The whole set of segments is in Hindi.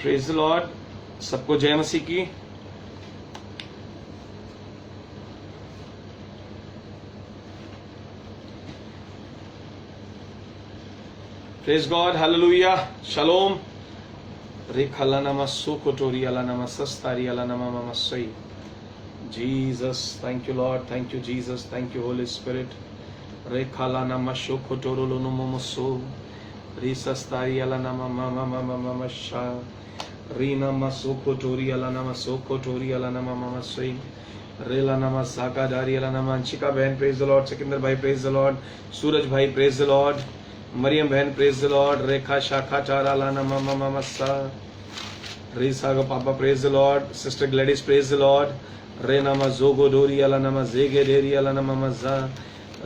प्रेज द लॉर्ड, सबको जय मसीह की। Praise God, hallelujah, shalom. रेखला नमा सोकोटोरी अला नमा सस्तारी अला नमा ममा सई। Jesus, thank you Lord, thank you Jesus, thank you holy spirit. रेखला नमा शोकोटोरो लोनो ममो सो। री सस्तारी अला नमा ममा ममा ममा शा। री नमा सोकोटोरी अला नमा सोकोटोरी अला नमा ममा सई। रेला नमा साकादारी अला नमा। अंशिका बहन प्रेज द लॉर्ड। सिकंदर भाई प्रेज द लॉर्ड। सूरज भाई प्रेज द लॉर्ड। मरियम बहन प्रेज द लॉर्ड। रेखा शाखा चारा लाना मामा मामा सा। रे सागा पापा praise the Lord. Sister Gladys praise the Lord. रे नामा जोगो डोरी अला नामा जेगे डेरी अला नामा मजा।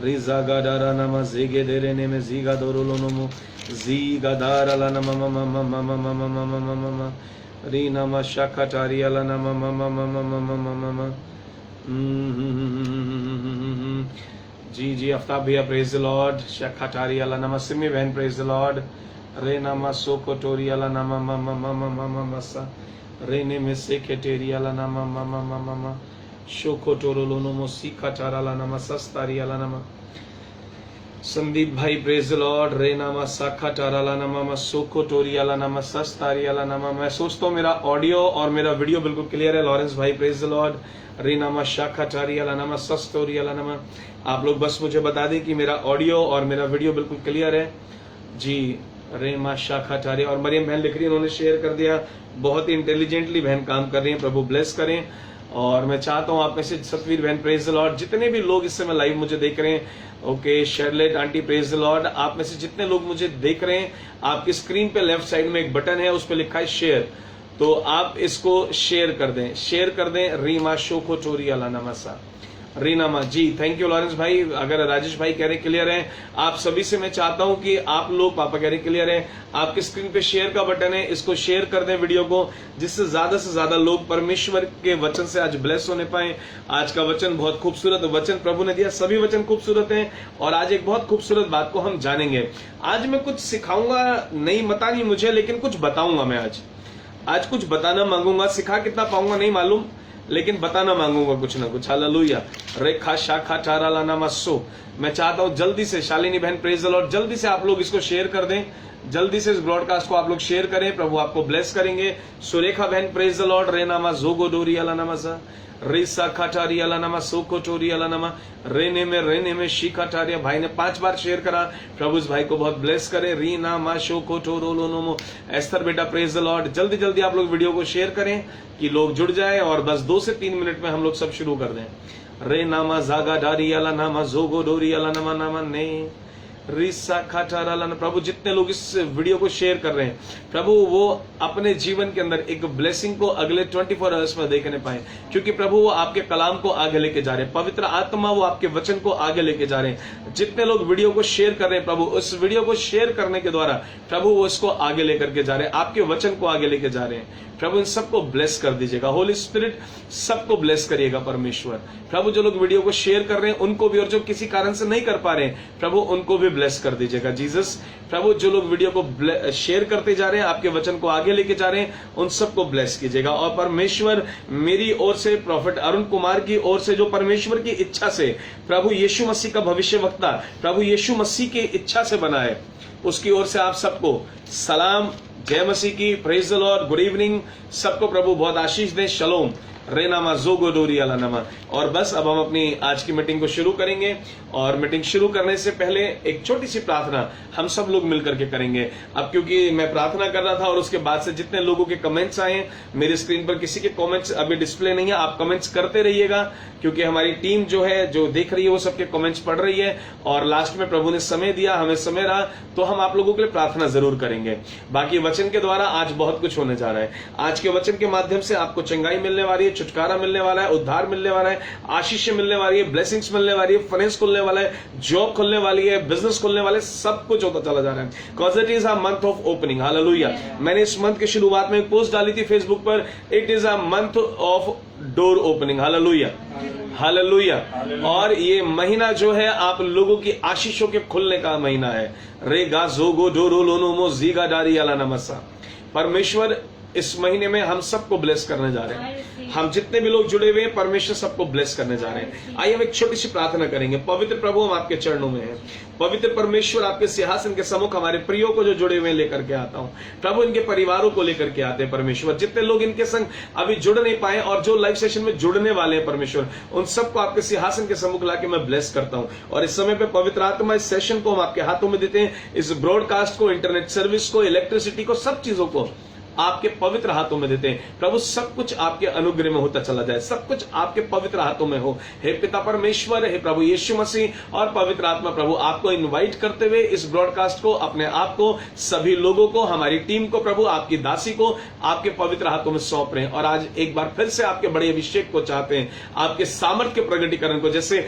रे जागा डारा नामा जेगे डेरे ने में जीगा दोरो लो नमो जीगा दार अला नामा मामा मामा मामा मामा मामा मामा। रे नामा शाखा चारी अला नामा मामा मामा मामा मामा। जी जी, आफ्ताब भैया प्रेज द लॉर्ड। शखाटारी अला नमा। सिमी बहन प्रेज द लॉर्ड। रे नामा सोकोटोरी अला नमा मामा मामा मामा मसा। रे ने में से केटेरी अला नमा मामा मामा मामा। शोकोटोरो लोनो सीखाटारा अला नमा सस्तारी अला नमा। संदीप भाई प्रेज द लॉर्ड। रे नामा साखाटारा अला नमा सोकोटोरी अला नमा सस्तारी अला नमा। मैं सोचता हूँ मेरा ऑडियो और मेरा वीडियो बिल्कुल क्लियर है। लॉरेंस भाई प्रेज द लॉर्ड। रे नामा शाखाटारी अला नमा सस्तोरी अला नमा। आप लोग बस मुझे बता दें कि मेरा ऑडियो और मेरा वीडियो बिल्कुल क्लियर है जी। रे मा शाखाटारी। और मरियम बहन लिख रही है, उन्होंने शेयर कर दिया। बहुत ही इंटेलिजेंटली बहन काम कर रही हैं, प्रभु ब्लेस करें। और मैं चाहता हूं आप में से सतवीर बहन प्रेज द लॉर्ड। जितने भी लोग इस समय लाइव मुझे देख रहे हैं, okay, Charlotte aunty praise the Lord. आप में से जितने लोग मुझे देख रहे हैं, आपकी स्क्रीन पे लेफ्ट साइड में एक बटन है, उस पर लिखा है शेयर, तो आप इसको शेयर कर दें, शेयर कर दें। रीमा शोको चोरी अला नमसा। रीनामा जी, थैंक यू लॉरेंस भाई। अगर राजेश भाई कह रहे क्लियर है, आप सभी से मैं चाहता हूं कि आप लोग, पापा कह रहे क्लियर है, आपकी स्क्रीन पे शेयर का बटन है, इसको शेयर कर दें वीडियो को, जिससे से ज्यादा लोग परमेश्वर के वचन से आज ब्लेस होने पाए। आज का वचन बहुत खूबसूरत वचन प्रभु ने दिया, सभी वचन खूबसूरत हैं। और आज एक बहुत खूबसूरत बात को हम जानेंगे। आज मैं कुछ सिखाऊंगा, नहीं पता नहीं मुझे, लेकिन कुछ बताऊंगा मैं आज कुछ बताना मांगूंगा। सिखा कितना पाऊंगा नहीं मालूम, लेकिन बताना मांगूंगा कुछ ना कुछ। हालेलुया। रेखा शाखा चारा लाना मस्सो। मैं चाहता हूं जल्दी से, शालिनी बहन प्रेज द लॉर्ड, जल्दी से आप लोग इसको शेयर कर दें, जल्दी से इस ब्रॉडकास्ट को आप लोग शेयर करें, प्रभु आपको ब्लेस करेंगे। सुरेखा बहन प्रेज द लॉर्ड। रे नामा जोगो डोरी अला नामा रे साखाटारी अला नामा सोको चोरी अला नामा। रेने में शीखाटारिया। भाई ने 5 बार शेयर करा, प्रभु इस भाई को बहुत ब्लेस करे। री नामा शोको चोरो लोनो। एस्थर बेटा प्रेज द लॉर्ड। जल्दी जल्दी आप लोग वीडियो को शेयर करें कि लोग जुड़ जाए, और बस 2 से 3 मिनट में हम लोग सब शुरू कर दें। रे नामा जागा डारी अला नामा जोगो डोरी अला नामा नामा ने। प्रभु जितने लोग इस वीडियो को शेयर कर रहे हैं, प्रभु वो अपने जीवन के अंदर एक ब्लेसिंग को अगले 24 आवर्स में देखने पाए, क्योंकि प्रभु वो आपके कलाम को आगे लेके जा रहे हैं, पवित्र आत्मा वो आपके वचन को आगे लेके जा रहे हैं। जितने लोग वीडियो को शेयर कर रहे हैं, प्रभु उस वीडियो को शेयर करने के द्वारा प्रभु वो इसको आगे लेकर के जा रहे हैं, आपके वचन को आगे लेके जा रहे हैं। प्रभु इन सबको ब्लेस कर दीजिएगा, होली स्पिरिट सबको ब्लेस करिएगा परमेश्वर। प्रभु जो लोग वीडियो को शेयर कर रहे हैं उनको भी, और जो किसी कारण से नहीं कर पा रहे हैं, प्रभु उनको भी ब्लेस कर दीजिएगा जीसस। प्रभु जो लोग वीडियो को शेयर करते जा रहे हैं, आपके वचन को आगे लेके जा रहे हैं, उन सबको ब्लेस कीजिएगा। और परमेश्वर मेरी ओर से, प्रॉफिट अरुण कुमार की ओर से, जो परमेश्वर की इच्छा से प्रभु यीशु मसीह का भविष्यवक्ता प्रभु यीशु मसीह की इच्छा से बना है, उसकी ओर से आप सबको सलाम, जय मसीह की, praise the Lord, good evening. सबको प्रभु बहुत आशीष दें। शलोम। रेनामा जोगो डोरी अला नमा। और बस अब हम अपनी आज की मीटिंग को शुरू करेंगे, और मीटिंग शुरू करने से पहले एक छोटी सी प्रार्थना हम सब लोग मिलकर के करेंगे। अब क्योंकि मैं प्रार्थना कर रहा था और उसके बाद से जितने लोगों के कमेंट्स आए हैं, मेरी स्क्रीन पर किसी के कमेंट्स अभी डिस्प्ले नहीं है, आप कमेंट्स करते रहिएगा, क्योंकि हमारी टीम जो है, जो देख रही है, वो सबके कमेंट्स पढ़ रही है। और लास्ट में प्रभु ने समय दिया, हमें समय रहा, तो हम आप लोगों के लिए प्रार्थना जरूर करेंगे। बाकी वचन के द्वारा आज बहुत कुछ होने जा रहा है। आज के वचन के माध्यम से आपको चंगाई मिलने वाली है, छुटकारा मिलने वाला है, उद्धार मिलने वाला है, आशीष मिलने वाली है, ब्लेसिंग्स मिलने वाली है, फाइनेंस खुलने वाला है, जॉब खुलने वाली है, बिजनेस खुलने वाले, सब कुछ होता चला जा रहा है। Because it is a month of opening. Hallelujah. मैंने इस मंथ की शुरुआत में एक पोस्ट डाली थी फेसबुक पर, it is a month of door opening. Hallelujah, hallelujah. और ये महीना जो है आप लोगों की आशीषों के खुलने का महीना है। रेगा जोगो डोरो लोनो मो जीगा डारी अला नमसा। परमेश्वर इस महीने में हम सबको ब्लेस करने जा रहे हैं। हम जितने भी लोग जुड़े हुए हैं, परमेश्वर सबको ब्लेस करने जा रहे हैं। आइए हम एक छोटी सी प्रार्थना करेंगे। पवित्र प्रभु, हम आपके चरणों में हैं। पवित्र परमेश्वर, आपके सिंहासन के सम्मुख हमारे प्रियो को जो जुड़े हुए लेकर के आता हूं प्रभु, इनके परिवारों को लेकर के आते हैं परमेश्वर। जितने लोग इनके संग अभी जुड़ नहीं पाए और जो लाइव सेशन में जुड़ने वाले हैं परमेश्वर, उन सबको आपके सिंहासन के सम्मुख लाके मैं ब्लेस करता हूं। और इस समय पे पवित्र आत्मा, इस सेशन को हम आपके हाथों में देते हैं। इस ब्रॉडकास्ट को, इंटरनेट सर्विस को, इलेक्ट्रिसिटी को, सब चीजों को आपके पवित्र हाथों में देते हैं प्रभु। सब कुछ आपके अनुग्रह में होता चला जाए, सब कुछ आपके पवित्र हाथों में हो। हे पिता परमेश्वर, हे प्रभु यीशु मसीह और पवित्र आत्मा प्रभु, आपको इनवाइट करते हुए इस ब्रॉडकास्ट को, अपने आप को, सभी लोगों को, हमारी टीम को प्रभु, आपकी दासी को आपके पवित्र हाथों में सौंप रहे हैं। और आज एक बार फिर से आपके बड़े अभिषेक को चाहते हैं, आपके सामर्थ्य के प्रगटीकरण को। जैसे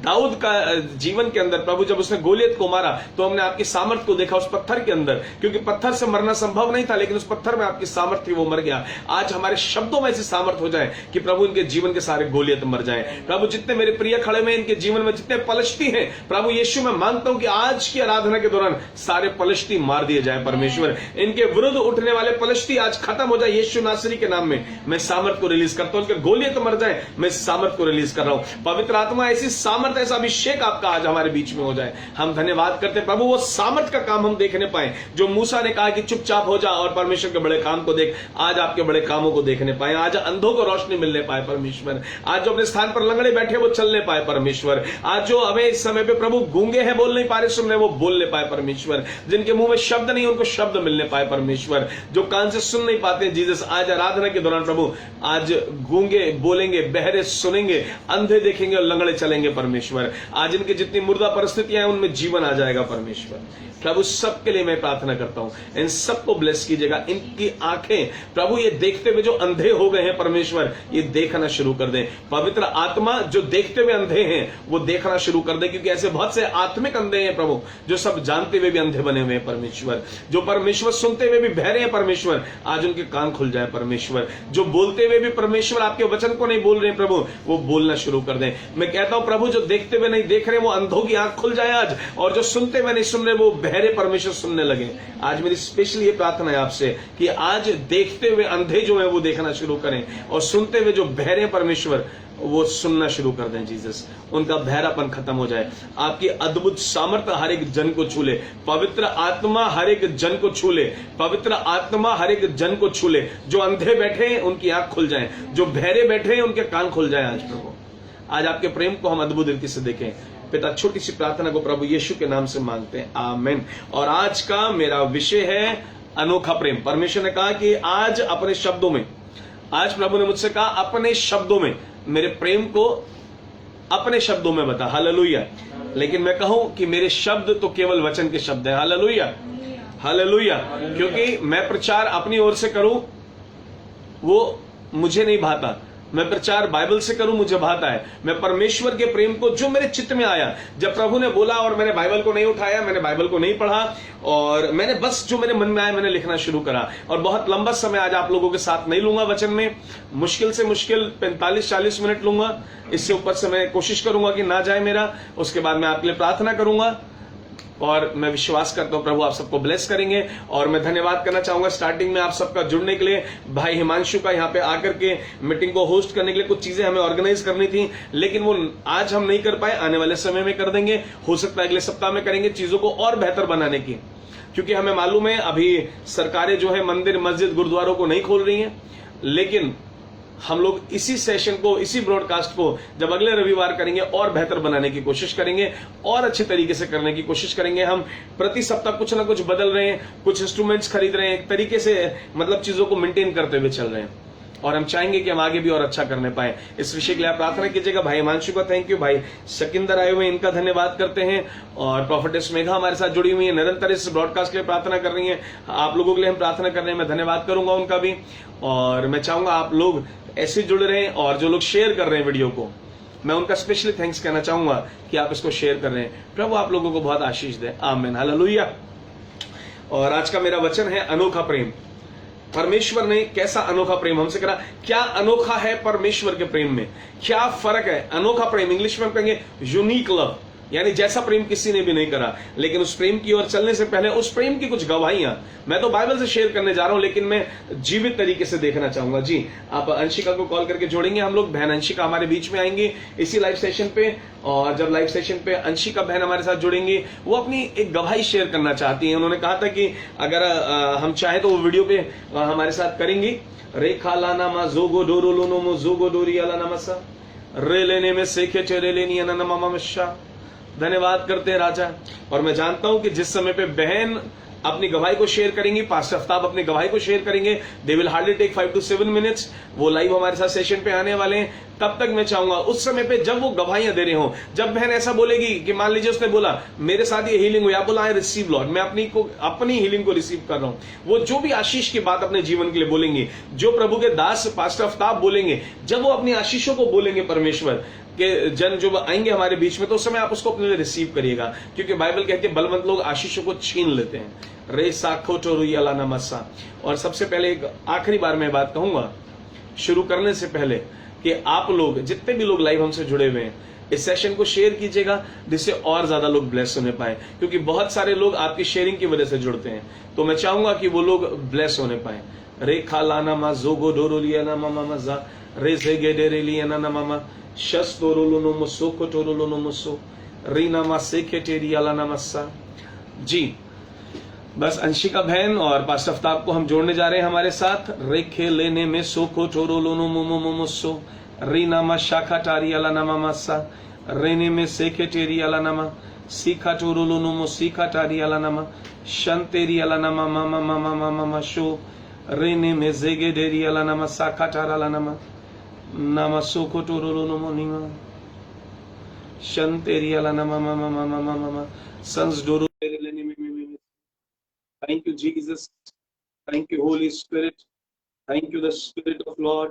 दाऊद का जीवन के अंदर प्रभु, जब उसने गोलियत को मारा तो हमने आपकी सामर्थ्य को देखा उस पत्थर के अंदर, क्योंकि पत्थर से मरना संभव नहीं था, लेकिन उस पत्थर में आपकी सामर्थ्य, वो मर गया। आज हमारे शब्दों में ऐसी सामर्थ्य हो जाए कि प्रभु इनके जीवन के सारे गोलियत मर जाए। प्रभु जितने मेरे प्रिय खड़े में, इनके जीवन में जितने पलश्ती हैं प्रभु यीशु, मैं मांगता हूं कि आज की आराधना के दौरान सारे पलश्ती मार दिए जाए परमेश्वर। इनके विरुद्ध उठने वाले पलश्ती आज खत्म हो जाए यीशु नासरी के नाम में। मैं सामर्थ्य को रिलीज करता हूं, इनके गोलियत मर जाए, मैं सामर्थ्य को रिलीज कर रहा हूं। पवित्र आत्मा, ऐसी सामर्थ्य, ऐसा अभिषेक आपका आज हमारे बीच में हो जाए। हम धन्यवाद करते हैं प्रभु, वो सामर्थ्य का काम हम देखने पाए जो मूसा ने कहा कि चुपचाप हो जा और परमेश्वर के बड़े काम को देख। आज आपके बड़े कामों को देखने पाए, आज अंधों को रोशनी मिलने पाए परमेश्वर। आज जो अपने स्थान पर लंगड़े बैठे वो चलने पाए परमेश्वर। आज जो हमें इस समय पे प्रभु गूंगे हैं, बोल नहीं पा रहे, सुन रहे, वो बोलने पाए परमेश्वर। जिनके मुंह में शब्द नहीं, उनको शब्द मिलने पाए परमेश्वर। जो कान से सुन नहीं पाते जीसस, आज आराधना के दौरान प्रभु, आज गूंगे बोलेंगे, बहरे सुनेंगे, अंधे देखेंगे और लंगड़े चलेंगे परमेश्वर। आज इनकी जितनी मुर्दा परिस्थितियां हैं उनमें जीवन आ जाएगा परमेश्वर। प्रभु सबके लिए मैं प्रार्थना करता हूं, इन सबको ब्लेस कीजिएगा। इनकी आंखें प्रभु ये देखते हुए जो अंधे हो गए हैं परमेश्वर, ये देखना शुरू कर दें। पवित्र आत्मा, जो देखते हुए अंधे हैं वो देखना शुरू कर दे, क्योंकि ऐसे बहुत से आत्मिक अंधे हैं प्रभु, जो सब जानते हुए भी अंधे बने हुए हैं परमेश्वर। जो परमेश्वर सुनते हुए भी बहरे हैं परमेश्वर, आज उनके कान खुल जाए परमेश्वर। जो बोलते हुए भी परमेश्वर आपके वचन को नहीं बोल रहे हैं प्रभु, वो बोलना शुरू कर दें। मैं कहता हूं प्रभु, जो देखते हुए नहीं देख रहे वो अंधों की आंख खुल जाए आज, और जो सुनते हुए नहीं सुन रहे वो बहरे परमेश्वर सुनने लगे। आज मेरी स्पेशल ये प्रार्थना है आपसे कि आज देखते हुए अंधे जो है वो देखना शुरू करें, और सुनते हुए जो बहरे परमेश्वर वो सुनना शुरू कर दें जीसस। उनका बहरापन खत्म हो जाए। आपकी अद्भुत सामर्थ्य हर एक जन को छू ले। पवित्र आत्मा हर एक जन को छू ले। पवित्र आत्मा हर एक जन को छू ले। जो अंधे बैठे हैं उनकी आंख खुल जाए, जो बहरे बैठे हैं उनके कान खुल जाए। आज प्रभु, आज आपके प्रेम को हम अद्भुत रीति से देखें पिता। छोटी सी प्रार्थना को प्रभु यीशु के नाम से मांगते हैं, आमीन। और आज का मेरा विषय है अनोखा प्रेम। परमेश्वर ने कहा कि आज अपने शब्दों में, आज प्रभु ने मुझसे कहा अपने शब्दों में मेरे प्रेम को अपने शब्दों में बता। हालेलुया। लेकिन मैं कहूं कि मेरे शब्द तो केवल वचन के शब्द हैं। Hallelujah, hallelujah. क्योंकि मैं प्रचार अपनी ओर से करूं वो मुझे नहीं भाता, मैं प्रचार बाइबल से करूं मुझे भाता है। मैं परमेश्वर के प्रेम को जो मेरे चित्त में आया, जब प्रभु ने बोला और मैंने बाइबल को नहीं उठाया, मैंने बाइबल को नहीं पढ़ा, और मैंने बस जो मेरे मन में आया मैंने लिखना शुरू करा। और बहुत लंबा समय आज आप लोगों के साथ नहीं लूंगा वचन में, मुश्किल से मुश्किल 45-40 मिनट लूंगा। इससे ऊपर से मैं कोशिश करूंगा कि ना जाए मेरा। उसके बाद मैं आपके लिए प्रार्थना करूंगा, और मैं विश्वास करता हूं प्रभु आप सबको ब्लेस करेंगे। और मैं धन्यवाद करना चाहूंगा स्टार्टिंग में आप सबका जुड़ने के लिए। भाई हिमांशु का यहाँ पे आकर के मीटिंग को होस्ट करने के लिए कुछ चीजें हमें ऑर्गेनाइज करनी थी, लेकिन वो आज हम नहीं कर पाए, आने वाले समय में कर देंगे। हो सकता है अगले सप्ताह में करेंगे, चीजों को और बेहतर बनाने की। क्योंकि हमें मालूम है अभी सरकारें जो है मंदिर मस्जिद गुरुद्वारों को नहीं खोल रही हैं, लेकिन हम लोग इसी सेशन को, इसी ब्रॉडकास्ट को जब अगले रविवार करेंगे और बेहतर बनाने की कोशिश करेंगे, और अच्छे तरीके से करने की कोशिश करेंगे। हम प्रति सप्ताह कुछ ना कुछ बदल रहे हैं, कुछ इंस्ट्रूमेंट्स खरीद रहे हैं, एक तरीके से मतलब चीजों को मेंटेन करते हुए चल रहे हैं, और हम चाहेंगे कि हम आगे भी और अच्छा करने पाए। इस विषय के लिए आप प्रार्थना कीजिएगा। भाई हिमांशु का थैंक यू, भाई शकिंदर आए हुए इनका धन्यवाद करते हैं, और प्रोफेटेस मेघा हमारे साथ जुड़ी हुई है, निरंतर इस ब्रॉडकास्ट के लिए प्रार्थना कर रही है। आप लोगों के लिए हम प्रार्थना कर रहे हैं, मैं धन्यवाद करूंगा उनका भी। और मैं चाहूंगा आप लोग ऐसे जुड़ रहे हैं, और जो लोग शेयर कर रहे हैं वीडियो को, मैं उनका स्पेशली थैंक्स कहना चाहूंगा कि आप इसको शेयर कर रहे हैं। प्रभु आप लोगों को बहुत आशीष दे, आमीन, हालेलुया। और आज का मेरा वचन है अनोखा प्रेम। परमेश्वर ने कैसा अनोखा प्रेम हमसे करा, क्या अनोखा है परमेश्वर के प्रेम में, क्या फर्क है। अनोखा प्रेम इंग्लिश में हम कहेंगे यूनिक लव। यानी जैसा प्रेम किसी ने भी नहीं करा, लेकिन उस प्रेम की ओर चलने से पहले उस प्रेम की कुछ गवाहियां मैं तो बाइबल से शेयर करने जा रहा हूं, लेकिन मैं जीवित तरीके से देखना चाहूंगा। जी, आप अंशिका को कॉल करके जोड़ेंगे हम लोग। बहन अंशिका हमारे बीच में आएंगी इसी लाइव सेशन पे, और जब लाइव सेशन पे अंशिका बहन हमारे साथ जुड़ेंगी, वो अपनी एक गवाही शेयर करना चाहती है। उन्होंने कहा था कि अगर हम चाहे तो वो वीडियो पे हमारे साथ करेंगी। रेखा लाना मा जोगो डोरो लोनो मो जोगो डोरी अला नमसा रे लेने में सेखे चेरे लेनी अना। धन्यवाद करते हैं राजा। और मैं जानता हूं कि जिस समय पे बहन अपनी गवाही को शेयर करेंगी, पास्टर आफ्ताब अपनी गवाही को शेयर करेंगे, they will hardly take 5 to 7 minutes. वो लाइव हमारे साथ सेशन पे आने वाले हैं। तब तक मैं चाहूंगा उस समय पे जब वो गवाहियां दे रहे हो, जब बहन ऐसा बोलेगी कि मान लीजिए उसने बोला मेरे साथ ये हीलिंग हुई, आप बोला आई रिसीव लॉर्ड, मैं अपनी हीलिंग को रिसीव कर रहा हूं, वो जो भी आशीष की बात अपने जीवन के लिए बोलेंगे, जो प्रभु के दास पास्टर आफ्ताब बोलेंगे, जब वो अपनी आशीषों को बोलेंगे परमेश्वर के जन जो आएंगे हमारे बीच में, तो उस समय आप उसको अपने लिए रिसीव करिएगा, क्योंकि बाइबल कहती है बलवंत लोग आशीषों को छीन लेते हैं। रे साखो टोरुई अला नमस्सा। और सबसे पहले एक आखिरी बार मैं बात कहूंगा शुरू करने से पहले कि आप लोग जितने भी लोग लाइव हमसे जुड़े हुए हैं, इस सेशन को शेयर कीजिएगा, जिससे और ज्यादा लोग ब्लेस होने पाए, क्योंकि बहुत सारे लोग आपकी शेयरिंग की वजह से जुड़ते हैं। तो मैं चाहूंगा कि वो लोग ब्लेस होने पाए। रे खा लाना मा जोगो डोरो लिया ना मामा मजा रे जेगे डेरे लिया ना मामा शस तोरो नो मुसो को तोरो नो मुसो रीना मा सेखे टेरी अला नमस्सा। जी, बस अंशिका बहन और पास्टर आफ्ताब को हम जोड़ने जा रहे हैं हमारे साथ। रेखे लेने में सोको टोरो लोनो मोमो मोमोसो रीना मा शाखा टारी अला नमा मासा रेने में सेखे टेरी अला नमा सीखा टोरो लोनो मो सीखा टारी अला नमा शंतेरी अला नमा मामा मामा मामा मा शो रेने में जेगे डेरी अला नमा साखा टारा अला नमा नामा सोको टोरो लोनो मो नीमा शंतेरी अला नमा मामा मामा मामा मामा संस डोरो लेने में। Thank you, Jesus. Thank you, Holy Spirit. Thank you, the Spirit of Lord.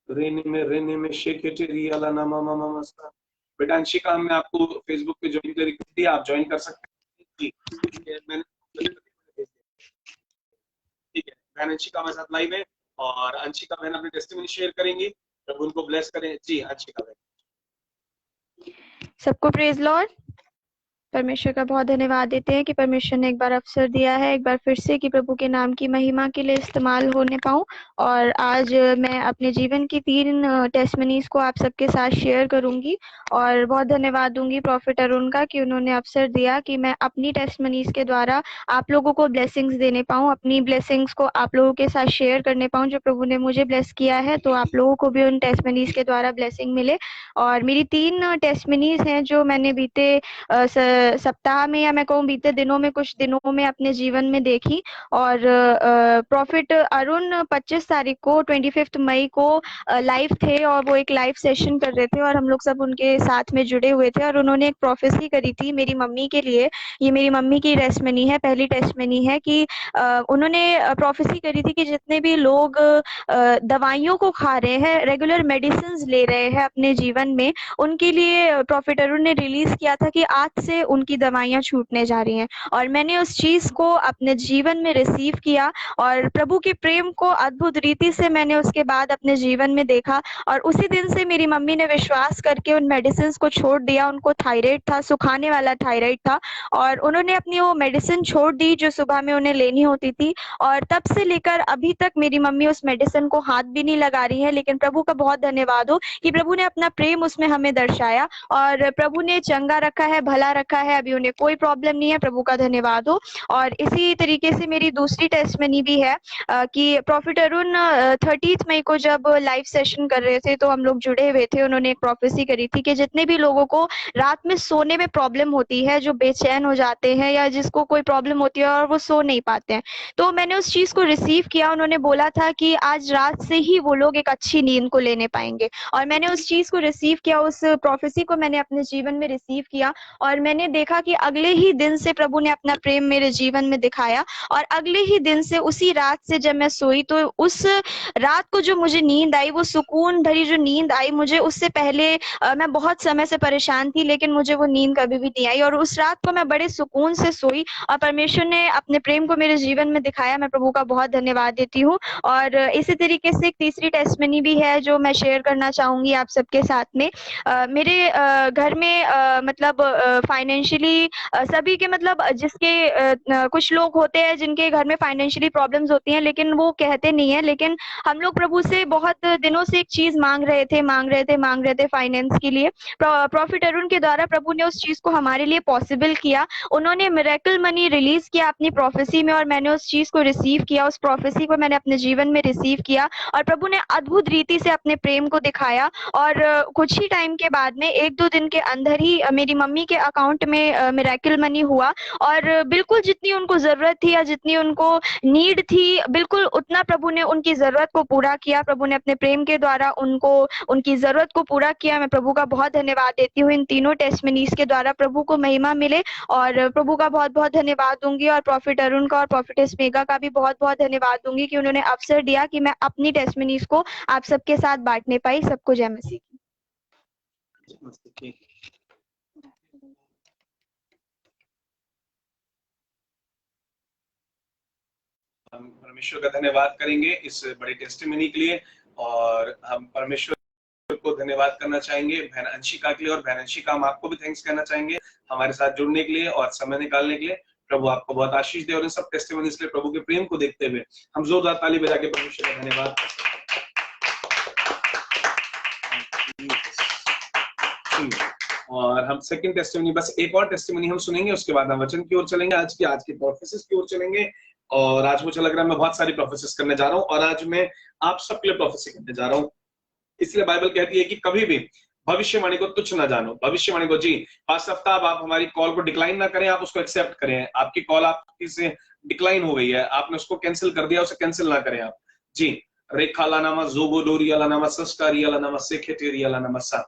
रेने में शेकेटेरी अला नामा मामा मस्ता। बेटा अंशिका, हमने आपको फेसबुक पे ज्वाइन कर दिया, आप ज्वाइन कर सकते हैं। जी, मैंने ठीक है। बहन अंशिका हमारे साथ लाइव है, और अंशिका बहन अपनी टेस्टिमनी शेयर करेंगी, प्रभु उनको ब्लेस करें। जी अंशिका बहन। सबको प्रेज लॉर्ड। परमेश्वर का बहुत धन्यवाद देते हैं कि परमेश्वर ने एक बार अवसर दिया है, एक बार फिर से, कि प्रभु के नाम की महिमा के लिए इस्तेमाल होने पाऊं। और आज मैं अपने जीवन की 3 टेस्टमनीज को आप सबके साथ शेयर करूंगी, और बहुत धन्यवाद दूंगी प्रॉफिट अरुण का कि उन्होंने अवसर दिया कि मैं अपनी टेस्टमनीज के द्वारा आप लोगों को ब्लेसिंग्स देने पाऊं, अपनी ब्लेसिंग्स को आप लोगों के साथ शेयर करने पाऊं। जो प्रभु ने मुझे ब्लेस किया है, तो आप लोगों को भी उन टेस्टमनीज के द्वारा ब्लेसिंग मिले। और मेरी 3 टेस्टमनीज हैं जो मैंने बीते सप्ताह में, या मैं कहूँ बीते दिनों में, कुछ दिनों में अपने जीवन में देखी। और प्रॉफिट अरुण 25 तारीख को 25 मई को लाइव थे, और वो एक लाइव सेशन कर रहे थे, और हम लोग सब उनके साथ में जुड़े हुए थे। और उन्होंने एक प्रोफेसी करी थी मेरी मम्मी के लिए। ये मेरी मम्मी की टेस्टमनी है, पहली टेस्टमनी है कि उन्होंने प्रोफेसी करी थी कि जितने भी लोग दवाइयों को खा रहे हैं, रेगुलर मेडिसिन ले रहे हैं अपने जीवन में, उनके लिए प्रॉफिट अरुण ने रिलीज किया था कि आज से उनकी दवाइयां छूटने जा रही हैं। और मैंने उस चीज को अपने जीवन में रिसीव किया, और प्रभु के प्रेम को अद्भुत रीति से मैंने उसके बाद अपने जीवन में देखा। और उसी दिन से मेरी मम्मी ने विश्वास करके उन मेडिसिन को छोड़ दिया। उनको थायराइड था, सुखाने वाला थायराइड था, और उन्होंने अपनी वो मेडिसिन छोड़ दी जो सुबह में उन्हें लेनी होती थी। और तब से लेकर अभी तक मेरी मम्मी उस मेडिसिन को हाथ भी नहीं लगा रही है। लेकिन प्रभु का बहुत धन्यवाद हो कि प्रभु ने अपना प्रेम उसमें हमें दर्शाया, और प्रभु ने चंगा रखा है, भला रखा है, अभी उन्हें कोई प्रॉब्लम नहीं है। प्रभु का धन्यवाद हो। और इसी तरीके से मेरी दूसरी टेस्टमनी भी है कि प्रॉफिट अरुण 30 मई को जब लाइव सेशन कर रहे थे, तो हम लोग जुड़े हुए थे। उन्होंने एक प्रोफेसी करी थी कि जितने भी लोगों को रात में सोने में प्रॉब्लम होती है, जो बेचैन हो जाते हैं, या जिसको कोई प्रॉब्लम होती है और वो सो नहीं पाते हैं, तो मैंने उस चीज को रिसीव किया। उन्होंने बोला था कि आज रात से ही वो लोग एक अच्छी नींद को लेने पाएंगे, और मैंने उस चीज को रिसीव किया, उस प्रोफेसी को मैंने अपने जीवन में रिसीव किया। और मैंने देखा कि अगले ही दिन से प्रभु ने अपना प्रेम मेरे जीवन में दिखाया, और अगले ही दिन से उसी रात से जब मैं सोई तो उस रात को जो मुझे नींद आई, वो सुकून भरी जो नींद आई मुझे, उससे पहले मैं बहुत समय से परेशान थी, लेकिन मुझे वो नींद कभी भी नहीं आई, और उस रात को मैं बड़े सुकून से सोई और परमेश्वर ने अपने प्रेम को मेरे जीवन में दिखाया। मैं प्रभु का बहुत धन्यवाद देती हूँ। और इसी तरीके से एक तीसरी टेस्टमनी भी है जो मैं शेयर करना चाहूंगी आप सबके साथ में। मेरे घर में मतलब फाइनेंशियली सभी के मतलब जिसके कुछ लोग होते हैं जिनके घर में फाइनेंशियली प्रॉब्लम्स होती हैं, लेकिन वो कहते नहीं है, लेकिन हम लोग प्रभु से बहुत दिनों से एक चीज मांग रहे थे फाइनेंस के लिए। प्रॉफिट अरुण के द्वारा प्रभु ने उस चीज को हमारे लिए पॉसिबल किया। उन्होंने मिरेकल मनी रिलीज किया अपनी प्रोफेसी में, और मैंने उस चीज को रिसीव किया, उस प्रोफेसी को मैंने अपने जीवन में रिसीव किया, और प्रभु ने अद्भुत रीति से अपने प्रेम को दिखाया। और कुछ ही टाइम के बाद में 1-2 दिन के अंदर ही मेरी मम्मी के अकाउंट में मिरेकल मनी हुआ, और बिल्कुल जितनी उनको जरूरत थी या जितनी उनको नीड थी, बिल्कुल उतना प्रभु ने उनकी जरूरत को पूरा किया। प्रभु ने अपने प्रेम के द्वारा उनको उनकी जरूरत को पूरा किया। मैं प्रभु का बहुत धन्यवाद देती हूँ। इन तीनों टेस्टमनीज के द्वारा प्रभु को महिमा मिले, और प्रभु का बहुत बहुत धन्यवाद दूंगी, और प्रॉफिट अरुण का और प्रॉफिटेस मेगा का भी बहुत बहुत धन्यवाद दूंगी कि उन्होंने अवसर दिया कि मैं अपनी टेस्टमनीज को आप सबके साथ बांटने पाई। सबको जय मसीह की। हम परमेश्वर का धन्यवाद करेंगे इस बड़े टेस्टिमनी के लिए, और हम परमेश्वर को धन्यवाद करना चाहेंगे बहन अंशिका के लिए, और बहन अंशिका हम आपको भी थैंक्स कहना चाहेंगे हमारे साथ जुड़ने के लिए और समय निकालने के लिए। प्रभु आपको बहुत आशीष दे, और इन सब टेस्टिमनीज के लिए प्रभु के प्रेम को देखते हुए हम जोरदार ताली बजा के परमेश्वर का धन्यवाद और हम सेकंड टेस्टिमनी, बस एक और टेस्टिमनी हम सुनेंगे, उसके बाद हम वचन की ओर चलेंगे, आज की प्रोफेसिस की ओर चलेंगे। और आज मुझे लग रहा है मैं बहुत सारी प्रोफेसिस करने जा रहा हूँ, और आज मैं आप सबके लिए प्रोफेसी करने जा रहा हूँ। इसलिए बाइबल कहती है कि कभी भी भविष्यवाणी को तुच्छ ना जानो। भविष्यवाणी को, जी पास्टर आफ्ताब, आप हमारी कॉल को डिक्लाइन ना करें, आप उसको एक्सेप्ट करें। आपकी कॉल आपकी से डिक्लाइन हो गई है, आपने उसको कैंसिल कर दिया, उसे कैंसिल ना करें आप। जी रेखा लानामा जोगो डोरी लानामा सस्कारी लानामा सेखेटेरी लानामा सा।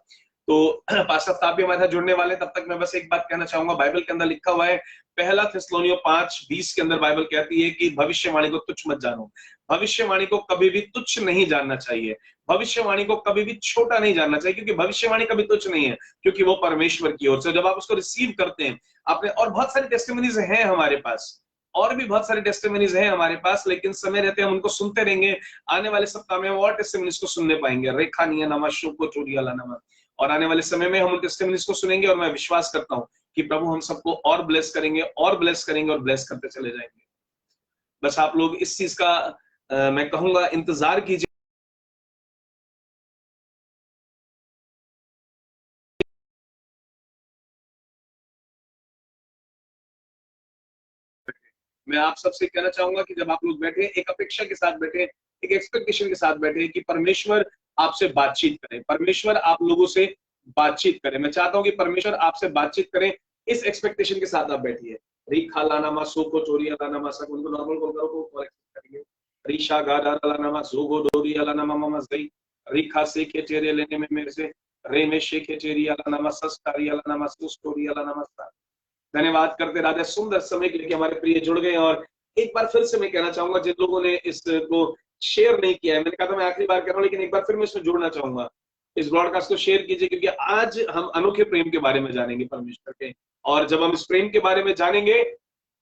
तो पास्टर आफ्ताब भी हमारे साथ जुड़ने वाले, तब तक मैं बस एक बात कहना चाहूंगा। बाइबल के अंदर लिखा हुआ है, पहला थिस्सलुनीय 5:20 के अंदर बाइबल कहती है कि भविष्यवाणी को तुच्छ मत जानो। भविष्यवाणी को कभी भी तुच्छ नहीं जानना चाहिए, भविष्यवाणी को कभी भी छोटा नहीं जानना चाहिए, क्योंकि भविष्यवाणी कभी तुच्छ नहीं है, क्योंकि वो परमेश्वर की ओर से जब आप उसको रिसीव करते हैं आपने। और बहुत सारी टेस्टिमनीज हैं हमारे पास, और भी बहुत सारी टेस्टिमनीज हैं हमारे पास, लेकिन समय रहते हम उनको सुनते रहेंगे। आने वाले सप्ताह में हम और टेस्टिमनीज को सुनने पाएंगे, रेखा निया नमा शुको चोरिया नमा, और आने वाले समय में हम उन टेस्टिमनीज को सुनेंगे। और मैं विश्वास करता हूं कि प्रभु हम सबको और ब्लेस करेंगे और ब्लेस करेंगे और ब्लेस करते चले जाएंगे। बस आप लोग इस चीज का मैं कहूंगा इंतजार कीजिए। मैं आप सबसे कहना चाहूंगा कि जब आप लोग बैठे, एक अपेक्षा के साथ बैठे, एक एक्सपेक्टेशन के साथ बैठे कि परमेश्वर आपसे बातचीत करे, परमेश्वर आप लोगों से बातचीत करे। मैं चाहता हूं कि परमेश्वर आपसे बातचीत करें, इस एक्सपेक्टेशन के साथ आप बैठिए। रीखा लानामा सोको चोरिया लानामा सा, उनको नॉर्मल कॉल करो को करेक्ट करेंगे। रीशा गाडा लानामा जोगो डोरिया लानामा मामा जई, रीखा से के चेरे लेने में मेरे से रे में शेखे चेरिया लानामा सस्तारिया लानामा सुस्टोरिया लानामा सा। धन्यवाद करते राधे, सुंदर समय के लिए हमारे प्रिय जुड़ गए। और एक बार फिर से मैं कहना चाहूंगा, जिन लोगों ने इसको शेयर नहीं किया है, मैंने कहा था मैं आखिरी बार कह रहा हूं, लेकिन एक बार फिर मैं इसमें जोड़ना चाहूंगा, इस ब्रॉडकास्ट को शेयर कीजिए, क्योंकि आज हम अनोखे प्रेम के बारे में जानेंगे परमेश्वर के। और जब हम इस प्रेम के बारे में जानेंगे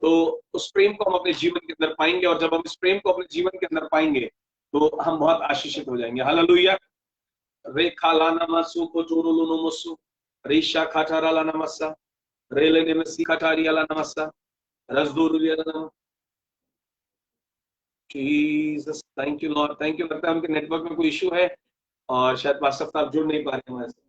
तो उस प्रेम को हम अपने जीवन के अंदर पाएंगे, और जब हम इस प्रेम को अपने जीवन के अंदर पाएंगे तो हम बहुत आशीषित हो जाएंगे। हालेलुया। रेखा लाना को चोरो मसु, रेशा खाटारा लाना मस्सा, रेलेने में सीखाटारिया लाना मस्सा, रसदूरिया लाना। Jesus, thank you Lord, thank you. लगता है उनके नेटवर्क में कोई इशू है और शायद पास्टर साहब जुड़ नहीं पा रहे हमारे साथ,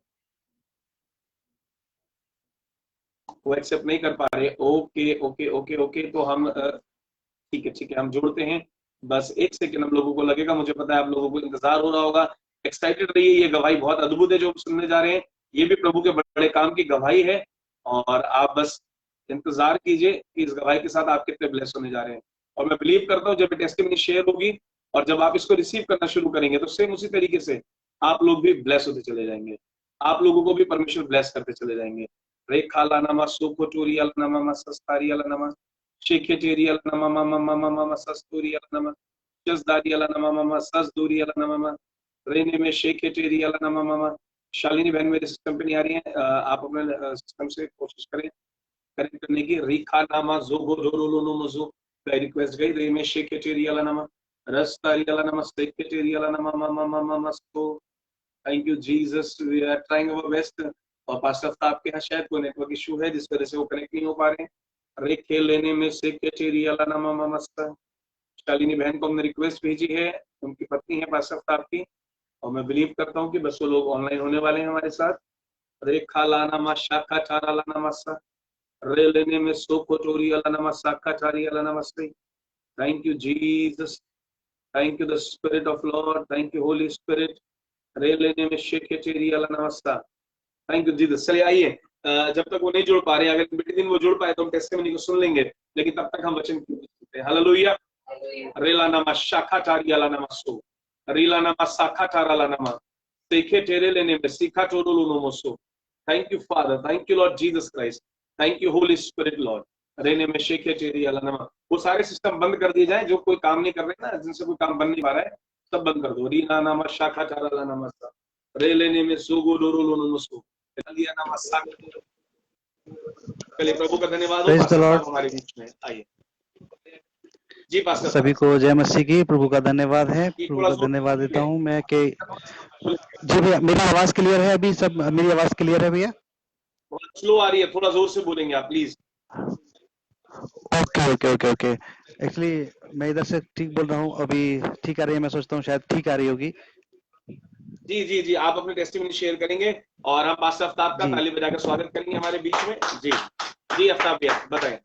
वो एक्सेप्ट नहीं कर पा रहे। ओके ओके ओके ओके, तो हम ठीक है हम जोड़ते हैं। बस एक सेकंड हम लोगों को लगेगा, मुझे पता है आप लोगों को इंतजार हो रहा होगा। एक्साइटेड रहिए, ये गवाही बहुत अद्भुत है जो हम सुनने जा रहे हैं, ये भी प्रभु के बड़े काम की गवाही है। और आप बस इंतजार कीजिए कि इस गवाही के साथ आप कितने ब्लेस होने जा रहे हैं। और मैं बिलीव करता हूँ जब टेस्टिमनी शेयर होगी और जब आप इसको रिसीव करना शुरू करेंगे तो सेम उसी तरीके से आप लोग भी ब्लेस होते चले जाएंगे, आप लोगों को भी परमेश्वर ब्लेस करते चले जाएंगे। रेखा नमा सुकोटोरियल नमा सस्तारियल नमा शेकेटेरियल नमा ममा सस्तूरियल नमा जसदारियल नमा ससदूरियल नमा रेने में शेकेटेरियल नमा। शालिनी बहन मेरे सिस्टम पे नहीं आ रही है, आप अपने सिस्टम से कोशिश करें कनेक्ट करने की। रिखा नामा जोगो जोरोलो मजो रिक्वेस्ट गई रे में शेकेटेरियल नमा रस्तारियल नमा शेकेटेरियल नमा ममा मस्तो। Thank you Jesus, we are trying our best. और पास्टर साहब के यहाँ शायद कोई नेटवर्क इशू है जिस वजह से वो कनेक्ट नहीं हो पा रहे हैं। रेखे लेने में सेक्रेटेरियल नमा मस्ता। शालिनी बहन को हमने रिक्वेस्ट भेजी है, उनकी पत्नी है पास्टर साहब की, और मैं बिलीव करता हूँ कि बस वो लोग ऑनलाइन होने वाले हैं हमारे साथ। रेखा लाना मा शाखा चारा लाना मस्सा रे लेने में सोकोटोरियल नमा शाखा चारियल नमस्ते। Thank you Jesus, thank you the spirit of Lord, thank you holy spirit. रे लेने में शेकेटेरियल नमस्ता। Thank you Jesus. चलिए आइए, जब तक वो नहीं जुड़ पा रहे, अगर बेटे दिन वो जुड़ पाए तो हम टेस्टिमनी को सुन लेंगे, लेकिन तब तक हम वचन सुनते हैं। हालेलुया। रेला नमा शाखा चारियल नमस्तो रीला नमा शाखा चाराला नमा सेखे टेरे लेने में सीखा टोडोलो नमस्तो। Thank you father, thank you Lord Jesus Christ, thank you holy spirit Lord. रेने में शेखे टेरी नमा। वो सारे सिस्टम बंद कर दिए जाए जो कोई काम नहीं कर रहे ना, जिनसे कोई काम बन नहीं पा रहा है, सब बंद कर दो। रीना नामा शाखा चाराला नमस्ता रे लेने में सोगो डोरोलो नमस्तो लिया नामा शाखा। चलिए प्रभु का धन्यवाद हो, पास्टर साहब हमारे बीच में आइए। जी पास्टर सभी को जय मसीह की। प्रभु का धन्यवाद है, प्रभु थोड़ा का जोर धन्यवाद देता हूँ मैं कि से जी भैया मेरी आवाज क्लियर है अभी? सब मेरी आवाज क्लियर है भैया? थोड़ा स्लो आ रही है, थोड़ा जोर से बोलेंगे आप please. Okay okay okay okay. Actually मैं इधर से ठीक बोल रहा हूँ, अभी ठीक आ रही है? मैं सोचता हूँ शायद ठीक आ रही होगी। जी जी जी, आप अपने टेस्टिमनी शेयर करेंगे और हम पास्टर आफ्ताब का जी ताली बजाकर स्वागत करेंगे हमारे बीच में। जी जी आफ्ताब भैया बताएं।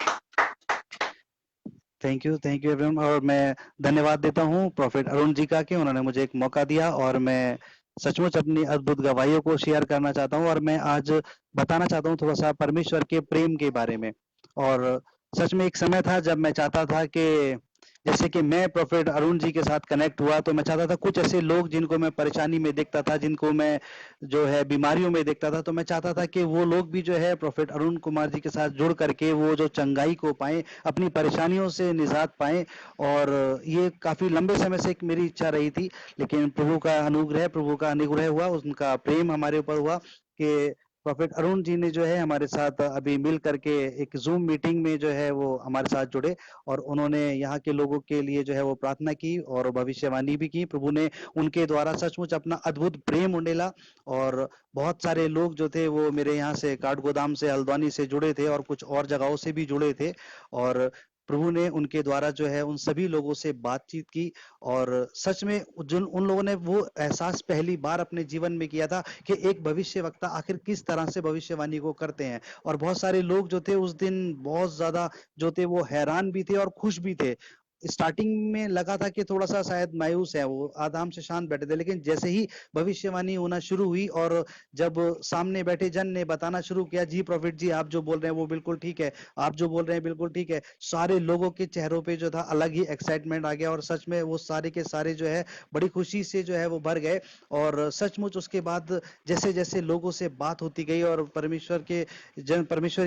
Thank you everyone. और मैं धन्यवाद देता हूँ प्रॉफिट अरुण जी का कि उन्होंने मुझे एक मौका दिया और मैं सचमुच अपनी अद्भुत गवाहियों को शेयर करना चाहता हूँ। और मैं आज बताना चाहता हूँ थोड़ा सा परमेश्वर के प्रेम के बारे में। और सच में एक समय था जब मैं चाहता था कि जैसे कि मैं प्रॉफिट अरुण जी के साथ कनेक्ट हुआ तो मैं चाहता था कुछ ऐसे लोग जिनको मैं परेशानी में देखता था, जिनको मैं जो है बीमारियों में देखता था, तो मैं चाहता था कि वो लोग भी जो है प्रॉफिट अरुण कुमार जी के साथ जुड़ करके वो जो चंगाई को पाएं, अपनी परेशानियों से निजात पाएं। और ये काफी लंबे समय से एक मेरी इच्छा रही थी, लेकिन प्रभु का अनुग्रह हुआ, उनका प्रेम हमारे ऊपर हुआ कि प्रॉफिट अरुण जी ने जो है हमारे साथ अभी मिल करके एक जूम मीटिंग में जो है वो हमारे साथ जुड़े और उन्होंने यहाँ के लोगों के लिए जो है वो प्रार्थना की और भविष्यवाणी भी की। प्रभु ने उनके द्वारा सचमुच अपना अद्भुत प्रेम उंडेला और बहुत सारे लोग जो थे वो मेरे यहाँ से काठगोदाम से, हल्द्वानी से जुड़े थे और कुछ और जगहों से भी जुड़े थे। और प्रभु ने उनके द्वारा जो है उन सभी लोगों से बातचीत की और सच में जिन उन लोगों ने वो एहसास पहली बार अपने जीवन में किया था कि एक भविष्यवक्ता आखिर किस तरह से भविष्यवाणी को करते हैं। और बहुत सारे लोग जो थे उस दिन बहुत ज्यादा जो थे वो हैरान भी थे और खुश भी थे। स्टार्टिंग में लगा था कि थोड़ा सा शायद मायूस है, वो आराम से शांत बैठे थे, लेकिन जैसे ही भविष्यवाणी होना शुरू हुई और जब सामने बैठे जन ने बताना शुरू किया, जी प्रॉफिट जी आप जो बोल रहे हैं वो बिल्कुल ठीक है, आप जो बोल रहे हैं बिल्कुल ठीक है, सारे लोगों के चेहरों पे जो था अलग ही एक्साइटमेंट आ गया और सच में वो सारे के सारे जो है बड़ी खुशी से जो है वो भर गए। और सचमुच उसके बाद जैसे जैसे लोगों से बात होती गई और परमेश्वर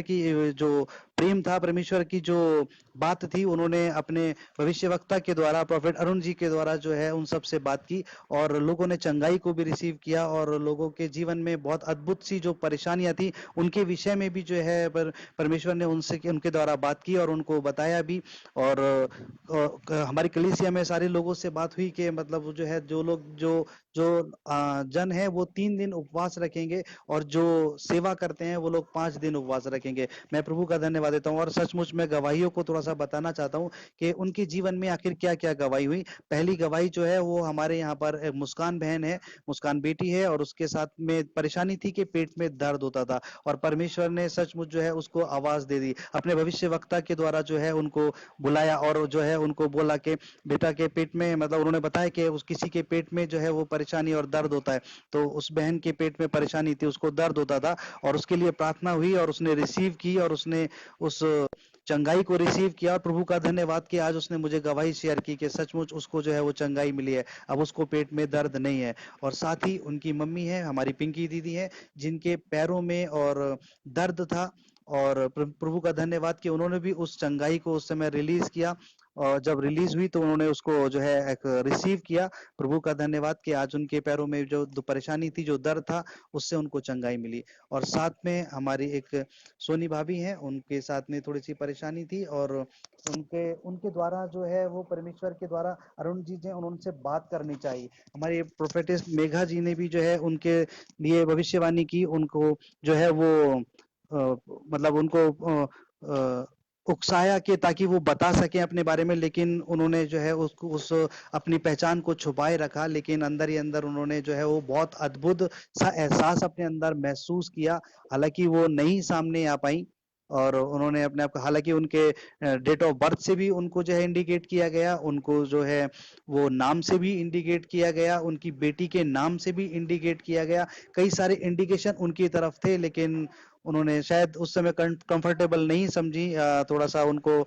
की जो प्रेम था, परमेश्वर की जो बात थी, उन्होंने अपने भविष्यवक्ता के द्वारा प्रॉफिट अरुण जी के द्वारा जो है उन सब से बात की और लोगों ने चंगाई को भी रिसीव किया और लोगों के जीवन में बहुत अद्भुत सी जो परेशानियां थी उनके विषय में भी जो है परमेश्वर ने उनसे उनके द्वारा बात की और उनको बताया भी। और हमारी कलीसिया में सारे लोगों से बात हुई कि मतलब जो है जो लोग जो जो जन है वो 3 दिन उपवास रखेंगे और जो सेवा करते हैं वो लोग 5 दिन उपवास रखेंगे। मैं प्रभु का धन्यवाद देता हूँ और सचमुच मैं गवाहियों को थोड़ा सा बताना चाहता हूँ कि उनके जीवन में आखिर क्या क्या गवाही हुई। पहली गवाही जो है वो हमारे यहाँ पर मुस्कान बहन है, मुस्कान बेटी है और उसके साथ में परेशानी थी कि पेट में दर्द होता था और परमेश्वर ने सचमुच जो है उसको आवाज दे दी, अपने भविष्य वक्ता के द्वारा जो है उनको बुलाया और जो है उनको बोला कि बेटा के पेट में, मतलब उन्होंने बताया कि उस किसी के पेट में जो है वो परेशानी और दर्द होता है, तो उस बहन के पेट में परेशानी थी, उसको दर्द होता था और उसके लिए प्रार्थना हुई और उसने रिसीव की और उसने उस चंगाई को रिसीव किया और प्रभु का धन्यवाद कि आज उसने मुझे गवाही शेयर की कि सचमुच उसको जो है वो चंगाई मिली है, अब उसको पेट में दर्द नहीं है। और साथ ही उनकी मम्मी है, हमारी पिंकी दीदी है, जिनके पैरों में और दर्द था, और प्रभु का धन्यवाद कि उन्होंने भी उस चंगाई को उस समय रिलीज किया, और जब रिलीज हुई तो उन्होंने उसको जो है एक रिसीव किया। प्रभु का धन्यवाद कि आज उनके पैरों में जो परेशानी थी, जो दर्द था, उससे उनको चंगाई मिली। और साथ में हमारी एक सोनी भाभी हैं, उनके साथ में थोड़ी सी परेशानी थी, और उनके उनके द्वारा जो है वो परमेश्वर के द्वारा अरुण जी ने उनसे बात करनी चाहिए। हमारी प्रोफेटिस मेघा जी ने भी जो है उनके लिए भविष्यवाणी की, उनको जो है वो मतलब उनको उकसाया कि ताकि वो बता सके अपने बारे में, लेकिन उन्होंने जो है उसको उस अपनी पहचान को छुपाए रखा, लेकिन अंदर ही अंदर उन्होंने जो है वो बहुत अद्भुत सा एहसास अपने अंदर महसूस किया। हालांकि वो नहीं सामने आ पाई, और उन्होंने अपने आप को, हालांकि उनके डेट ऑफ बर्थ से भी उनको जो है इंडिकेट किया गया, उनको जो है वो नाम से भी इंडिकेट किया गया, उनकी बेटी के नाम से भी इंडिकेट किया गया, कई सारे इंडिकेशन उनकी तरफ थे, लेकिन उन्होंने शायद उस समय कंफर्टेबल नहीं समझी, थोड़ा सा उनको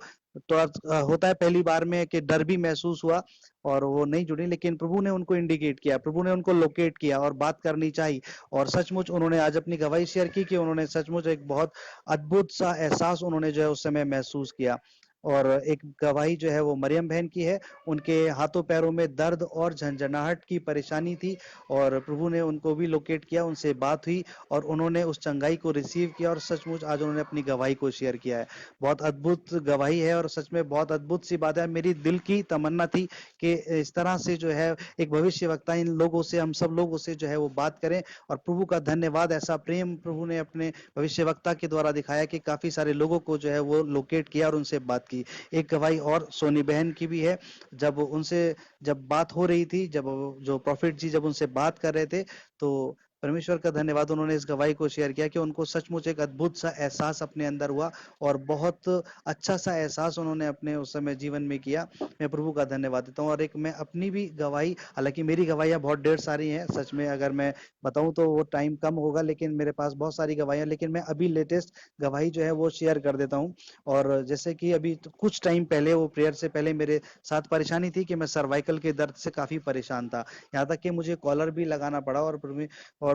थोड़ा होता है पहली बार में कि डर भी महसूस हुआ, और वो नहीं जुड़ी। लेकिन प्रभु ने उनको इंडिकेट किया, प्रभु ने उनको लोकेट किया और बात करनी चाहिए। और सचमुच उन्होंने आज अपनी गवाही शेयर की कि उन्होंने सचमुच एक बहुत अद्भुत सा एहसास उन्होंने जो है उस समय महसूस किया। और एक गवाही जो है वो मरियम बहन की है, उनके हाथों पैरों में दर्द और झंझनाहट की परेशानी थी, और प्रभु ने उनको भी लोकेट किया, उनसे बात हुई, और उन्होंने उस चंगाई को रिसीव किया, और सचमुच आज उन्होंने अपनी गवाही को शेयर किया है। बहुत अद्भुत गवाही है, और सच में बहुत अद्भुत सी बात है। मेरी दिल की तमन्ना थी कि इस तरह से जो है एक भविष्यवक्ता, इन लोगों से, हम सब लोगों से जो है वो बात करें। और प्रभु का धन्यवाद, ऐसा प्रेम प्रभु ने अपने भविष्यवक्ता के द्वारा दिखाया कि काफी सारे लोगों को जो है वो लोकेट किया और उनसे बात की। एक गवाही और सोनी बहन की भी है, जब उनसे जब बात हो रही थी, जब जो प्रॉफिट जी जब उनसे बात कर रहे थे, तो परमेश्वर का धन्यवाद, उन्होंने इस गवाही को शेयर किया कि उनको सचमुच एक अद्भुत सा एहसास अपने अंदर हुआ, और बहुत अच्छा सा एहसास उन्होंने अपने उस समय जीवन में किया। मैं प्रभु का धन्यवाद देता हूँ। और एक मैं अपनी भी गवाही, हालांकि मेरी गवाहियां बहुत ढेर सारी हैं, सच में अगर मैं बताऊं तो वो टाइम कम होगा, लेकिन मेरे पास बहुत सारी गवाहियां, लेकिन मैं अभी लेटेस्ट गवाही जो है वो शेयर कर देता हूँ। और जैसे कि अभी कुछ टाइम पहले, वो प्रेयर से पहले मेरे साथ परेशानी थी कि मैं सर्वाइकल के दर्द से काफी परेशान था, यहाँ तक कि मुझे कॉलर भी लगाना पड़ा। और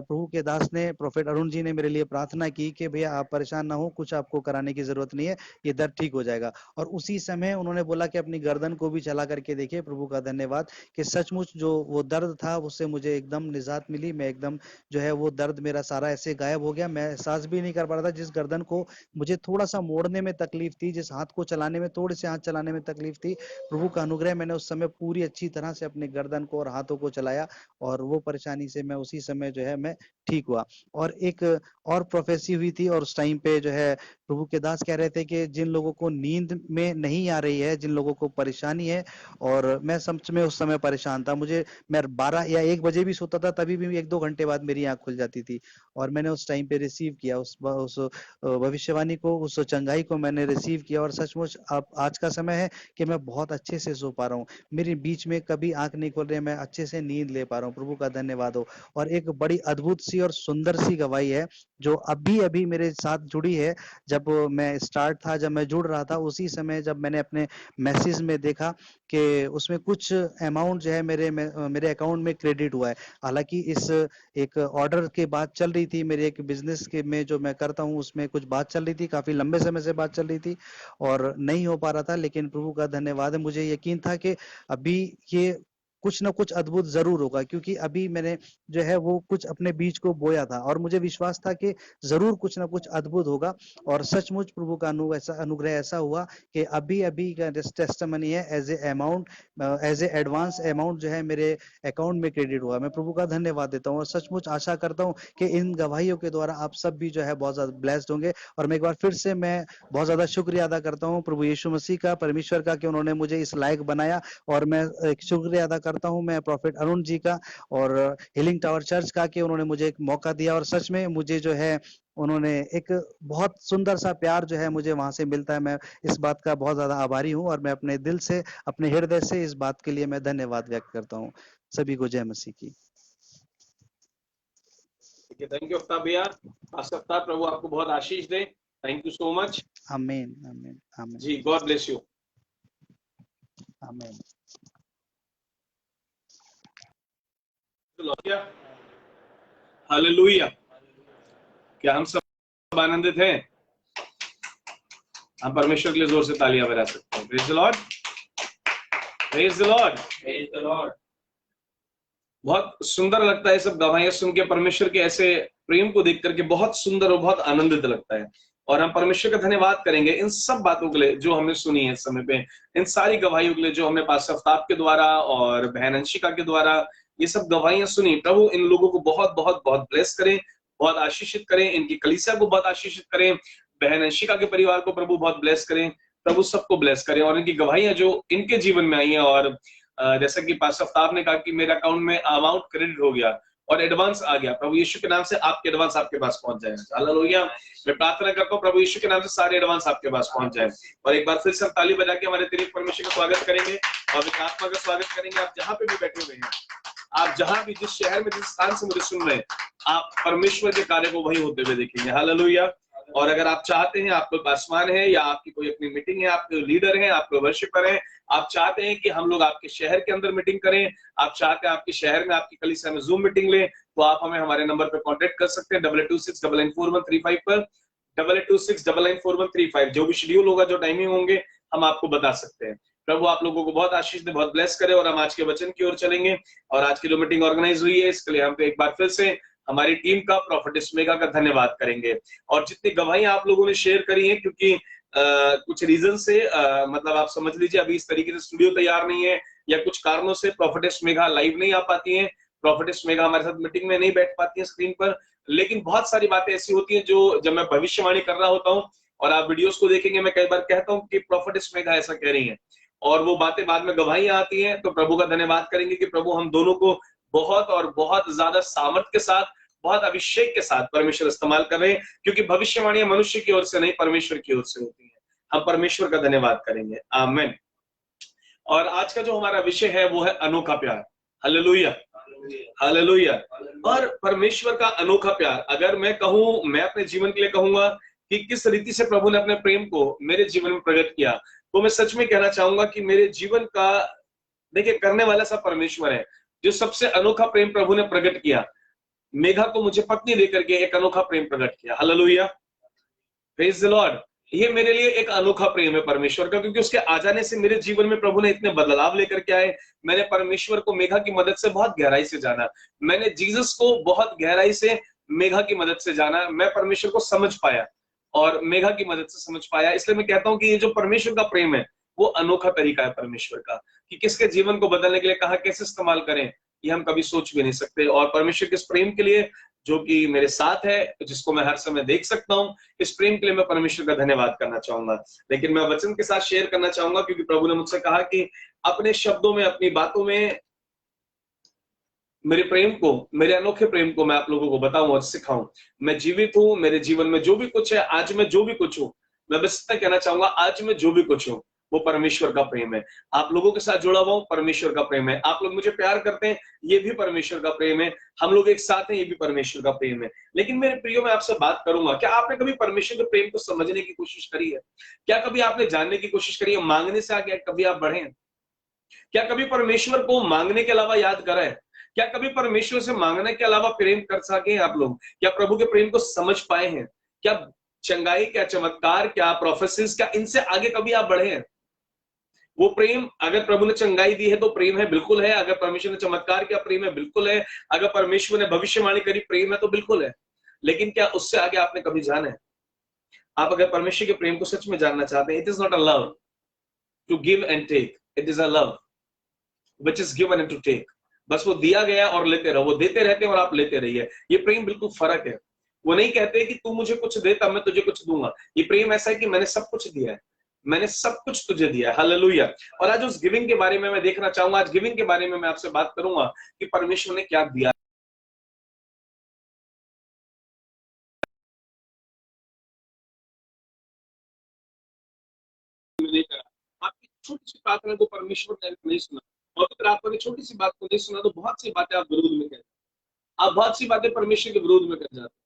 प्रभु के दास ने, प्रोफेट अरुण जी ने मेरे लिए प्रार्थना की कि भैया आप परेशान ना हो, कुछ आपको कराने की जरूरत नहीं है, ये दर्द ठीक हो जाएगा। और उसी समय उन्होंने बोला कि अपनी गर्दन को भी चला करके देखिए। प्रभु का धन्यवाद कि सचमुच जो वो दर्द था उससे मुझे एकदम निजात मिली। मैं एकदम जो है वो दर्द मेरा सारा ऐसे गायब हो गया, मैं एहसास भी नहीं कर पा रहा था। जिस गर्दन को मुझे थोड़ा सा मोड़ने में तकलीफ थी, जिस हाथ को चलाने में, थोड़े से हाथ चलाने में तकलीफ थी, प्रभु का अनुग्रह, मैंने उस समय पूरी अच्छी तरह से अपने गर्दन को और हाथों को चलाया, और वो परेशानी से मैं उसी समय जो है मैं ठीक हुआ। और एक और प्रोफेसी हुई थी, और उस टाइम पे जो है प्रभु के दास कह रहे थे कि जिन लोगों को नींद में नहीं आ रही है, जिन लोगों को परेशानी है, और मैं सच में उस समय परेशान था, मैं 12 या 1 बजे भी सोता था, तभी भी 1-2 घंटे बाद मेरी आंख खुल जाती थी। और मैंने उस टाइम पे रिसीव किया उस भविष्यवाणी को, उस चंगाई को मैंने रिसीव किया। और सचमुच अब आज का समय है कि मैं बहुत अच्छे से सो पा रहा हूँ, मेरी बीच में कभी आंख नहीं खुल रही है, मैं अच्छे से नींद ले पा रहा हूँ। प्रभु का धन्यवाद हो। और एक बड़ी अद्भुत सी और सुंदर सी गवाही है जो अभी अभी मेरे साथ जुड़ी है। जब मैं स्टार्ट था, जब मैं जुड़ रहा था, उसी समय जब मैंने अपने मैसेज में देखा कि उसमें कुछ अमाउंट जो है मेरे अकाउंट में क्रेडिट हुआ है। हालांकि इस एक ऑर्डर के बात चल रही थी, मेरे एक बिजनेस के में जो मैं करता हूँ उसमें कुछ बात चल रही थी, काफी लंबे समय से बात चल रही थी, और नहीं हो पा रहा था। लेकिन प्रभु का धन्यवाद है, मुझे यकीन था कि अभी ये कुछ ना कुछ अद्भुत जरूर होगा, क्योंकि अभी मैंने जो है वो कुछ अपने बीज को बोया था, और मुझे विश्वास था कि जरूर कुछ ना कुछ अद्भुत होगा। और सचमुच प्रभु का अनुग्रह ऐसा हुआ कि अभी अभी का टेस्टिमनी है, as a amount, as a advance amount जो है मेरे अकाउंट में क्रेडिट हुआ। मैं प्रभु का धन्यवाद देता हूँ, और सचमुच आशा करता हूँ कि इन गवाहियों के द्वारा आप सब भी जो है बहुत ज्यादा ब्लेस्ड होंगे। और मैं एक बार फिर से मैं बहुत ज्यादा शुक्रिया अदा करता हूँ प्रभु यीशु मसीह का, परमेश्वर का, कि उन्होंने मुझे इस लायक बनाया। और मैं एक शुक्रिया अदा करता हूँ मैं प्रॉफिट अरुण जी का और हीलिंग टावर चर्च का, कि उन्होंने मुझे एक मौका दिया। और सच में मुझे जो है उन्होंने एक बहुत सुंदर सा प्यार जो है मुझे वहां से मिलता है। मैं इस बात का बहुत ज्यादा आभारी हूँ, और मैं अपने दिल से, अपने हृदय से इस बात के लिए मैं धन्यवाद व्यक्त करता हूँ। सभी को जय मसीह की। थैंक यू अफ्ताब भैया। आस्था प्रभु आपको बहुत आशीष दे। Thank you so much. आमीन आमीन आमीन जी, गॉड ब्लेस यू। आमीन। हालेलुया। क्या हम सब आनंदित हैं? हम परमेश्वर के लिए जोर से तालियां बजा सकते हैं। Praise the Lord, praise the Lord, praise the Lord. बहुत सुंदर लगता है सब गवाहियां सुन के, परमेश्वर के ऐसे प्रेम को देख करके बहुत सुंदर और बहुत आनंदित लगता है। और हम परमेश्वर का धन्यवाद करेंगे इन सब बातों के लिए जो हमने सुनी है इस समय पे, इन सारी गवाहियों के लिए जो हमने पास्टर आफ्ताब के द्वारा और बहन अंशिका के द्वारा ये सब गवाहियां सुनी। प्रभु इन लोगों को बहुत बहुत बहुत ब्लेस करें, बहुत आशीषित करें, इनकी कलीसिया को बहुत आशीषित करें, बहन अंशिका के परिवार को प्रभु बहुत ब्लेस करें, प्रभु सबको ब्लेस करें। और इनकी गवाहियां जो इनके जीवन में आई हैं, और जैसा कि पास्टर आफ्ताब ने कहा कि मेरे अकाउंट में अमाउंट क्रेडिट हो गया और एडवांस आ गया, प्रभु यीशु के नाम से आपके एडवांस आपके पास पहुंच जाए। हालेलुया। मैं प्रार्थना करता हूं प्रभु यीशु के नाम से सारे एडवांस आपके पास पहुंच जाए। और एक बार फिर से ताली बजा के हमारे तेरे परमेश्वर का स्वागत करेंगे और आत्मा का स्वागत करेंगे। आप जहां पे भी बैठे हुए हैं, आप जहां भी जिस शहर में जिस स्थान से मुझे सुन रहे हैं, आप परमेश्वर के कार्य को वही होते हुए देखेंगे। हालेलुया। और अगर आप चाहते हैं, आपको पासवान है या आपकी कोई अपनी मीटिंग है, आपके लीडर हैं, आपके वर्शिपर हैं, आप चाहते हैं कि हम लोग आपके शहर के अंदर मीटिंग करें, आप चाहते हैं आपके शहर में आपकी कलीसिया में जूम मीटिंग लें, तो आप हमें हमारे नंबर पे कांटेक्ट कर सकते हैं 2226994135 पर, 2226994135। जो भी शेड्यूल होगा, जो टाइमिंग होंगे, हम आपको बता सकते हैं। प्रभु आप लोगों को बहुत आशीष दे, बहुत ब्लेस करे। और हम आज के वचन की ओर चलेंगे। और आज की जो मीटिंग ऑर्गेनाइज हुई है, इसके लिए हम एक बार फिर से हमारी टीम का, प्रोफेटिस मेगा का धन्यवाद करेंगे। और जितनी गवाहियां आप लोगों ने शेयर करी हैं, क्योंकि कुछ रीजन से मतलब आप समझ लीजिए अभी इस तरीके से स्टूडियो तैयार नहीं है, या कुछ कारणों से प्रोफेटिस मेगा लाइव नहीं आ पाती है, प्रोफेटिस मेगा हमारे साथ मीटिंग में नहीं बैठ पाती है स्क्रीन पर। लेकिन बहुत सारी बातें ऐसी होती हैं जो जब मैं भविष्यवाणी कर रहा होता हूँ और आप वीडियोस को देखेंगे, मैं कई बार कहता हूँ कि प्रोफेटिस मेगा ऐसा कह रही है, और वो बातें बाद में गवाहियां आती हैं। तो प्रभु का धन्यवाद करेंगे कि प्रभु हम दोनों को बहुत और बहुत ज्यादा सामर्थ्य के साथ, बहुत अभिषेक के साथ परमेश्वर इस्तेमाल कर रहे हैं, क्योंकि भविष्यवाणियां मनुष्य की ओर से नहीं, परमेश्वर की ओर से होती हैं। हम परमेश्वर का धन्यवाद करेंगे। आमीन। और आज का जो हमारा विषय है वो है अनोखा प्यार। Hallelujah, hallelujah. और परमेश्वर का अनोखा प्यार, अगर मैं कहूं, मैं अपने जीवन के लिए कहूंगा कि किस रीति से प्रभु ने अपने प्रेम को मेरे जीवन में प्रकट किया, तो मैं सच में कहना चाहूंगा कि मेरे जीवन का, देखिए, करने वाला सब परमेश्वर है। जो सबसे अनोखा प्रेम प्रभु ने प्रकट किया, मेघा को मुझे पत्नी देकर के एक अनोखा प्रेम प्रकट किया। Hallelujah, praise the Lord. ये मेरे लिए एक अनोखा प्रेम है परमेश्वर का, क्योंकि उसके आ जाने से मेरे जीवन में प्रभु ने इतने बदलाव लेकर के आए। मैंने परमेश्वर को मेघा की मदद से बहुत गहराई से जाना, मैंने जीसस को बहुत गहराई से मेघा की मदद से जाना, मैं परमेश्वर को समझ पाया और मेघा की मदद से समझ पाया। इसलिए मैं कहता हूं कि ये जो परमेश्वर का प्रेम है वो अनोखा तरीका है परमेश्वर का, कि किसके जीवन को बदलने के लिए कहां कैसे इस्तेमाल करें, ये हम कभी सोच भी नहीं सकते। और परमेश्वर के इस प्रेम के लिए जो कि मेरे साथ है, जिसको मैं हर समय देख सकता हूं, इस प्रेम के लिए मैं परमेश्वर का धन्यवाद करना चाहूंगा। लेकिन मैं वचन के साथ शेयर करना चाहूंगा, क्योंकि प्रभु ने मुझसे कहा कि अपने शब्दों में, अपनी बातों में मेरे प्रेम को, मेरे अनोखे प्रेम को मैं आप लोगों को बताऊं और सिखाऊं। मैं जीवित हूं, मेरे जीवन में जो भी कुछ है, आज मैं जो भी कुछ हूं, मैं बस इतना कहना चाहूंगा, आज मैं जो भी कुछ हूं वो परमेश्वर का प्रेम है। आप लोगों के साथ जुड़ा हुआ हूं, परमेश्वर का प्रेम है। आप लोग मुझे प्यार करते हैं, ये भी परमेश्वर का प्रेम है। हम लोग एक साथ हैं, ये भी परमेश्वर का प्रेम है। लेकिन मेरे प्रियो, मैं आपसे बात करूंगा, क्या आपने कभी परमेश्वर के प्रेम को समझने की कोशिश करी है? क्या कभी आपने जानने की कोशिश करी है? मांगने से आगे कभी आप बढ़े हैं? क्या कभी परमेश्वर को मांगने के अलावा याद करा है? क्या कभी परमेश्वर से मांगने के अलावा प्रेम कर सके आप लोग? क्या प्रभु के प्रेम को समझ पाए हैं? क्या चंगाई, क्या चमत्कार, क्या प्रोफेसिस, क्या इनसे आगे कभी आप बढ़े हैं? वो प्रेम, अगर प्रभु ने चंगाई दी है तो प्रेम है, बिल्कुल है। अगर परमेश्वर ने चमत्कार किया, प्रेम है, बिल्कुल है। अगर परमेश्वर ने भविष्यवाणी करी, प्रेम है, तो बिल्कुल है। लेकिन क्या उससे आगे आपने कभी जाना है? आप अगर परमेश्वर के प्रेम को सच में जानना चाहते हैं, it is not a love to give and take, it is a love which is given and to take। बस वो दिया गया और लेते रहो, वो देते रहते हैं और आप लेते रहिए। ये प्रेम बिल्कुल फर्क है। वो नहीं कहते कि तू मुझे कुछ दे तब मैं तुझे कुछ दूंगा। ये प्रेम ऐसा है कि मैंने सब कुछ दिया है, मैंने सब कुछ तुझे दिया है। हालेलुया। और आज उस गिविंग के बारे में मैं देखना चाहूंगा। आज गिविंग के बारे में मैं आपसे बात करूंगा कि परमेश्वर ने क्या दिया। नहीं करा, आपकी छोटी सी प्रार्थना को परमेश्वर ने नहीं सुना, और अगर आपने छोटी सी बात को नहीं सुना, तो बहुत सी बातें आप विरोध में कहते, आप बहुत सी बातें परमेश्वर के विरोध में कर जाते हैं।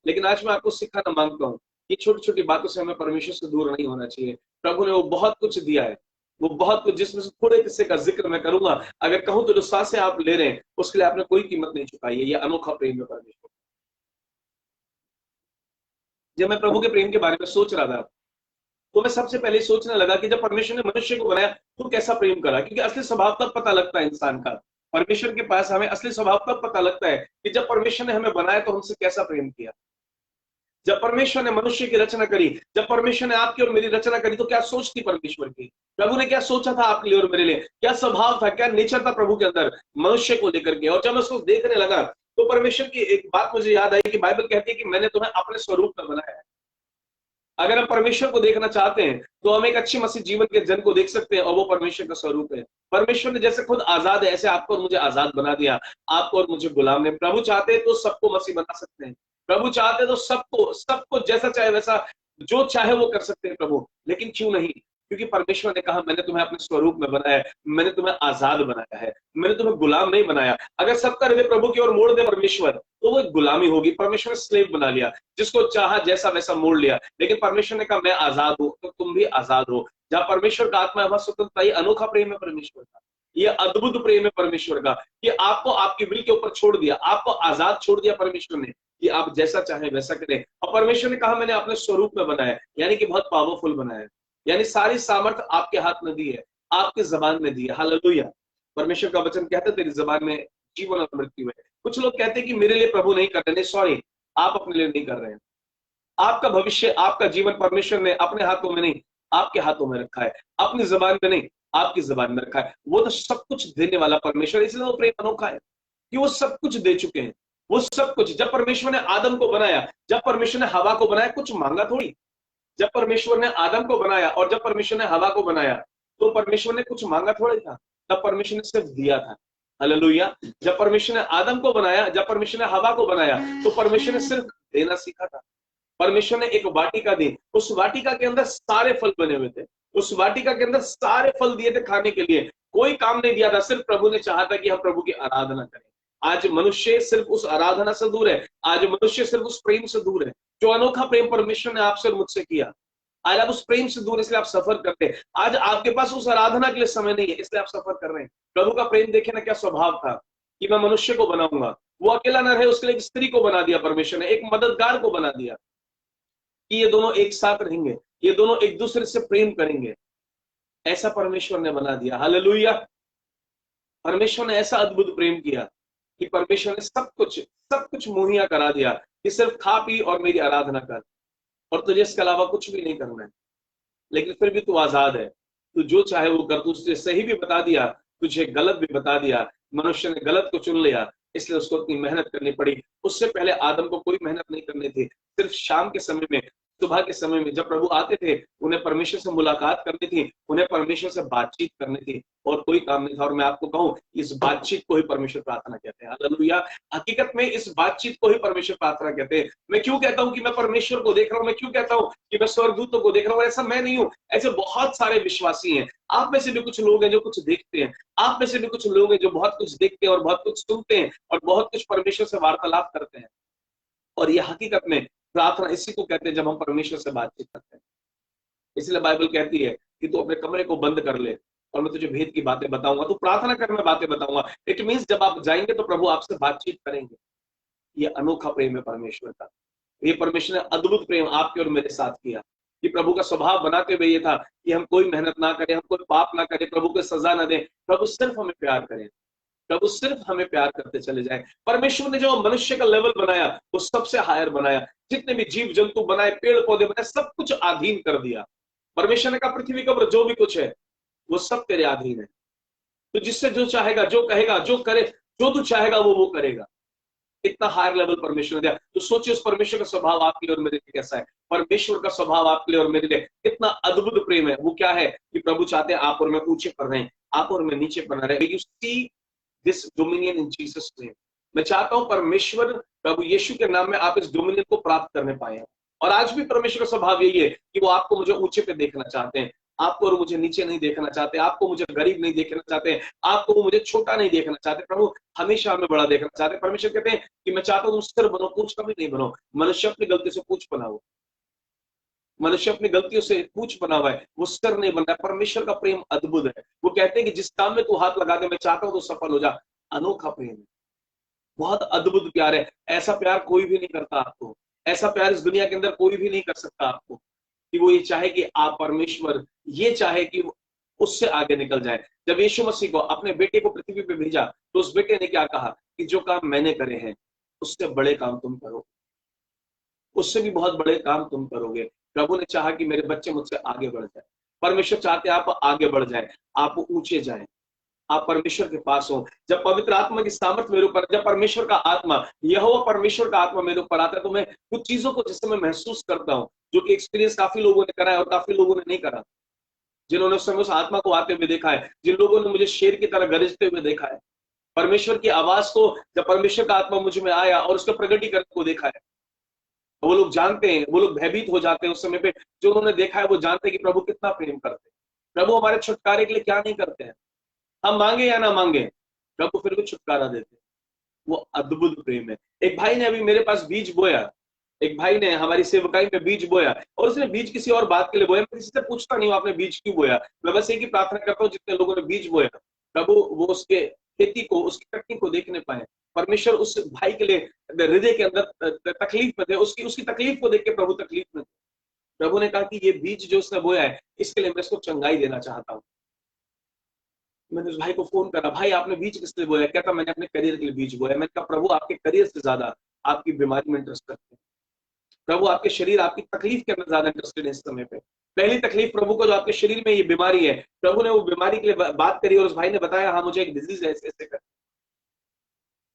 लेकिन आज मैं आपको सिखाना मांगता हूं ये छोटी छोटी बातों से हमें परमेश्वर से दूर नहीं होना चाहिए। प्रभु ने वो बहुत कुछ दिया है, वो बहुत कुछ, जिसमें से थोड़े किस्से का जिक्र मैं करूंगा। अगर कहूं तो जो सांसें आप ले रहे हैं उसके लिए आपने कोई कीमत नहीं चुकाई है। ये अनोखा प्रेम है परमेश्वर। जब मैं प्रभु के प्रेम के बारे में सोच रहा था तो मैं सबसे पहले सोचने लगा कि जब परमेश्वर ने मनुष्य को बनाया तो कैसा प्रेम करा, क्योंकि असली स्वभाव तब पता लगता है इंसान का। परमेश्वर के पास हमें असली स्वभाव तब पता लगता है कि जब परमेश्वर ने हमें बनाया तो हमसे कैसा प्रेम किया। जब परमेश्वर ने मनुष्य की रचना करी, जब परमेश्वर ने आपकी और मेरी रचना करी, तो क्या सोच थी परमेश्वर की, प्रभु ने क्या सोचा था आपके लिए और मेरे लिए, क्या स्वभाव था, क्या नेचर था प्रभु के अंदर मनुष्य को लेकर के। और जब मैं उसको देखने लगा तो परमेश्वर की एक बात मुझे याद आई कि बाइबल कहती है कि मैंने तुम्हें अपने स्वरूप में बनाया है। अगर हम परमेश्वर को देखना चाहते हैं तो हम एक अच्छी मसीह जीवन के जन को देख सकते हैं, और वो परमेश्वर का स्वरूप है। परमेश्वर ने जैसे खुद आजाद है, ऐसे आपको और मुझे आजाद बना दिया, आपको और मुझे गुलाम ने। प्रभु चाहते हैं तो सबको मसीह बना सकते हैं, प्रभु चाहते हैं तो सबको सबको जैसा चाहे वैसा, जो चाहे वो कर सकते हैं प्रभु। लेकिन क्यों नहीं, क्योंकि परमेश्वर ने कहा मैंने तुम्हें अपने स्वरूप में बनाया है, मैंने तुम्हें आजाद बनाया है, मैंने तुम्हें गुलाम नहीं बनाया। अगर सबका हृदय प्रभु की ओर मोड़ दे परमेश्वर, तो वो एक गुलामी होगी। परमेश्वर ने स्लेव बना लिया, जिसको चाहा जैसा वैसा मोड़ लिया। लेकिन परमेश्वर ने कहा मैं आजाद हूं, तो तुम भी आजाद हो। जहां परमेश्वर का आत्मा है वहां स्वतंत्रता। ये अनोखा प्रेम है परमेश्वर का, ये अद्भुत प्रेम है परमेश्वर का, कि आपको आपकी विल के ऊपर छोड़ दिया, आपको आजाद छोड़ दिया परमेश्वर ने, कि आप जैसा चाहे वैसा करें। और परमेश्वर ने कहा मैंने अपने स्वरूप में बनाया, यानी कि बहुत पावरफुल बनाया, यानी सारी सामर्थ आपके हाथ में दी है, आपकी जबान में दी है। हालेलुया। परमेश्वर का वचन कहता है तेरी जबान में जीवन और मृत्यु है। कुछ लोग कहते हैं कि मेरे लिए प्रभु नहीं कर रहे, नहीं, सॉरी, आप अपने लिए नहीं कर रहे हैं। आपका भविष्य, आपका जीवन परमेश्वर ने अपने हाथों में नहीं, आपके हाथों में रखा है। अपनी जबान में नहीं, आपकी जबान में रखा है। वो तो सब कुछ देने वाला परमेश्वर, इसलिए वो प्रेम अनोखा है कि वो सब कुछ दे चुके हैं। वो सब कुछ, जब परमेश्वर ने आदम को बनाया, जब परमेश्वर ने हवा को बनाया, कुछ मांगा थोड़ी। जब परमेश्वर ने आदम को बनाया और जब परमेश्वर ने हवा को बनाया, तो परमेश्वर ने कुछ मांगा थोड़ा था, तब परमेश्वर ने सिर्फ दिया था। हालेलुया। जब परमेश्वर ने आदम को बनाया, जब परमेश्वर ने हवा को बनाया, तो परमेश्वर ने सिर्फ देना सीखा था। परमेश्वर ने एक वाटिका दी, उस वाटिका के अंदर सारे फल बने हुए थे, उस वाटिका के अंदर सारे फल दिए थे खाने के लिए। कोई काम नहीं दिया था, सिर्फ प्रभु ने चाहा था कि हम प्रभु की आराधना करें। आज मनुष्य सिर्फ उस आराधना से दूर है, आज मनुष्य सिर्फ उस प्रेम से दूर है जो अनोखा प्रेम परमेश्वर ने आपसे और मुझसे किया। आज आप उस प्रेम से दूर, इसलिए आप सफर करते हैं। आज आपके पास उस आराधना के लिए समय नहीं है, इसलिए आप सफर कर रहे हैं। प्रभु का प्रेम देखे ना क्या स्वभाव था, कि मैं मनुष्य को बनाऊंगा, वो अकेला न रहे, उसके लिए एक स्त्री को बना दिया परमेश्वर ने, एक मददगार को बना दिया, कि ये दोनों एक साथ रहेंगे, ये दोनों एक दूसरे से प्रेम करेंगे। ऐसा परमेश्वर ने बना दिया। हालेलुया। परमेश्वर ने ऐसा अद्भुत प्रेम किया कि परमेश्वर ने सब कुछ मुहैया करा दिया, कि सिर्फ खा पी और मेरी आराधना कर, और तुझे इसके अलावा कुछ भी नहीं करना है। लेकिन फिर भी तू आजाद है, तू जो चाहे वो कर। तुझे सही भी बता दिया, तुझे गलत भी बता दिया। मनुष्य ने गलत को चुन लिया, इसलिए उसको इतनी मेहनत करनी पड़ी। उससे पहले आदम को कोई मेहनत नहीं करनी थी। सिर्फ शाम के समय में, सुबह के समय में जब प्रभु आते थे, उन्हें परमेश्वर से मुलाकात करनी थी, उन्हें परमेश्वर से बातचीत करनी थी, और कोई काम नहीं था। और मैं आपको कहूं, इस बातचीत को ही परमेश्वर प्रार्थना कहते हैं। हालेलुया। हकीकत में इस बातचीत को ही परमेश्वर प्रार्थना कहते हैं। मैं क्यों कहता हूं कि मैं परमेश्वर को देख रहा हूं, मैं क्यों कहता हूं कि मैं स्वर्गदूतों को देख रहा हूं? ऐसा मैं नहीं हूं, ऐसे बहुत सारे विश्वासी हैं। आप में से भी कुछ लोग हैं जो कुछ देखते हैं, आप में से भी कुछ लोग हैं जो बहुत कुछ देखते हैं और बहुत कुछ सुनते हैं और बहुत कुछ परमेश्वर से वार्तालाप करते हैं। और ये हकीकत में प्रार्थना इसी को कहते हैं, जब हम परमेश्वर से बातचीत करते हैं। इसलिए बाइबल कहती है कि तू अपने कमरे को बंद कर ले और मैं तुझे भेद की बातें बताऊंगा, तू प्रार्थना कर, मैं बातें बताऊंगा। इट मीन्स जब आप जाएंगे तो प्रभु आपसे बातचीत करेंगे। ये अनोखा प्रेम है परमेश्वर का। ये परमेश्वर ने अद्भुत प्रेम आपके और मेरे साथ किया, कि प्रभु का स्वभाव बनाते हुए ये था कि हम कोई मेहनत ना करें, हम कोई पाप ना करें, प्रभु को सजा ना दें, प्रभु सिर्फ हमें प्यार करें, प्रभु सिर्फ हमें प्यार करते चले जाए। परमेश्वर ने जो मनुष्य का लेवल बनाया वो सबसे हायर बनाया। जितने भी जीव जंतु बनाए, पेड़ पौधे बनाए, सब कुछ अधीन कर दिया। परमेश्वर ने कहा पृथ्वी के ऊपर जो भी कुछ है वो सब तेरे अधीन है। तो जिससे जो चाहेगा, जो कहेगा, जो करे, जो तू चाहेगा वो करेगा। इतना हायर लेवल परमेश्वर ने दिया। तो सोचिए उस परमेश्वर का स्वभाव आपके लिए और मेरे लिए कैसा है। परमेश्वर का स्वभाव आपके लिए और मेरे लिए कितना अद्भुत प्रेम है। वो क्या है कि प्रभु चाहते हैं आप और मैं ऊंचे पर रहें, आप और मैं नीचे पर रहे। You see this dominion in Jesus name. मैं चाहता हूं परमेश्वर प्रभु यीशु के नाम में आप इस डोमिनियन को प्राप्त करने पाए। और आज भी परमेश्वर का स्वभाव यही है कि वो आपको मुझे ऊंचे पे देखना चाहते हैं, आपको और मुझे नीचे नहीं देखना चाहते, आपको मुझे गरीब नहीं देखना चाहते, आपको वो मुझे छोटा नहीं देखना चाहते। प्रभु हमेशा हमें बड़ा देखना चाहते हैं। परमेश्वर कहते हैं कि मैं चाहता हूं तुम सिर बनो, पूछ कभी नहीं बनो। मनुष्य अपनी गलती से पूछ बनाओ, मनुष्य अपनी गलतियों से पूछ बना हुआ है, वो सर नहीं बना है। परमेश्वर का प्रेम अद्भुत है। वो कहते हैं कि जिस काम में तू हाथ लगा दे, मैं चाहता हूं तो सफल हो जा। अनोखा प्रेम है, बहुत अद्भुत प्यार है। ऐसा प्यार कोई भी नहीं करता आपको, ऐसा प्यार इस दुनिया के अंदर कोई भी नहीं कर सकता आपको, कि वो ये चाहे कि आप परमेश्वर ये चाहे कि उससे आगे निकल जाए। जब यीशु मसीह को अपने बेटे को पृथ्वी पे भेजा, तो उस बेटे ने क्या कहा कि जो काम मैंने करे हैं उससे बड़े काम तुम करो, उससे भी बहुत बड़े काम तुम करोगे। प्रभु ने चाहा कि मेरे बच्चे मुझसे आगे बढ़ जाए। परमेश्वर चाहते हैं आप आगे बढ़ जाए, आप ऊंचे जाए, आप परमेश्वर के पास हो। जब पवित्र आत्मा की सामर्थ मेरे ऊपर, जब परमेश्वर का आत्मा, यहोवा परमेश्वर का आत्मा मेरे ऊपर आता है, तो मैं कुछ चीजों को जैसे मैं महसूस करता हूँ, जो कि एक्सपीरियंस काफी लोगों ने करा है और काफी लोगों ने नहीं करा। जिन्होंने उस समय उस आत्मा को आते हुए देखा है, जिन लोगों ने मुझे शेर की तरह गरजते हुए देखा है, परमेश्वर की आवाज को, जब परमेश्वर का आत्मा मुझ में आया और उसके प्रगटीकरण को देखा है, वो लोग जानते हैं, वो लोग भयभीत हो जाते हैं उस समय पे। जो उन्होंने देखा है वो जानते हैं कि प्रभु कितना प्रेम करते हैं। प्रभु हमारे छुटकारे के लिए क्या नहीं करते हैं, हम मांगे या ना मांगे, प्रभु फिर भी छुटकारा देते हैं। वो अद्भुत प्रेम है। एक भाई ने अभी मेरे पास बीज बोया, एक भाई ने हमारी सेवकाई में बीज बोया, और उसने बीज किसी और बात के लिए बोया। मैं किसी से पूछता नहीं हूँ आपने बीज क्यों बोया, मैं बस एक ही प्रार्थना करता हूँ जितने लोगों ने बीज बोया, प्रभु वो उसके खेती को, उसकी कटनी को देखने पाए। परमेश्वर उस भाई के लिए हृदय के अंदर तकलीफ में थे, उसकी उसकी तकलीफ को देख के प्रभु तकलीफ में थे। प्रभु ने कहा कि ये बीज जो उसने बोया है, इसके लिए मैं इसको चंगाई देना चाहता हूँ। मैंने उस भाई को फोन करा, भाई आपने बीज किस लिए बोया? कहता मैंने अपने करियर के लिए बीज बोया। मैंने कहा प्रभु आपके करियर से ज्यादा आपकी बीमारी में इंटरेस्ट रखते हैं। प्रभु आपके शरीर, आपकी तकलीफ के अंदर ज्यादा इंटरेस्टेड है इस समय पे। पहली तकलीफ प्रभु को जो आपके शरीर में ये बीमारी है, प्रभु ने वो बीमारी के लिए बात करी और उस भाई ने बताया हाँ मुझे एक डिजीज है ऐसे ऐसे कर।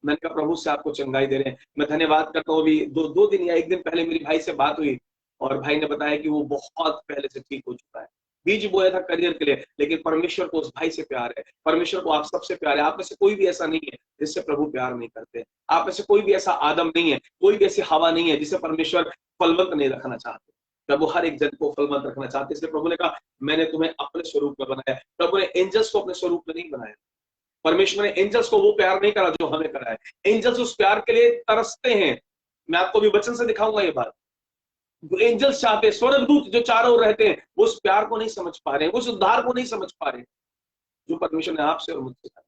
मैंने कहा प्रभु से आपको चंगाई दे रहे हैं। मैं धन्यवाद करता हूँ, अभी दो दिन या एक दिन पहले मेरी भाई से बात हुई और भाई ने बताया कि वो बहुत पहले से ठीक हो चुका है। बीज बोया था करियर के लिए, लेकिन परमेश्वर को उस भाई से प्यार है। परमेश्वर को आप सबसे प्यार है। आप में से कोई भी ऐसा नहीं है जिससे प्रभु प्यार नहीं करते। आप में से कोई भी ऐसा आदम नहीं है, कोई भी ऐसी हवा नहीं है जिसे परमेश्वर फलवंत नहीं रखना चाहते। प्रभु हर एक जन को फलवंत रखना चाहते। इसलिए प्रभु ने कहा मैंने तुम्हें अपने स्वरूप में बनाया। प्रभु ने एंजल्स को अपने स्वरूप में नहीं बनाया। परमेश्वर ने एंजल्स को वो प्यार नहीं करा जो हमें करा है। एंजल्स उस प्यार के लिए तरसते हैं। मैं आपको भी वचन से दिखाऊंगा ये बात। एंजल्स चाहते हैं, स्वर्गदूत जो चारों ओर रहते हैं, वो उस प्यार को नहीं समझ पा रहे हैं, वो उस उद्धार को नहीं समझ पा रहे जो परमेश्वर ने आपसे और मुझसे कहा।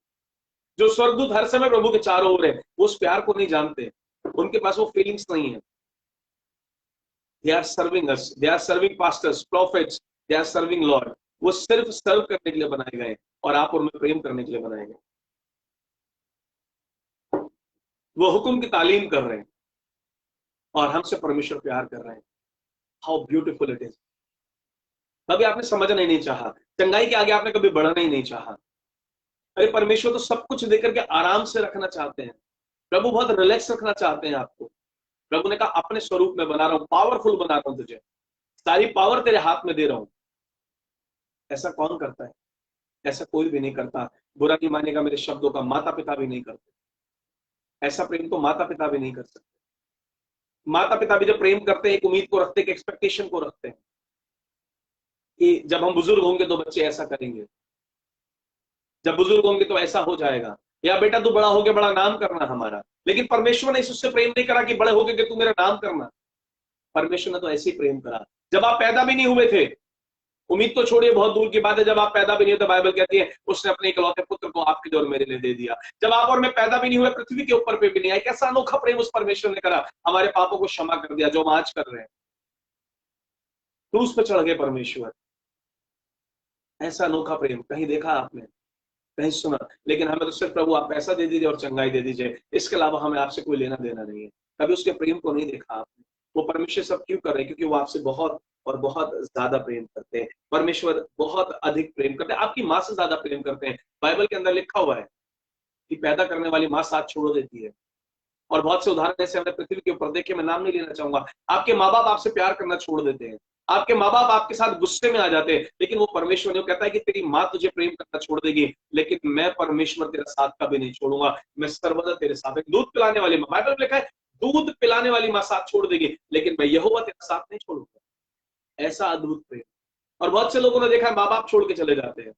जो स्वर्गदूत हर समय प्रभु के चारों ओर है, वो उस प्यार को नहीं जानते, उनके पास वो फीलिंग्स नहीं है। They are serving us, they are serving pastors, prophets, they are serving Lord. वो सिर्फ सर्व करने के लिए बनाए गए और आप और मैं प्रेम करने के लिए बनाए गए। वो हुक्म की तालीम कर रहे हैं और हमसे परमेश्वर प्यार कर रहे हैं। How beautiful it is. कभी आपने समझना ही नहीं चाहा, चंगाई के आगे आपने कभी बढ़ना ही नहीं चाहा। अरे परमेश्वर तो सब कुछ देकर के आराम से रखना चाहते हैं। प्रभु बहुत रिलैक्स रखना चाहते हैं आपको। प्रभु ने कहा अपने स्वरूप में बना रहा हूं, पावरफुल बना रहा हूं तुझे, सारी पावर तेरे हाथ में दे रहा हूं। ऐसा कौन करता है? ऐसा कोई भी नहीं करता। बुरा नहीं मानेगा मेरे शब्दों का, माता पिता भी नहीं करते। ऐसा प्रेम तो माता पिता भी नहीं कर सकते। माता पिता भी जब प्रेम करते हैं, एक उम्मीद को रखते हैं, एक एक्सपेक्टेशन को रखते हैं कि जब हम बुजुर्ग होंगे तो बच्चे ऐसा करेंगे, जब बुजुर्ग होंगे तो ऐसा हो जाएगा, या बेटा तू बड़ा होके बड़ा नाम करना हमारा। लेकिन परमेश्वर ने इससे प्रेम नहीं करा कि बड़े होके कि तू मेरा नाम करना। परमेश्वर ने तो ऐसे ही प्रेम करा। जब आप पैदा भी नहीं हुए थे, उम्मीद तो छोड़िए, बहुत दूर की बात है, जब आप पैदा भी नहीं हुए तो बाइबल कहती है उसने अपने इकलौते पुत्र को आपके लिए और मेरे लिए दे दिया। जब आप और मैं पैदा भी नहीं हुए, पृथ्वी के ऊपर पे भी नहीं आए, कैसा अनोखा प्रेम उस परमेश्वर ने करा। हमारे पापों को क्षमा कर दिया जो हम आज कर रहे हैं। क्रूस पे चढ़ गए परमेश्वर। ऐसा अनोखा प्रेम कहीं देखा आपने? कहीं सुना? लेकिन हमें तो सिर्फ प्रभु आप पैसा दे दीजिए और चंगाई दे दीजिए, इसके अलावा हमें आपसे कोई लेना देना नहीं है। कभी उसके प्रेम को नहीं देखा आपने। वो परमेश्वर सब क्यों कर रहे हैं? क्योंकि वो आपसे बहुत और बहुत ज्यादा प्रेम करते हैं। परमेश्वर बहुत अधिक प्रेम करते हैं, आपकी माँ से ज्यादा प्रेम करते हैं। बाइबल के अंदर लिखा हुआ है कि पैदा करने वाली माँ साथ छोड़ देती है। और बहुत से उदाहरण ऐसे हमें पृथ्वी के ऊपर देखे, मैं नाम नहीं लेना चाहूंगा। आपके माँ बाप आपसे प्यार करना छोड़ देते हैं, आपके माँ बाप आपके साथ गुस्से में आ जाते हैं, लेकिन वो परमेश्वर ने कहता है कि तेरी माँ तुझे प्रेम करना छोड़ देगी, लेकिन मैं परमेश्वर तेरा साथ कभी नहीं छोड़ूंगा, मैं सर्वदा तेरे साथ। दूध पिलाने वाली माँ, बाइबल में लिखा है दूध पिलाने वाली माँ साथ छोड़ देगी, लेकिन मैं यहोवा तेरा साथ नहीं छोड़ूंगा। ऐसा अद्भुत प्रेम। और बहुत से लोगों ने देखा माँ बाप छोड़ के चले जाते हैं,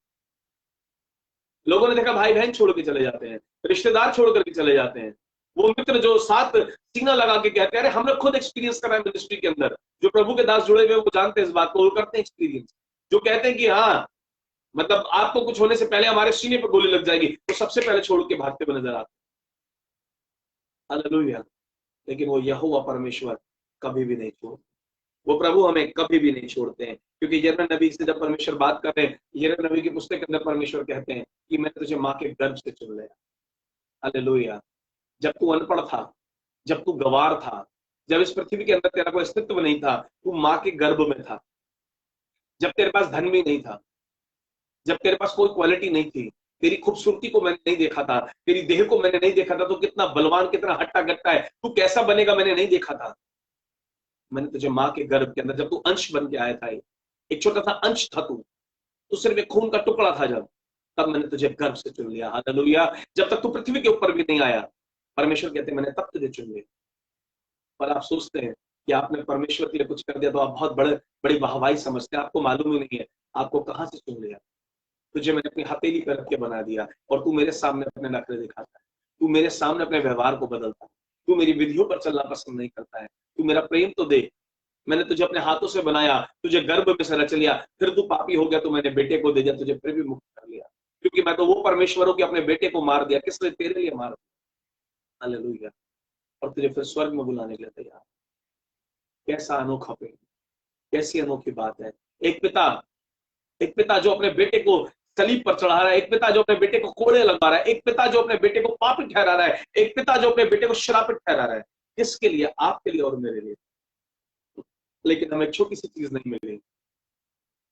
लोगों ने देखा भाई बहन छोड़ के चले जाते हैं, रिश्तेदार छोड़ करके चले जाते हैं, वो मित्र जो साथ सीना लगा के कहते हैं, अरे हमने खुद एक्सपीरियंस करा है मिनिस्ट्री के अंदर, जो प्रभु के दास जुड़े हुए वो जानते हैं इस बात को, वो करते हैं एक्सपीरियंस, जो कहते हैं कि हाँ मतलब आपको कुछ होने से पहले हमारे सीने पर गोली लग जाएगी तो सबसे पहले छोड़ के भागते हुए नजर आते हैं। हालेलुया। लेकिन वो यहोवा परमेश्वर कभी भी नहीं छोड़, वो प्रभु हमें कभी भी नहीं छोड़ते हैं, क्योंकि यिर्मयाह नबी से जब परमेश्वर बात कर रहे हैं, यिर्मयाह नबी की पुस्तक के अंदर परमेश्वर कहते हैं कि मैं तुझे माँ के गर्भ से चुन लिया। हालेलुया। जब तू अनपढ़ था, जब तू गवार था, जब इस पृथ्वी के अंदर तेरा कोई अस्तित्व नहीं था, तू माँ के गर्भ में था, जब तेरे पास धन भी नहीं था, जब तेरे पास कोई क्वालिटी नहीं थी, तेरी खूबसूरती को मैंने नहीं देखा था, तेरी देह को मैंने नहीं देखा था, तो कितना बलवान कितना हट्टा गट्टा है, तू कैसा बनेगा मैंने नहीं देखा था। मैंने तुझे माँ के गर्भ के अंदर, जब तू अंश बन के आया था, एक छोटा सा अंश था तू सिर्फ एक खून का टुकड़ा था, जब तब मैंने तुझे गर्भ से चुन लिया। हालेलुया। जब तक तू पृथ्वी के ऊपर भी नहीं आया, परमेश्वर कहते हैं मैंने तब तुझे चुन लिया। पर आप सोचते हैं कि आपने परमेश्वर के लिए कुछ कर दिया तो आप बहुत बड़ी वाहवाही समझते हैं, आपको मालूम ही नहीं है आपको कहां से चुन लिया। तुझे मैंने अपनी हथेली पर रख के बना दिया और तू मेरे सामने अपने नखरे दिखाता है, तू मेरे सामने अपने व्यवहार को बदलता है, तू मेरी विधियों पर चलना पसंद नहीं करता है, तू मेरा प्रेम तो दे। मैंने तुझे अपने हाथों से बनाया, तुझे गर्भ में से रच लिया, फिर तू पापी हो गया तो मैंने बेटे को दे दिया, तुझे फिर भी मुक्त कर लिया, क्योंकि मैं तो वो परमेश्वर हूं कि अपने बेटे को मार दिया, किस लिए? तेरे लिए मार दिया। हालेलुया। और तुझे फिर स्वर्ग में बुलाने के लिए तैयार। कैसा अनोखा प्रेम, कैसी अनोखी बात है। एक पिता जो अपने बेटे को सलीब पर चढ़ा रहा है, एक पिता जो अपने बेटे को कोड़े लगा रहा है, एक पिता जो अपने बेटे को पापी ठहरा रहा है, एक पिता जो अपने बेटे को श्रापित ठहरा रहा है, किसके लिए? आपके लिए और मेरे लिए। लेकिन हमें छोटी सी चीज नहीं मिली।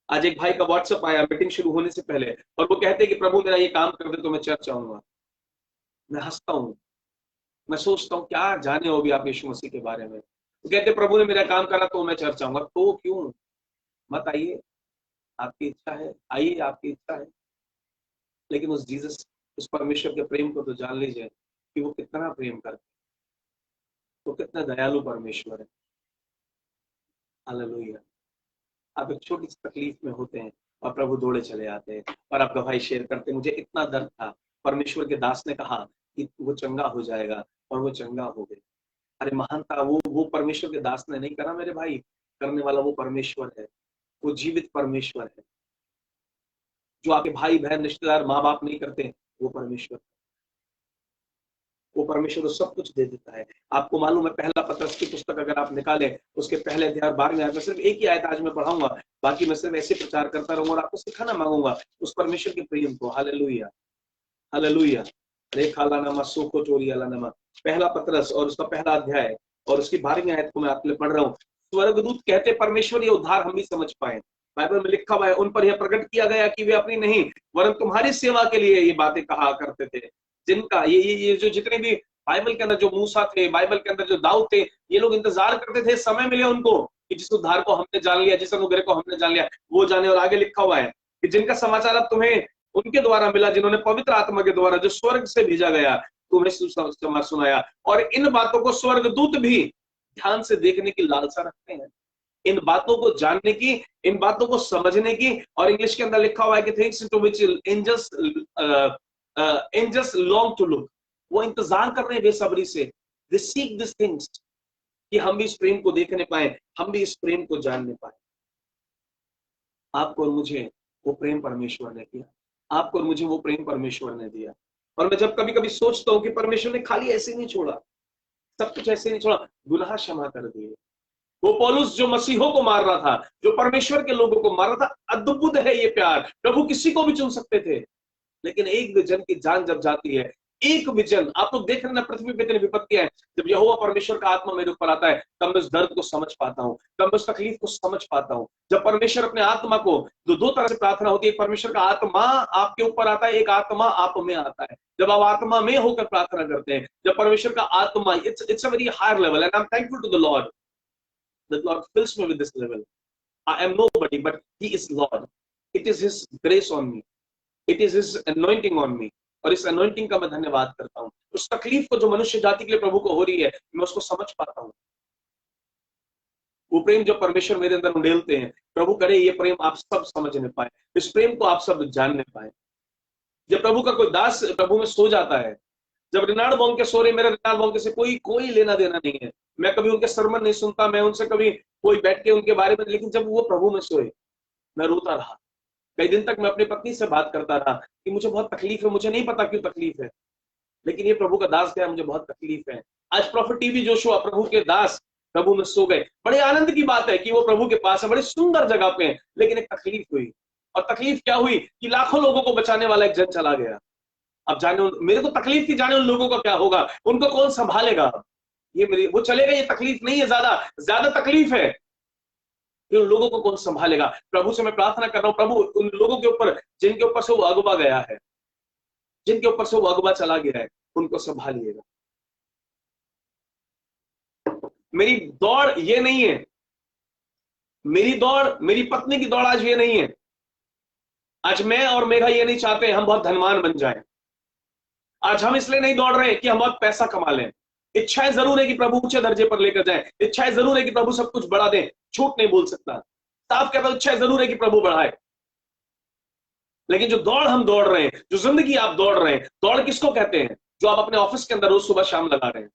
आज एक भाई का व्हाट्सएप आया मीटिंग शुरू होने से पहले, और वो कहते कि प्रभु मेरा ये काम कर दे तो मैं चर्च आऊंगा। मैं हंसता हूँ, मैं सोचता हूँ क्या जाने हो भी आप यीशु मसीह के बारे में। वो कहते प्रभु ने मेरा काम करा तो मैं चर्च आऊंगा। तो क्यों? मत आइए, आपकी इच्छा है, आइए आपकी इच्छा है, लेकिन उस जीसस, उस परमेश्वर के प्रेम को तो जान लीजिए कि वो कितना प्रेम करते, वो कितना दयालु परमेश्वर है। हालेलुया। आप एक छोटी सी तकलीफ में होते हैं और प्रभु दौड़े चले आते हैं और आप गवाही शेयर करते हैं, मुझे इतना दर्द था, परमेश्वर के दास ने कहा कि वो चंगा हो जाएगा, और वो चंगा हो गए। अरे महान था वो परमेश्वर के दास ने नहीं करा मेरे भाई, करने वाला वो परमेश्वर है, वो जीवित परमेश्वर है। जो आपके भाई बहन रिश्तेदार माँ बाप नहीं करते, वो परमेश्वर, वो परमेश्वर सब कुछ दे देता है। आपको मालूम है पहला पत्रस की पुस्तक अगर आप निकालें, उसके पहले अध्याय 12वें आयत में सिर्फ एक ही आयत आज मैं पढ़ाऊंगा, बाकी मैं सिर्फ ऐसे प्रचार करता रहूंगा और आपको सिखाना मांगूंगा उस परमेश्वर के प्रेम को। Hallelujah, hallelujah. रेखालानामा सोको चोरियालानामा, पहला पत्रस और उसका पहला अध्याय और उसकी 12वीं आयत को मैं आपके लिए पढ़ रहा हूँ। स्वर्गदूत कहते परमेश्वर ये उद्धार हम भी समझ पाए। बाइबल में लिखा हुआ है उन पर यह प्रकट किया गया कि वे अपनी नहीं वरन तुम्हारी सेवा के लिए ये बातें कहा करते थे, जिनका ये जो जितने भी बाइबल के अंदर जो मूसा थे, बाइबल के अंदर जो दाऊद थे, ये लोग इंतजार करते थे समय मिले उनको कि जिस उद्धार को हमने जान लिया, जिस अनुग्रह को हमने जान लिया वो जाने। और आगे लिखा हुआ है कि जिनका समाचार अब तुम्हें उनके द्वारा मिला जिन्होंने पवित्र आत्मा के द्वारा जो स्वर्ग से भेजा गया तुम्हें सुसमाचार सुनाया। और इन बातों को स्वर्गदूत भी ध्यान से देखने की लालसा रखते हैं, इन बातों को जानने की, इन बातों को समझने की। और इंग्लिश के अंदर लिखा हुआ है कि things to which angels long to look, वो इंतजार कर रहे हैं बेसब्री से, दे सीक दिस थिंग्स, कि हम भी इस प्रेम को देखने पाए, हम भी इस प्रेम को जानने पाए। आपको और मुझे वो प्रेम परमेश्वर ने किया, आपको और मुझे वो प्रेम परमेश्वर ने दिया। और मैं जब कभी कभी सोचता हूँ कि परमेश्वर ने खाली ऐसे नहीं छोड़ा, सब कुछ ऐसे नहीं छोड़ा, गुनाह क्षमा कर दिए। वो पौलुस जो मसीहों को मार रहा था, जो परमेश्वर के लोगों को मार रहा था, अद्भुत है ये प्यार। प्रभु किसी को भी चुन सकते थे, लेकिन एक भी जन की जान जब जाती है, एक भी जन, आप तो देख रहे ना पृथ्वी पे इतनी विपत्तियां हैं, जब यहोवा परमेश्वर का आत्मा मेरे ऊपर आता है तब मैं उस दर्द को समझ पाता हूँ, तब मैं उस तकलीफ को समझ पाता हूँ। जब परमेश्वर अपने आत्मा को, दो तरह से प्रार्थना होती है, परमेश्वर का आत्मा आपके ऊपर आता है, एक आत्मा आप में आता है। जब आप आत्मा में होकर प्रार्थना करते हैं, जब परमेश्वर का आत्मा, it's a very higher level, and I am thankful to the Lord that Lord fills me with this level. I am nobody, but He is Lord. It is His grace on me. It is His anointing on me. और इस anointing का मैं धन्यवाद करता हूँ। उस तकलीफ को जो मनुष्य जाति के लिए प्रभु को हो रही है, मैं उसको समझ पाता हूँ। वो प्रेम जो परमेश्वर मेरे अंदर उंडेलते हैं, प्रभु करे ये प्रेम आप सब समझने पाए, इस प्रेम को आप सब जानने पाए। जब प्रभु का कोई दास प्रभु में सो जाता है, जब रिनार्ड बोंके सो रहे, मेरा रिनार्ड बोंके से कोई लेना देना नहीं है, मैं कभी उनके सरमन नहीं सुनता, मैं उनसे कभी कोई बैठ के उनके बारे में, लेकिन जब वो प्रभु में सोए मैं रोता रहा। कई दिन तक मैं अपनी पत्नी से बात करता रहा कि मुझे बहुत तकलीफ है, मुझे नहीं पता क्यों तकलीफ है, लेकिन ये प्रभु का दास गया, मुझे बहुत तकलीफ है। आज प्रॉफिट टीवी जोशुआ प्रभु के दास प्रभु में सो गए। बड़े आनंद की बात है कि वो प्रभु के पास है, बड़ी सुंदर जगह पे है, लेकिन एक तकलीफ हुई। और तकलीफ क्या हुई कि लाखों लोगों को बचाने वाला एक जन चला गया। अब जाने मेरे को तकलीफ थी, जाने उन लोगों का क्या होगा, उनको कौन संभालेगा। ये मेरी वो चलेगा, ये तकलीफ नहीं है, ज्यादा तकलीफ है कि उन लोगों को कौन संभालेगा। प्रभु से मैं प्रार्थना कर रहा हूं, प्रभु उन लोगों के ऊपर जिनके ऊपर से वो अगवा गया है, जिनके ऊपर से वो अगवा चला गया है, उनको संभालिएगा। मेरी दौड़ ये नहीं है, मेरी दौड़, मेरी पत्नी की दौड़ आज ये नहीं है। आज मैं और मेघा ये नहीं चाहते हम बहुत धनवान बन जाएं। आज हम इसलिए नहीं दौड़ रहे कि हम बहुत पैसा कमा लें। इच्छाएं जरूर है कि प्रभु ऊंचे दर्जे पर लेकर जाए, इच्छाएं जरूर है कि प्रभु सब कुछ बढ़ा दे, झूठ नहीं बोल सकता, साफ कहता हूं, इच्छाएं जरूर है कि प्रभु बढ़ाए। लेकिन जो दौड़ हम दौड़ रहे हैं, जो जिंदगी आप दौड़ रहे हैं, दौड़ किसको कहते हैं? जो आप अपने ऑफिस के अंदर रोज सुबह शाम लगा रहे हैं।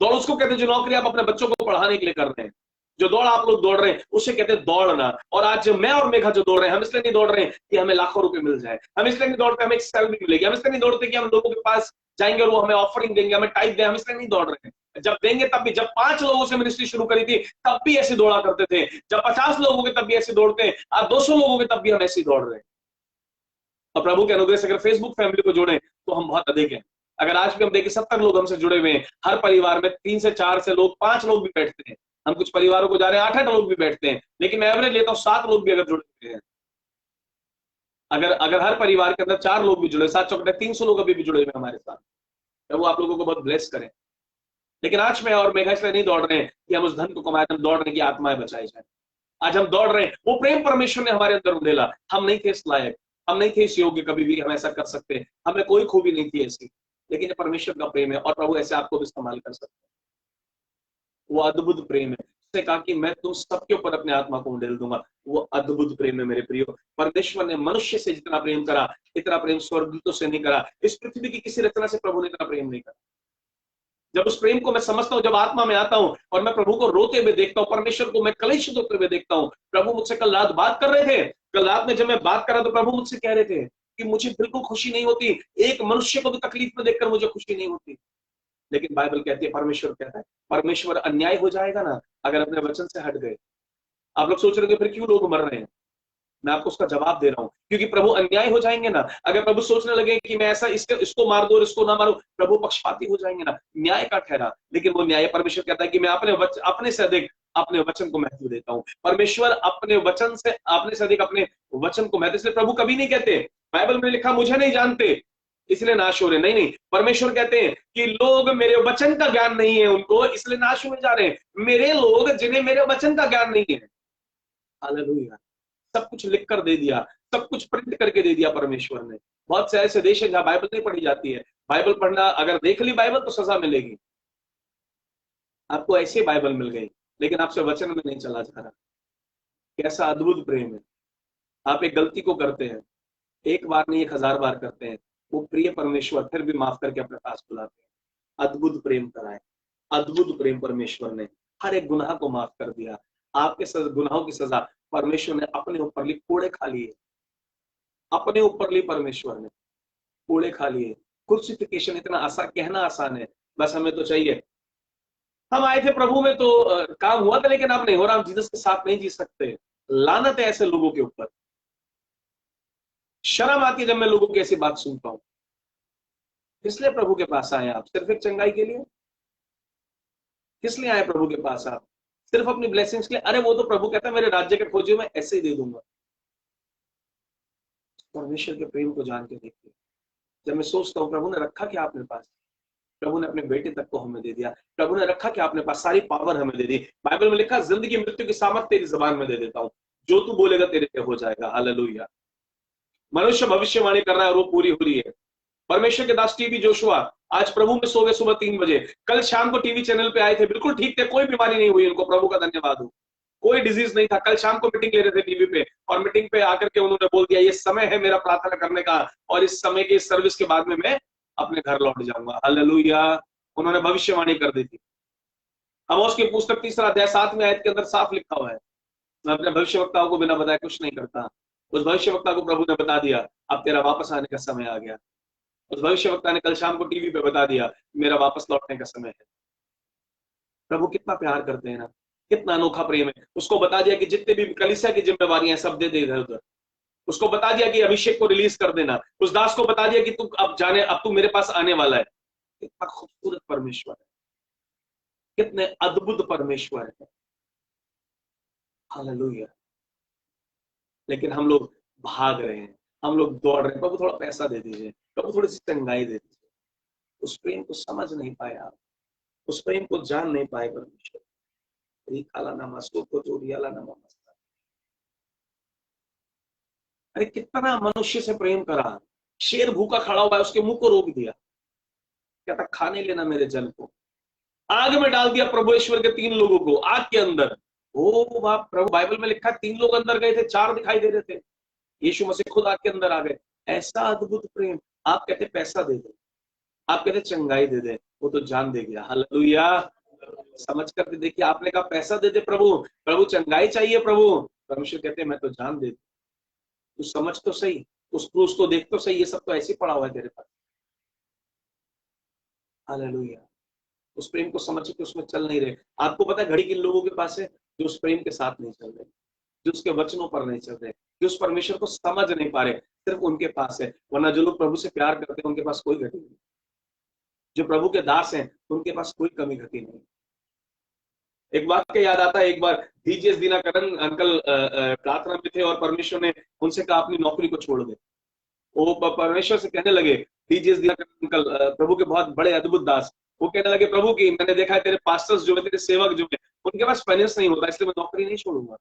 दौड़ उसको कहते हैं जो नौकरी आप अपने बच्चों को पढ़ाने के लिए कर रहे हैं। जो दौड़ आप लोग दौड़ रहे हैं उसे कहते हैं दौड़ना। और आज मैं और मेघा जो दौड़ रहे हैं, हम इसलिए नहीं दौड़ रहे हैं कि हमें लाखों रुपए मिल जाए, हम इसलिए नहीं दौड़ते हमें एक सैलरी मिलेगी, हम इसलिए नहीं दौड़ते कि हम लोगों के पास जाएंगे और वो हमें ऑफरिंग देंगे, हमें टाइप दें, हम इसलिए नहीं दौड़ रहे हैं। जब देंगे तब भी, जब 5 लोगों से मिनिस्ट्री शुरू करी थी तब भी ऐसे दौड़ा करते थे, जब 50 लोगों के तब भी ऐसे दौड़ते हैं, आज 200 लोगों के तब भी हम ऐसे दौड़ रहे हैं। और प्रभु के अनुग्रह से अगर फेसबुक फैमिली को जोड़े तो हम बहुत अधिक हैं। अगर आज भी हम देखें 70 लोग हमसे जुड़े हुए हैं, हर परिवार में 3 से 4 से लोग, 5 लोग भी बैठते हैं। हम कुछ परिवारों को जा रहे हैं 8-8 लोग भी बैठते हैं, लेकिन मैं एवरेज लेता हूं 7 लोग भी अगर जुड़े हुए हैं। अगर हर परिवार के अंदर 4 लोग भी जुड़े, 7 चौकटे 300 लोग अभी भी जुड़े हुए हमारे साथ। प्रभु आप लोगों को बहुत ब्लेस करें। लेकिन आज मैं और मेघा इसलिए नहीं दौड़ रहे हैं कि हम उस धन को कमाए, हम दौड़ रहे हैं कि आत्माएं बचाई जाए। आज हम दौड़ रहे हैं, वो प्रेम परमेश्वर ने हमारे अंदर उंडेला। हम नहीं थे इस लायक, हम नहीं थे इस योग्य कभी भी हम ऐसा कर सकते, हमें कोई खूबी नहीं थी ऐसी, लेकिन ये परमेश्वर का प्रेम है और प्रभु ऐसे आपको भी इस्तेमाल कर सकते हैं। वो अद्भुत प्रेम है। उसने कहा कि मैं तुम सबके ऊपर अपने आत्मा को उंडेल दूंगा। वो अद्भुत प्रेम है मेरे प्रियो। परमेश्वर ने मनुष्य से जितना प्रेम करा, इतना प्रेम स्वर्गदूतों से नहीं करा, इस पृथ्वी की किसी रचना से प्रभु ने इतना प्रेम नहीं करा। जब उस प्रेम को मैं समझता हूं, जब आत्मा में आता हूं और मैं प्रभु को रोते हुए देखता हूं, परमेश्वर को मैं कलेशित होते हुए देखता हूं। प्रभु मुझसे कल रात बात कर रहे थे, कल रात में जब मैं बात कर रहा तो प्रभु मुझसे कह रहे थे कि मुझे बिल्कुल खुशी नहीं होती, एक मनुष्य को भी तकलीफ में देखकर मुझे खुशी नहीं होती। लेकिन बाइबल कहती है, परमेश्वर कहता है, परमेश्वर अन्याय हो जाएगा ना अगर अपने वचन से हट गए। आप लोग सोच रहे हो फिर क्यों लोग मर रहे हैं? मैं आपको उसका जवाब दे रहा हूं, क्योंकि प्रभु अन्याय हो जाएंगे ना। अगर प्रभु सोचने लगे कि मैं ऐसा इसको मार दो और इसको ना मारो, प्रभु पक्षपाती हो जाएंगे ना, न्याय का ठहरा। लेकिन वो न्याय परमेश्वर कहता है कि मैं अपने से अधिक अपने वचन को महत्व देता हूं। परमेश्वर अपने वचन से अपने से अधिक अपने वचन को महत्व, इसलिए प्रभु कभी नहीं कहते, बाइबल में लिखा मुझे नहीं जानते इसलिए नाश हो रहे, नहीं नहीं, परमेश्वर कहते हैं कि लोग मेरे वचन का ज्ञान नहीं है उनको, इसलिए नाश हुए जा रहे हैं। मेरे लोग जिन्हें मेरे वचन का ज्ञान नहीं है। हालेलुया। सब कुछ लिख कर दे दिया, सब कुछ प्रिंट करके दे दिया परमेश्वर ने। बहुत से ऐसे देश है जहां बाइबल नहीं पढ़ी जाती है। बाइबल पढ़ना, अगर देख ली बाइबल तो सजा मिलेगी। आपको ऐसी बाइबल मिल गई, लेकिन आपसे वचन में नहीं चला जा रहा। कैसा अद्भुत प्रेम है। आप एक गलती को करते हैं, एक बार नहीं 1000 बार करते हैं, वो प्रिय परमेश्वर फिर भी माफ करके अपने पास बुलाते हैं। अद्भुत प्रेम कराए, अद्भुत प्रेम परमेश्वर ने हर एक गुनाह को माफ कर दिया। आपके गुनाहों की सजा परमेश्वर ने अपने ऊपर ली, कोड़े खा लिए, अपने ऊपर ली परमेश्वर ने, कोड़े खा लिए। क्रूसिफिकेशन इतना आसान, कहना आसान है, बस हमें तो चाहिए। हम आए थे प्रभु में तो काम हुआ था, लेकिन अब नहीं हो रहा, हम जीसस के साथ नहीं जी सकते। लानत है ऐसे लोगों के ऊपर। शर्म आती है जब मैं लोगों की ऐसी बात सुनता हूं। इसलिए प्रभु के पास आए आप, सिर्फ एक चंगाई के लिए? किस लिए आए प्रभु के पास आप? सिर्फ अपनी ब्लेसिंग्स के लिए? अरे वो तो प्रभु कहता है मेरे राज्य के खोजे मैं ऐसे ही दे दूंगा। परमेश्वर के प्रेम को जान के देखिए। जब मैं सोचता हूँ प्रभु ने रखा क्या अपने पास, प्रभु ने अपने बेटे तक को हमें दे दिया। प्रभु ने रखा क्या अपने पास, सारी पावर हमें दे दी। बाइबल में लिखा जिंदगी मृत्यु की सामर्थ तेरी जबान में दे देता हूँ, जो तू बोलेगा तेरे पे हो जाएगा। हालेलुया। मनुष्य भविष्यवाणी कर रहा है और वो पूरी हो रही है। परमेश्वर के दास टीवी जोशुआ आज प्रभु में सो गए सुबह 3 बजे। कल शाम को टीवी चैनल पे आए थे, बिल्कुल ठीक थे, कोई बीमारी नहीं हुई उनको, प्रभु का धन्यवाद हो, कोई डिजीज नहीं था। कल शाम को मीटिंग ले रहे थे टीवी पे, और मीटिंग पे आकर के उन्होंने बोल दिया ये समय है मेरा प्रार्थना करने का, और इस समय की सर्विस के बाद में मैं अपने घर लौट जाऊंगा। हालेलुया। उन्होंने भविष्यवाणी कर दी थी। आमोस की पुस्तक 3 अध्याय 7वें आयत के अंदर साफ लिखा हुआ है, मैं अपने भविष्यवक्ताओं को बिना बताए कुछ नहीं करता। उस भविष्यवक्ता को प्रभु ने बता दिया अब तेरा वापस आने का समय आ गया। उस भविष्यवक्ता ने कल शाम को टीवी पे बता दिया मेरा वापस लौटने का समय है। प्रभु कितना प्यार करते हैं ना, कितना अनोखा प्रेम है। उसको बता दिया कि जितने भी कलीसिया की जिम्मेवारियां सब दे दे इधर उधर। उसको बता दिया कि अभिषेक को रिलीज कर देना। उस दास को बता दिया कि तू अब जाने, अब तू मेरे पास आने वाला है। कितना खूबसूरत परमेश्वर है, कितने अद्भुत परमेश्वर है। हालेलुया। लेकिन हम लोग भाग रहे हैं, हम लोग दौड़ रहे हैं। प्रभु थोड़ा पैसा दे दीजिए, प्रभु थोड़ी सी चंगाई दे दीजिए। उस प्रेम को समझ नहीं पाए आप, उस प्रेम को जान नहीं पाए परमेश्वर। अरे कितना मनुष्य से प्रेम करा। शेर भूखा खड़ा हुआ है, उसके मुंह को रोक दिया, कहता खाने लेना मेरे जल को। आग में डाल दिया प्रभु ईश्वर के 3 लोगों को आग के अंदर। ओ बाप, प्रभु बाइबल में लिखा है 3 लोग अंदर गए थे, 4 दिखाई दे रहे थे। यीशु मसीह खुद आग के अंदर आ गए। ऐसा अद्भुत प्रेम। आप कहते पैसा दे दे, आप कहते चंगाई दे दे, वो तो जान दे गया। हालेलुया। समझ कर देखिए, आपने कहा पैसा दे दे प्रभु, प्रभु चंगाई चाहिए प्रभु, परमेश्वर कहते मैं तो जान दे दूं। तू समझ तो सही, उस क्रूस को देख तो सही, ये सब तो ऐसे पड़ा हुआ है तेरे पास। हालेलुया। उस प्रेम को समझ के उसमें चल नहीं रहे। आपको पता है घड़ी किन लोगों के पास है? जो उस प्रेम के साथ नहीं चल रहे, जो उसके वचनों पर नहीं चल रहे, जो उस परमेश्वर को समझ नहीं पा रहे, सिर्फ उनके पास है। वरना जो लोग प्रभु से प्यार करते हैं उनके पास कोई घटी नहीं। जो प्रभु के दास हैं उनके पास कोई कमी घटी नहीं। एक बात के याद आता है, एक बार डीजीएस दिनाकरन अंकल प्रार्थना में थे और परमेश्वर ने उनसे कहा अपनी नौकरी को छोड़ दे। वो परमेश्वर से कहने लगे, डीजीएस दिनाकरन अंकल प्रभु के बहुत बड़े अद्भुत दास, वो कहने लगे प्रभु की मैंने देखा है तेरे पास्टर्स जो है, तेरे सेवक जो है, उनके पास फाइनेंस नहीं होता, इसलिए मैं नौकरी नहीं छोड़ूंगा।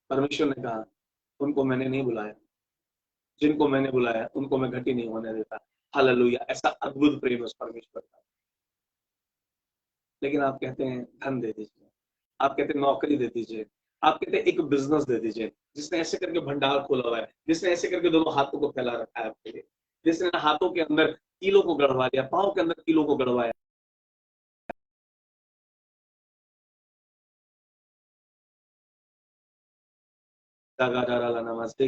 परमेश्वर ने कहा उनको मैंने नहीं बुलाया, जिनको मैंने बुलाया उनको मैं घटी नहीं होने देता। हालेलुया। ऐसा अद्भुत प्रेम उस परमेश्वर का। लेकिन आप कहते हैं धन दे दीजिए, आप कहते हैं नौकरी दे दीजिए, आप कहते हैं एक बिजनेस दे दीजिए। जिसने ऐसे करके भंडार खोला हुआ है, जिसने ऐसे करके दोनों हाथों को फैला रखा है आपके लिए, जिसने हाथों के अंदर कीलों को गड़वा दिया, पाँव के अंदर कीलों को गड़वाया, परमेश्वर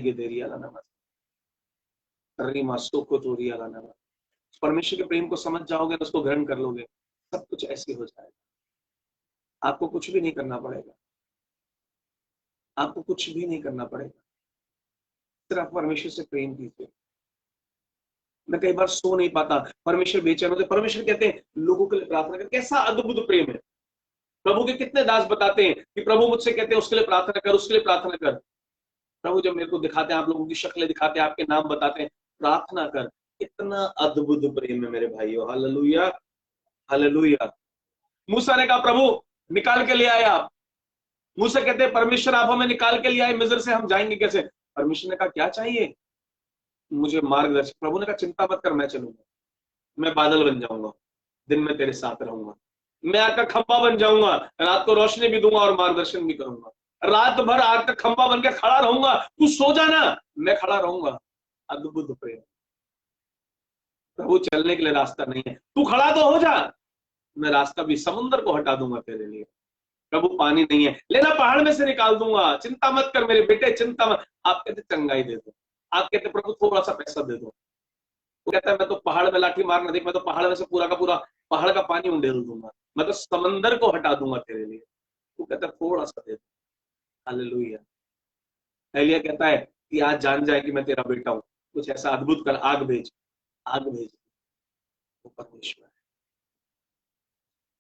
के प्रेम को समझ जाओगे, उसको ग्रहण कर लोगे, सब कुछ ऐसे हो जाएगा। आपको कुछ भी नहीं करना पड़ेगा, आपको कुछ भी नहीं करना पड़ेगा, सिर्फ परमेश्वर से प्रेम कीजिए। मैं कई बार सो नहीं पाता, परमेश्वर बेचैन होते, परमेश्वर कहते हैं लोगों के लिए प्रार्थना कर। कैसा अद्भुत प्रेम है। प्रभु के कितने दास बताते हैं कि प्रभु मुझसे कहते हैं उसके लिए प्रार्थना कर, उसके लिए प्रार्थना कर। प्रभु जब मेरे को दिखाते हैं, आप लोगों की शक्लें दिखाते हैं, आपके नाम बताते हैं, प्रार्थना कर। कितना अद्भुत प्रेम है मेरे भाइयों। Hallelujah, hallelujah. मूसा ने कहा प्रभु निकाल के ले आए आप। मूसा कहते हैं परमेश्वर आप हमें निकाल के ले आए मिस्र से, हम जाएंगे कैसे? परमेश्वर ने कहा क्या चाहिए? मुझे मार्गदर्शन। प्रभु ने कहा चिंता मत कर, मैं चलूंगा, मैं बादल बन जाऊंगा, दिन में तेरे साथ रहूंगा, मैं आग का खंभा बन जाऊंगा, रात को रोशनी भी दूंगा और मार्गदर्शन भी करूंगा। रात भर आग का खंभा बन के खड़ा रहूंगा, तू सो जाना, मैं खड़ा रहूंगा। अद्भुत प्रेम। प्रभु चलने के लिए रास्ता नहीं है, तू खड़ा तो हो जा, मैं रास्ता भी समुद्र को हटा दूंगा तेरे लिए। प्रभु पानी नहीं है, लेना पहाड़ में से निकाल दूंगा, चिंता मत कर मेरे बेटे, चिंता मत। आप कहते चंगाई दे दो, आप कहते प्रभु थोड़ा सा पैसा दे दो। वो कहता है मैं तो पहाड़ में लाठी मारना देख, मैं तो पहाड़ में से पूरा का पूरा पहाड़ का पानी उंडेल दूंगा, मैं तो समंदर को हटा दूंगा तेरे लिए। वो कहता है थोड़ा सा दे दो। हालेलुया। एलिया कहता है कि आज जान जाए कि मैं तेरा बेटा हूं, कुछ ऐसा अद्भुत कर, आग भेज, आग भेज। वो परमेश्वर है,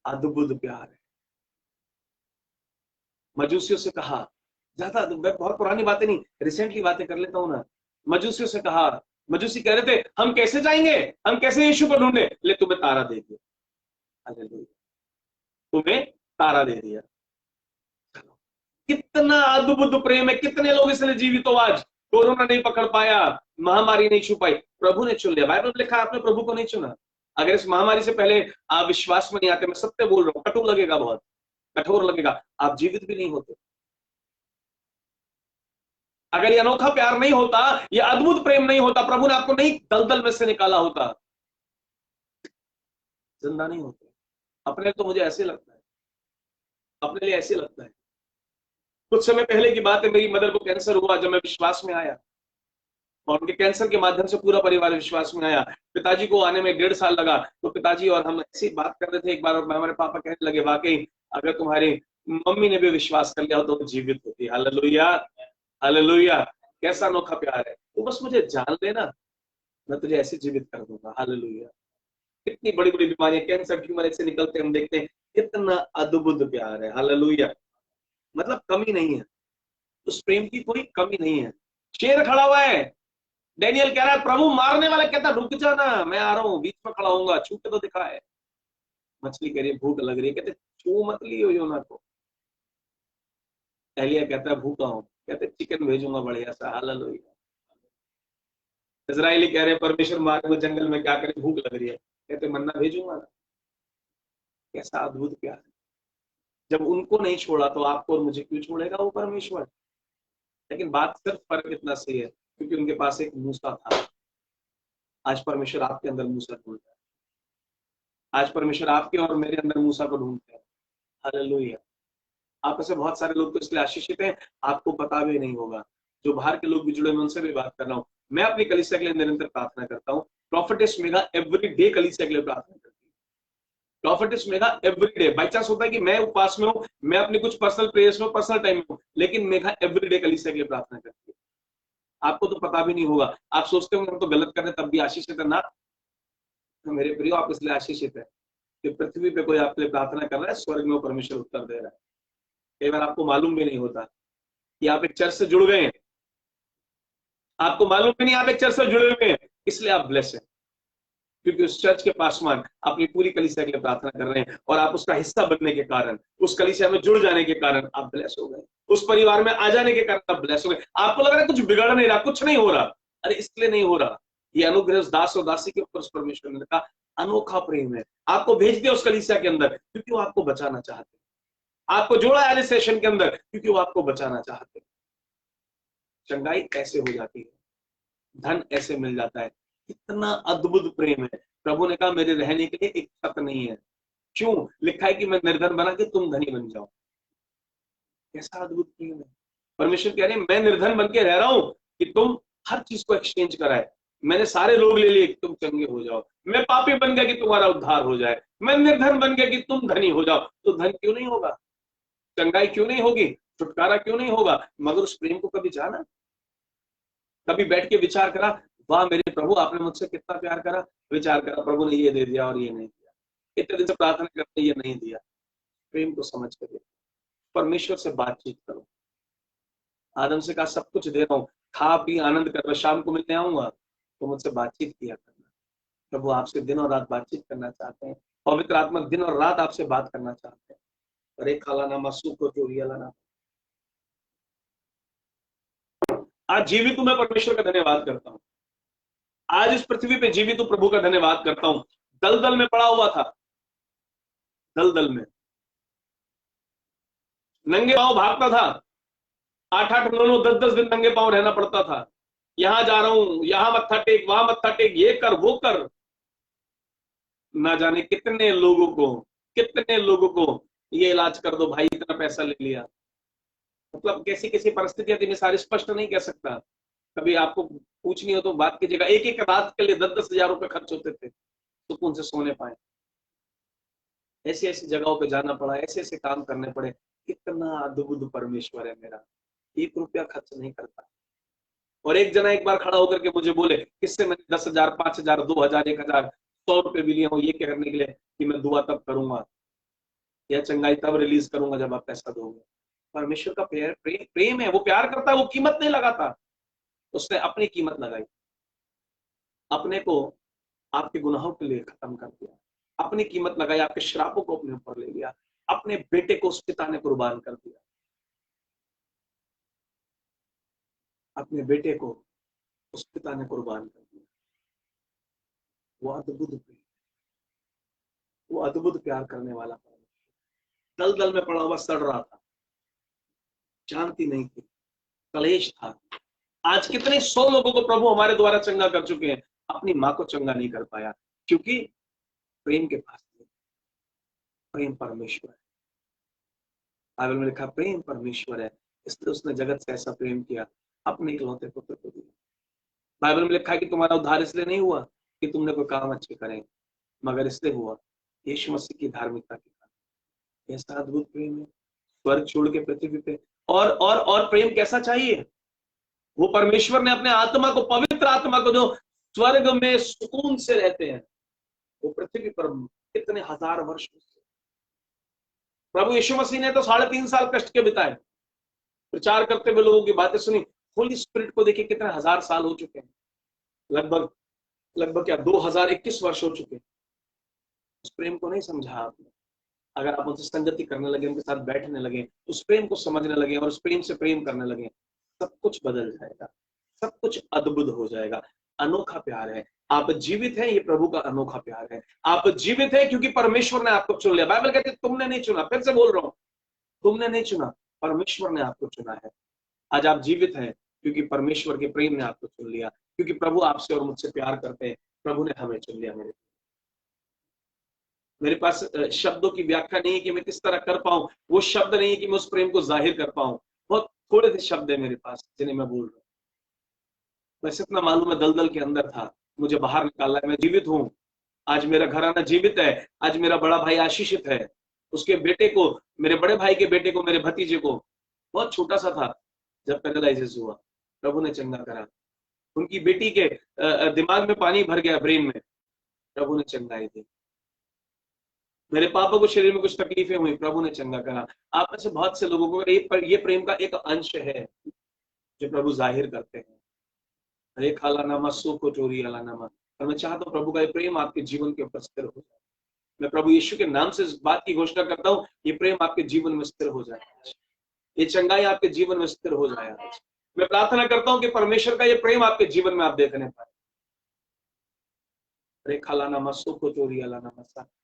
अद्भुत प्यार है। मजूसियों से कहा, ज्यादा मैं बहुत पुरानी बातें नहीं, रिसेंटली बातें कर लेता हूं ना। मजूसियों से कहा, मजूसी कह रहे थे हम कैसे जाएंगे, हम कैसे यीशु को ढूंढे, ले तुम्हें तारा दे दिया। हालेलुया, तुम्हें तारा दे दिया। कितना अद्भुत प्रेम है। कितने लोग इसलिए जीवित हो आज, कोरोना नहीं पकड़ पाया, महामारी नहीं छुपाई, प्रभु ने चुन लिया। बाइबल में लिखा आपने प्रभु को नहीं चुना। अगर इस महामारी से पहले आप विश्वास में नहीं आते, मैं सत्य बोल रहा हूं, कठोर लगेगा, बहुत कठोर लगेगा, आप जीवित भी नहीं होते। अगर ये अनोखा प्यार नहीं होता, ये अद्भुत प्रेम नहीं होता, प्रभु ने आपको नहीं दलदल में से निकाला होता, जिंदा नहीं होते। अपने लिए तो मुझे ऐसे लगता है, अपने लिए ऐसे लगता है। कुछ समय पहले की बात है, मेरी मदर को कैंसर हुआ जब मैं विश्वास में आया, और उनके कैंसर के माध्यम से पूरा परिवार विश्वास में आया। पिताजी को आने में 1.5 साल लगा। तो पिताजी और हम ऐसी बात कर रहे थे एक बार, और हमारे पापा कहने लगे, वाकई अगर तुम्हारी मम्मी ने भी विश्वास कर लिया हो तो वो जीवित होती है। Hallelujah, hallelujah. कैसा अनोखा प्यार है। तो बस मुझे जान लेना, मैं तुझे ऐसे जीवित कर दूंगा। हालेलुया। कितनी बड़ी बड़ी बीमारियां, कैंसर ट्यूमर ऐसे निकलते हम देखते हैं, कितना अद्भुत प्यार है। हालेलुया। मतलब कमी नहीं है, उस प्रेम की कोई कमी नहीं है। शेर खड़ा हुआ है, डेनियल कह रहा है प्रभु मारने वाला कहता रुक जाना, मैं आ रहा हूँ, बीच में खड़ा होऊंगा, छू के तो दिखा है। मछली कह रही है भूख लग रही है, कहते छू मत लियो योना को। एलिया कहता है भूखा हूं, कहते चिकन भेजूंगा बढ़िया सा। हालेलुया। इजरायली कह रहे हैं परमेश्वर मारे हुए जंगल में क्या करे, भूख लग रही है, कहते मन्ना भेजूंगा ना। कैसा अद्भुत प्यार है। जब उनको नहीं छोड़ा तो आपको और मुझे क्यों छोड़ेगा वो परमेश्वर। लेकिन बात सिर्फ फर्क इतना सही है, क्योंकि उनके पास एक मूसा था। आज परमेश्वर आपके अंदर मूसा ढूंढता है। आज परमेश्वर आपके और मेरे अंदर मूसा को ढूंढते हैं। हालेलुया। आप में से बहुत सारे लोग तो इसलिए आशीषित हैं, आपको पता भी नहीं होगा। जो बाहर के लोग भी जुड़े, मैं उनसे भी बात कर रहा हूँ। मैं अपनी कलीसिया के लिए निरंतर प्रार्थना करता हूँ। प्रॉफिटेस मेगा एवरी डे कलीसिया के लिए प्रार्थना करती है। प्रॉफिटेस मेगा एवरी डे। बाई चांस होता है कि मैं उपवास में हूँ, मैं अपनी कुछ पर्सनल प्रेयर्स में, पर्सनल टाइम में हूँ, लेकिन मेगा एवरी डे कलीसिया के लिए प्रार्थना करती है। आपको तो पता भी नहीं होगा, आप सोचते होंगे हम तो गलत कर रहे तब भी आशीषित है ना। तो मेरे प्रियो, आप इसलिए आशीषित है कि पृथ्वी पे कोई आपके लिए प्रार्थना कर रहा है, स्वर्ग में परमेश्वर उत्तर दे रहा है। कई बार आपको मालूम भी नहीं होता कि आप एक चर्च से जुड़ गए हैं, आपको मालूम भी नहीं आप एक चर्च से जुड़े हुए हैं, इसलिए आप ब्लेस हैं, क्योंकि उस चर्च के पासवान अपनी पूरी कलीसिया के लिए प्रार्थना कर रहे हैं, और आप उसका हिस्सा बनने के कारण, उस कलीसिया में जुड़ जाने के कारण आप ब्लेस हो गए। उस परिवार में आ जाने के कारण आप ब्लेस हो गए। आपको लग रहा है कुछ बिगड़ नहीं रहा, कुछ नहीं हो रहा, अरे इसलिए नहीं हो रहा, ये अनुग्रह उस दास और दासी के ऊपर उस परमेश्वर ने कहा अनोखा प्रेम है। आपको भेज दिया उस कलीसिया के अंदर क्योंकि वो आपको बचाना चाहते हैं। आपको जोड़ा है सेशन के अंदर क्योंकि वो आपको बचाना चाहते हैं। चंगाई ऐसे हो जाती है, धन ऐसे मिल जाता है। इतना अद्भुत प्रेम है। प्रभु ने कहा मेरे रहने के लिए एक छत नहीं है। क्यों? लिखा है कि मैं निर्धन बना के तुम धनी बन जाओ। कैसा अद्भुत प्रेम है। परमेश्वर कह रहे हैं मैं निर्धन बन के रह रहा हूं कि तुम हर चीज को एक्सचेंज कराए। मैंने सारे लोग ले लिए कि तुम चंगे हो जाओ। मैं पापी बन गया कि तुम्हारा उद्धार हो जाए। मैं निर्धन बन गया कि तुम धनी हो जाओ। तो धन क्यों नहीं होगा, चंगाई क्यों नहीं होगी, छुटकारा क्यों नहीं होगा? मगर उस प्रेम को कभी जाना, कभी बैठ के विचार करा, वाह मेरे प्रभु आपने मुझसे कितना प्यार करा। विचार करा प्रभु ने ये दे दिया और ये नहीं दिया, इतने दिन से प्रार्थना करते ये नहीं दिया। प्रेम को समझ कर परमेश्वर से बातचीत करो। आदम से कहा सब कुछ दे रहा हूँ, खा पी आनंद कर, शाम को मिलने आऊंगा, तो मुझसे बातचीत किया करना। प्रभु आपसे दिन और रात बातचीत करना चाहते हैं। पवित्र आत्मा दिन और रात आपसे बात करना चाहते हैं। अरे खाला नामा सुको चोरी ना। आज जीवित हूं, मैं परमेश्वर का धन्यवाद करता हूँ। आज इस पृथ्वी पे जीवित हूं, प्रभु का धन्यवाद करता हूँ। दलदल में पड़ा हुआ था, दलदल में नंगे पांव भागता था। 8-8, 9-9, 10-10 दिन नंगे पांव रहना पड़ता था। यहां जा रहा हूं, यहां मत्था टेक, वहां मत्था टेक, ये कर वो कर। ना जाने कितने लोगों को ये इलाज कर दो भाई, इतना पैसा ले लिया। मतलब कैसी कैसी परिस्थितियां थी, मैं सारी स्पष्ट नहीं कह सकता। कभी आपको पूछनी हो तो बात कीजिएगा। एक एक रात के लिए 10-10 हजार रुपए खर्च होते थे, सुकून से सोने पाए। ऐसी ऐसी जगहों पे जाना पड़ा, ऐसे ऐसे काम करने पड़े। कितना अद्भुत परमेश्वर है मेरा, 1 रुपया खर्च नहीं करता। और एक जना एक बार खड़ा होकर के मुझे बोले, किससे मैंने 10,000, 5,000, 2,000, 1,000, 100 रुपए भी लिए हो ये क्या करने के लिए कि मैं दुआ तब करूंगा या चंगाई तब रिलीज करूंगा जब आप पैसा दोगे। परमेश्वर का प्रेम है, वो प्यार करता है, वो कीमत नहीं लगाता। उसने अपनी कीमत लगाई, अपने को आपके गुनाहों के लिए खत्म कर दिया, अपनी कीमत लगाई, आपके श्रापों को अपने ऊपर ले लिया, अपने बेटे को उस पिता ने कुर्बान कर दिया, अपने बेटे को उस पिता ने कुर्बान कर दिया। वो अद्भुत प्रेम, वो अद्भुत प्यार करने वाला परमेश्वर। दलदल में पड़ा हुआ सड़ रहा था, शांति नहीं थी, क्लेश था। आज कितने 100 लोगों को प्रभु हमारे द्वारा चंगा कर चुके हैं, अपनी माँ को चंगा नहीं कर पाया, क्योंकि प्रेम के पास नहीं। प्रेम परमेश्वर है, बाइबल में लिखा प्रेम परमेश्वर है, इसलिए उसने जगत से ऐसा प्रेम किया, अपने इकलौते पुत्र को दिया। बाइबल में लिखा है कि तुम्हारा उद्धार इसलिए नहीं हुआ कि तुमने कोई काम अच्छे करे, मगर इसलिए हुआ यीशु मसीह की धार्मिकता के कारण। ऐसा अद्भुत प्रेम है, स्वर्ग छोड़ के पृथ्वी पे। और प्रेम कैसा चाहिए? वो परमेश्वर ने अपने आत्मा को, पवित्र आत्मा को, जो स्वर्ग में सुकून से रहते हैं, वो पृथ्वी पर कितने हजार वर्ष प्रभु यीशु मसीह ने तो 3.5 साल कष्ट के बिताए, प्रचार करते हुए लोगों की बातें सुनी। होली स्पिरिट को देखिए कितने हजार साल हो चुके हैं, लगभग लगभग क्या 2021 वर्ष हो चुके हैं। उस प्रेम को नहीं समझा आपने। अगर आप उनसे संगति करने लगे, उनके साथ बैठने लगे, उस प्रेम को समझने लगे और उस प्रेम से प्रेम करने लगे, सब कुछ बदल जाएगा, सब कुछ अद्भुत हो जाएगा। अनोखा प्यार है, आप जीवित हैं, ये प्रभु का अनोखा प्यार है। आप जीवित हैं क्योंकि परमेश्वर ने आपको चुन लिया। बाइबल कहती है तुमने नहीं चुना, फिर से बोल रहा हूं, तुमने नहीं चुना, परमेश्वर ने आपको चुना है। आज आप जीवित हैं क्योंकि परमेश्वर के प्रेम ने आपको चुन लिया, क्योंकि प्रभु आपसे और मुझसे प्यार करते हैं, प्रभु ने हमें चुन लिया। मेरे पास शब्दों की व्याख्या नहीं है कि मैं किस तरह कर पाऊं, वो शब्द नहीं है कि मैं उस प्रेम को जाहिर कर पाऊं। बहुत थोड़े से शब्द है मेरे पास जिन्हें मैं बोल रहा हूं। बस इतना मालूम है, दलदल के अंदर था, मुझे बाहर निकाला है, मैं जीवित हूं। आज मेरा घराना जीवित है, आज मेरा बड़ा भाई आशीषित है। उसके बेटे को, मेरे बड़े भाई के बेटे को, मेरे भतीजे को, बहुत छोटा सा था जब पैरालाइसिस हुआ, प्रभु ने चंगा करा। उनकी बेटी के दिमाग में पानी भर गया, ब्रेन में, प्रभु ने चंगाई दी। मेरे पापा को शरीर में कुछ तकलीफें हुई, प्रभु ने चंगा करा। आप में से बहुत से लोगों को ये प्रेम का एक अंश है जो प्रभु जाहिर करते हैं। अरे खाला नामा सो को चोरी अला नामा। और मैं चाहता हूँ प्रभु का ये प्रेम आपके जीवन के ऊपर स्थिर हो जाए। मैं प्रभु यीशु के नाम से इस बात की घोषणा करता हूँ, ये प्रेम आपके जीवन में स्थिर हो जाए, ये चंगाई आपके जीवन में स्थिर हो जाए। मैं प्रार्थना करता हूँ कि परमेश्वर का ये प्रेम आपके जीवन में आप देखने पाए।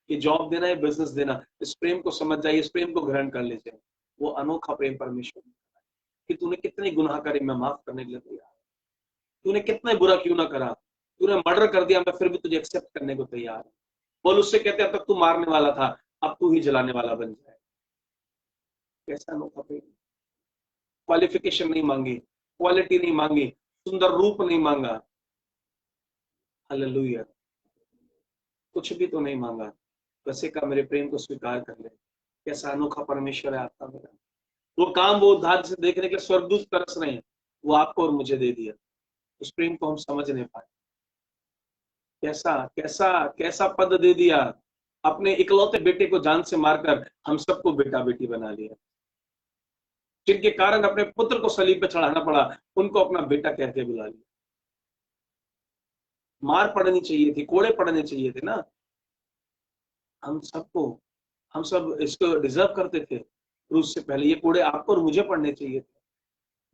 ये जॉब देना है, बिजनेस देना, इस प्रेम को समझ जाइए, इस प्रेम को ग्रहण कर लीजिए। वो अनोखा प्रेम परमेश्वर ने कि तूने कितने गुनाह करे, मैं माफ करने के लिए तैयार। तूने कितने बुरा क्यों ना करा, तूने मर्डर कर दिया, मैं फिर भी तुझे एक्सेप्ट करने को तैयार हूं। बोल उससे कहते हैं अब तक तू मारने वाला था, अब तू ही जलाने वाला बन जाए। कैसा अनोखा प्रेम। क्वालिफिकेशन नहीं मांगी, क्वालिटी नहीं मांगी, सुंदर रूप नहीं मांगा, हालेलुया, कुछ भी तो नहीं मांगा, वैसे का मेरे प्रेम को स्वीकार कर ले। कैसा अनोखा परमेश्वर है आपका मेरा। वो काम, वो उद्धार से देखने के लिए स्वर्गदूत तरस रहे हैं, वो आपको और मुझे दे दिया। उस प्रेम को हम समझ नहीं पाए। कैसा कैसा कैसा पद दे दिया, अपने इकलौते बेटे को जान से मारकर हम सबको बेटा बेटी बना लिया। जिनके कारण अपने पुत्र को सलीब पे चढ़ाना पड़ा, उनको अपना बेटा कह के बुला लिया। मार पड़नी चाहिए थी, कोड़े पड़ने चाहिए थे ना, हम सब इसको डिजर्व करते थे। क्रूस से पहले ये कोड़े आपको और मुझे पड़ने चाहिए थे,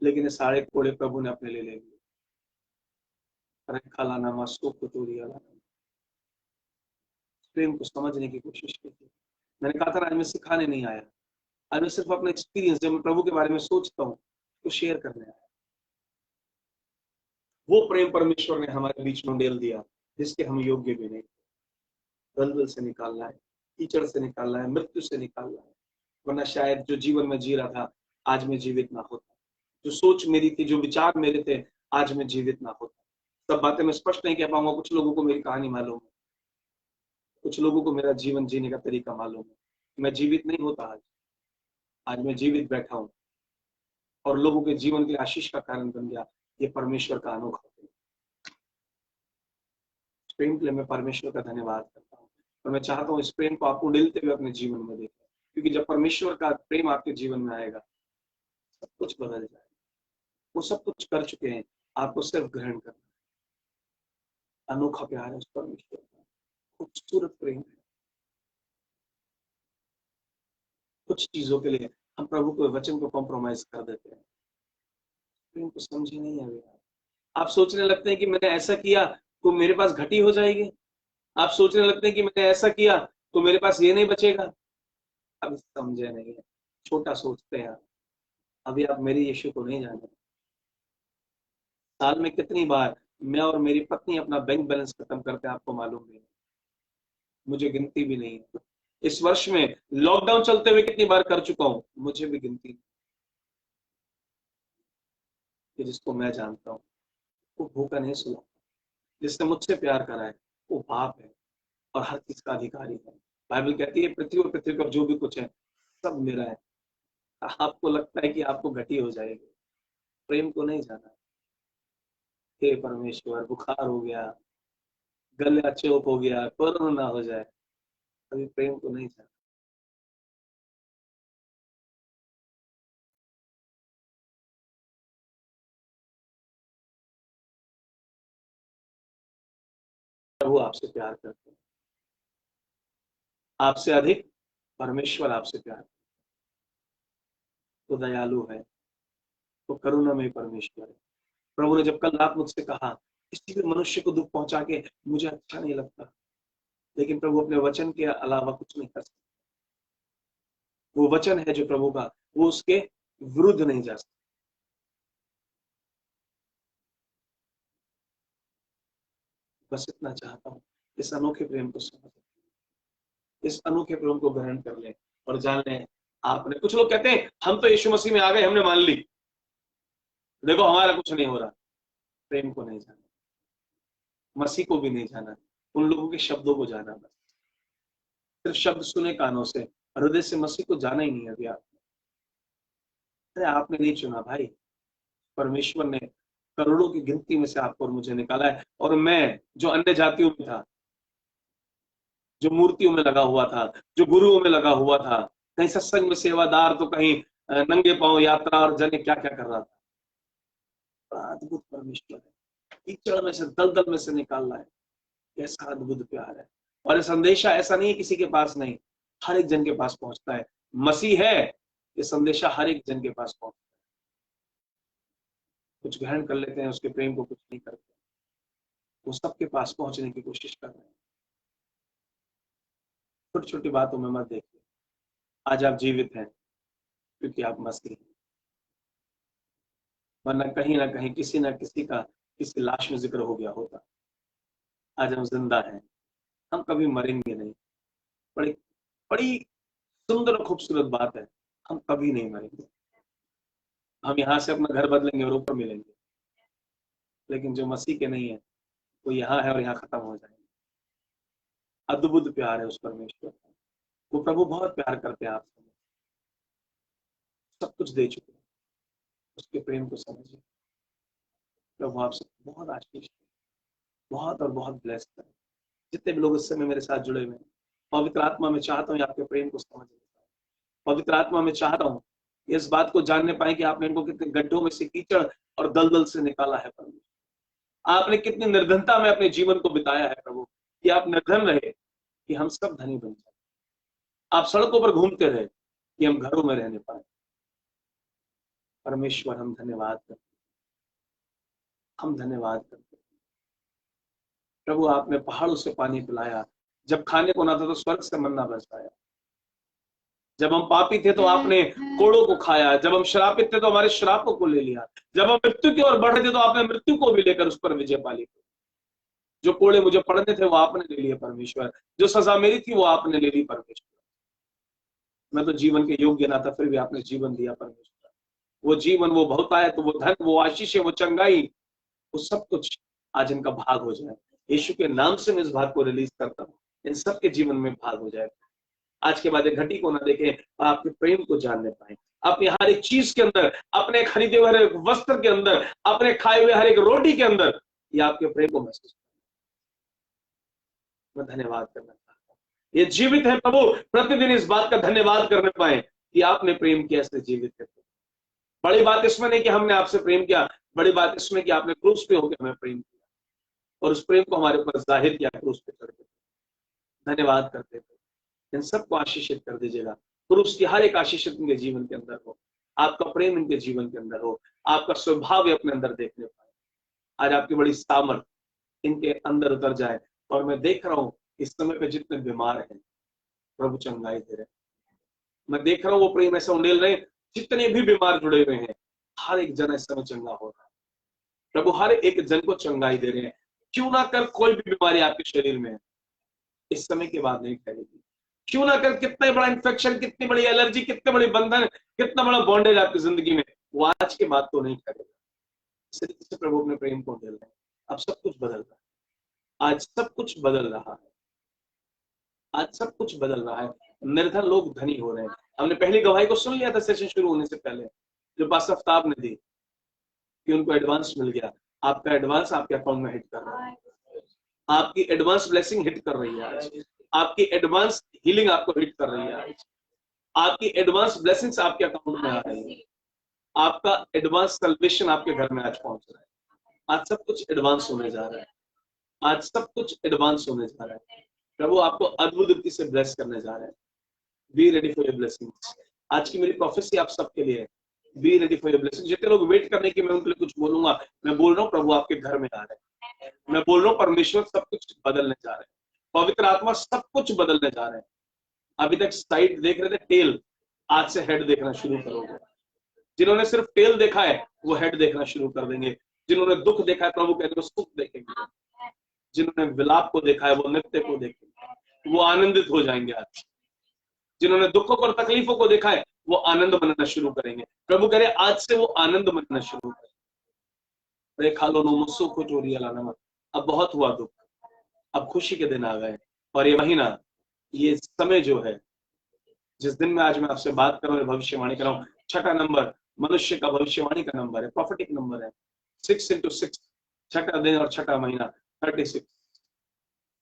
लेकिन ये सारे कोड़े प्रभु ने अपने ले लिए। प्रेम को समझने की कोशिश की थी। मैंने कहा था आज मैं सिखाने नहीं आया, आज मैं सिर्फ अपना एक्सपीरियंस जब मैं प्रभु के बारे में सोचता हूँ तो शेयर करने आया। वो प्रेम परमेश्वर ने हमारे बीच में डेल दिया जिसके हम योग्य भी नहीं। दलदल से निकालना है, कीचड़ से निकालना है, मृत्यु से निकालना है, वरना शायद जो जीवन में जी रहा था आज मैं जीवित ना होता, जो सोच मेरी थी, जो विचार मेरे थे, आज मैं जीवित ना होता। सब बातें मैं स्पष्ट नहीं कह पाऊंगा, कुछ लोगों को मेरी कहानी मालूम है, कुछ लोगों को मेरा जीवन जीने का तरीका मालूम है। मैं जीवित नहीं होता आज मैं जीवित बैठा हूं और लोगों के जीवन के आशीष का कारण बन गया। ये परमेश्वर का अनोखा प्रेम के लिए मैं परमेश्वर का धन्यवाद करता हूँ और मैं चाहता हूँ इस प्रेम को आप उड़ेलते हुए अपने जीवन में देखें, क्योंकि जब परमेश्वर का प्रेम आपके जीवन में आएगा सब कुछ बदल जाएगा। वो सब कुछ कर चुके हैं, आपको सिर्फ ग्रहण करना है। अनोखा प्यार है उस परमेश्वर का, खूबसूरत प्रेम है। कुछ चीजों के लिए हम प्रभु के वचन को कॉम्प्रोमाइज कर देते हैं, प्रेम को समझे नहीं है यार। आप सोचने लगते हैं कि मैंने ऐसा किया तो मेरे पास घटी हो जाएगी, आप सोचने लगते हैं कि मैंने ऐसा किया तो मेरे पास ये नहीं बचेगा। अब समझे नहीं है, छोटा सोचते हैं। अभी आप मेरे यीशु को नहीं जाने, साल में कितनी बार मैं और मेरी पत्नी अपना बैंक बैलेंस खत्म करते हैं आपको मालूम नहीं, मुझे गिनती भी नहीं है। इस वर्ष में लॉकडाउन चलते हुए कितनी बार कर चुका हूं, मुझे भी गिनती नहीं। कि जिसको मैं जानता हूं वो भूखा नहीं सुला, जिसने मुझसे प्यार करा है वो बाप है और हर चीज का अधिकारी है। बाइबल कहती है पृथ्वी और पृथ्वी पर जो भी कुछ है सब मेरा है। आपको लगता है कि आपको घटी हो जाएगी, प्रेम को नहीं जाना। हे परमेश्वर, बुखार हो गया, गला चौक हो गया, कोरोना हो जाए, अभी प्रेम को नहीं जाना। प्रभु आपसे प्यार करते हैं, आपसे अधिक परमेश्वर आपसे प्यार करते हैं। तो दयालु है, तो करुणामय परमेश्वर है। प्रभु ने जब कल रात मुझसे कहा किसी भी मनुष्य को दुख पहुंचा के मुझे अच्छा नहीं लगता, लेकिन प्रभु अपने वचन के अलावा कुछ नहीं कर सकते। वो वचन है जो प्रभु का, वो उसके विरुद्ध नहीं जा सकता। बस इतना चाहता हूं, इस अनोखे प्रेम को समझ, इस अनोखे प्रेम को ग्रहण कर ले और जान ले। आपने, कुछ लोग कहते हैं हम तो यीशु मसीह में आ गए, हमने मान ली, देखो हमारा कुछ नहीं हो रहा। प्रेम को नहीं जाना, मसीह को भी नहीं जाना, उन लोगों के शब्दों को जाना। बस सिर्फ शब्द सुने कानों से, हृदय से मसीह को जाना ही नहीं अभी आपने। अरे आपने नहीं चुना भाई, परमेश्वर ने करोड़ों की गिनती में से आपको और मुझे निकाला है। और मैं जो अन्य जातियों में था, जो मूर्तियों में लगा हुआ था, जो गुरुओं में लगा हुआ था, कहीं सत्संग में सेवादार, तो कहीं नंगे पांव यात्रा और जाने क्या क्या कर रहा था। बड़ा अद्भुत परमेश्वर है, कीचड़ में से, दलदल में से निकाल रहा है। कैसा अद्भुत प्यार है। और ये संदेशा ऐसा नहीं है किसी के पास नहीं, हर एक जन के पास पहुंचता है। मसीह है, ये संदेशा हर एक जन के पास पहुंचता है। कुछ ग्रहण कर लेते हैं उसके प्रेम को, कुछ नहीं करते। वो सबके पास पहुंचने की कोशिश कर रहे हैं। छोटी छोटी बातों में मत देखिए। आज आप जीवित हैं क्योंकि आप मसीह हैं, वरना कहीं ना कहीं किसी ना किसी का किसी लाश में जिक्र हो गया होता। आज हम जिंदा हैं, हम कभी मरेंगे नहीं। बड़ी बड़ी सुंदर और खूबसूरत बात है, हम कभी नहीं मरेंगे। हम यहाँ से अपना घर बदलेंगे और ऊपर मिलेंगे, लेकिन जो मसीह के नहीं है वो यहाँ है और यहाँ खत्म हो जाएंगे। अद्भुत प्यार है उस परमेश्वर का। वो प्रभु बहुत प्यार करते हैं आपसे, सब कुछ दे चुके हैं। उसके प्रेम को समझिए। प्रभु आपसे बहुत आशीष है, बहुत और बहुत ब्लेस्ड है। जितने भी लोग इस समय मेरे साथ जुड़े हुए हैं, पवित्र आत्मा में चाहता हूँ आपके प्रेम को समझने पाए। पवित्र आत्मा में चाहता हूँ इस बात को जानने पाए कि आपने इनको कितने गड्ढों में से, कीचड़ और दलदल से निकाला है प्रभु। आपने कितनी निर्धनता में अपने जीवन को बिताया है प्रभु, कि आप निर्धन रहे कि हम सब धनी बन जाए। आप सड़कों पर घूमते रहे कि हम घरों में रहने पाए। परमेश्वर हम धन्यवाद करते, हम धन्यवाद करते। प्रभु आपने पहाड़ों से पानी पिलाया, जब खाने को ना था तो स्वर्ग से मन्ना बरसाया। जब हम पापी थे तो आपने कोड़ों को खाया, जब हम श्रापित थे तो हमारे श्रापों को ले लिया, जब हम मृत्यु की ओर बढ़ रहे थे तो आपने मृत्यु को भी लेकर उस पर विजय पाली। जो कोड़े मुझे पड़ने थे वो आपने ले लिए परमेश्वर, जो सजा मेरी थी वो आपने ले ली परमेश्वर। मैं तो जीवन के योग्य ना था, फिर भी आपने जीवन दिया परमेश्वर। वो जीवन, वो बहुतायत, वो धन, वो आशीष, वो चंगाई, वो सब कुछ आज इनका भाग हो जाए। यीशु के नाम से मैं इस भाग को रिलीज करता हूँ, इन सबके जीवन में भाग हो जाए। आज के बाद एक घटी को ना देखें, आपके प्रेम को जानने पाए। अपनी हर एक चीज के अंदर, अपने खरीदे हुए हर एक वस्त्र के अंदर, अपने खाए हुए हर एक रोटी के अंदर ये आपके प्रेम को महसूस करें। मैं धन्यवाद करना चाहता हूँ, ये जीवित है प्रभु, प्रतिदिन इस बात का धन्यवाद करने पाए कि आपने प्रेम किया, ऐसे जीवित है। बड़ी बात इसमें नहीं कि हमने आपसे प्रेम किया, बड़ी बात इसमें कि आपने क्रूस पे होकर हमें प्रेम किया और उस प्रेम को हमारे ऊपर जाहिर किया क्रूस पे चढ़कर। धन्यवाद करते थे। इन सबको आशीषित कर दीजिएगा। क्रूस की हर एक आशीषित इनके जीवन के अंदर हो, आपका प्रेम इनके जीवन के अंदर हो, आपका स्वभाव अपने अंदर देखने पाए। आज आपकी बड़ी सामर्थ इनके अंदर उतर जाए। और मैं देख रहा हूँ इस समय पे जितने बीमार हैं प्रभु चंगाई दे रहे। मैं देख रहा हूँ वो प्रेम ऐसा उंडेल रहे, जितने भी बीमार जुड़े हुए हैं हर एक जन इस समय चंगा हो रहा है। प्रभु हर एक जन को चंगाई दे रहे हैं। क्यों ना कर कोई भी बीमारी आपके शरीर में है, इस समय के बाद नहीं फैलेगी। क्यों ना कर कितना बड़ा इन्फेक्शन, कितनी बड़ी एलर्जी, कितने बड़े बंधन, कितना बड़ा बॉन्डेज आपकी जिंदगी में, वो आज के बाद तो नहीं फैलेगा। इस तरीके से प्रभु अपने प्रेम को दे रहे हैं। अब सब कुछ बदल रहा है, आज सब कुछ बदल रहा है, आज सब कुछ बदल रहा है। निर्धन लोग धनी हो रहे हैं। हमने पहली गवाही को सुन लिया था सेशन शुरू होने से पहले, जो पास्टर आफ्ताब ने दी कि उनको एडवांस मिल गया। आपका एडवांस आपके अकाउंट में हिट कर रहा है, आपकी एडवांस ब्लेसिंग हिट कर रही है आज, आपकी एडवांस हीलिंग आपको हिट कर रही है आज, आपकी एडवांस ब्लेसिंग्स आपके अकाउंट में आ रही है, आपका एडवांस सल्वेशन आपके घर में आज पहुंच रहा है। आज सब कुछ एडवांस होने जा रहा है, आज सब कुछ एडवांस होने जा रहा है। प्रभु आपको अद्भुत रीति से ब्लेस करने जा रहे हैं। Be ready for your blessings. आज की मेरी प्रोफेसी आप सबके लिए है, be ready for your blessing. जितने लोग वेट करने की मैं उनके लिए कुछ बोलूंगा, मैं बोल रहा हूँ प्रभु आपके घर में आ रहे हैं। मैं बोल रहा हूँ परमेश्वर सब कुछ बदलने जा रहे हैं, पवित्र आत्मा सब कुछ बदलने जा रहे हैं। अभी तक साइड देख रहे थे टेल, आज से हेड देखना शुरू करोगे। जिन्होंने सिर्फ टेल देखा है वो हेड देखना शुरू कर देंगे। जिन्होंने दुख देखा है प्रभु कहते हैं सुख देखेंगे। जिन्होंने विलाप को देखा है वो नृत्य को देखेंगे, वो आनंदित हो जाएंगे। आज जिन्होंने दुखों और तकलीफों को देखा है वो आनंद मनना शुरू करेंगे। प्रभु कह रहे आज से वो आनंद मनना शुरू करें। रेखा लो नो मुस्सो को चोरी अला। अब बहुत हुआ दुख, अब खुशी के दिन आ गए। और ये महीना, ये समय जो है, जिस दिन में आज मैं आपसे बात कर रहा हूँ, भविष्यवाणी कर रहा हूँ, छठा नंबर मनुष्य का भविष्यवाणी का नंबर है, प्रॉफिटिक नंबर है। 6 into 6, छठा दिन और छठा महीना 36,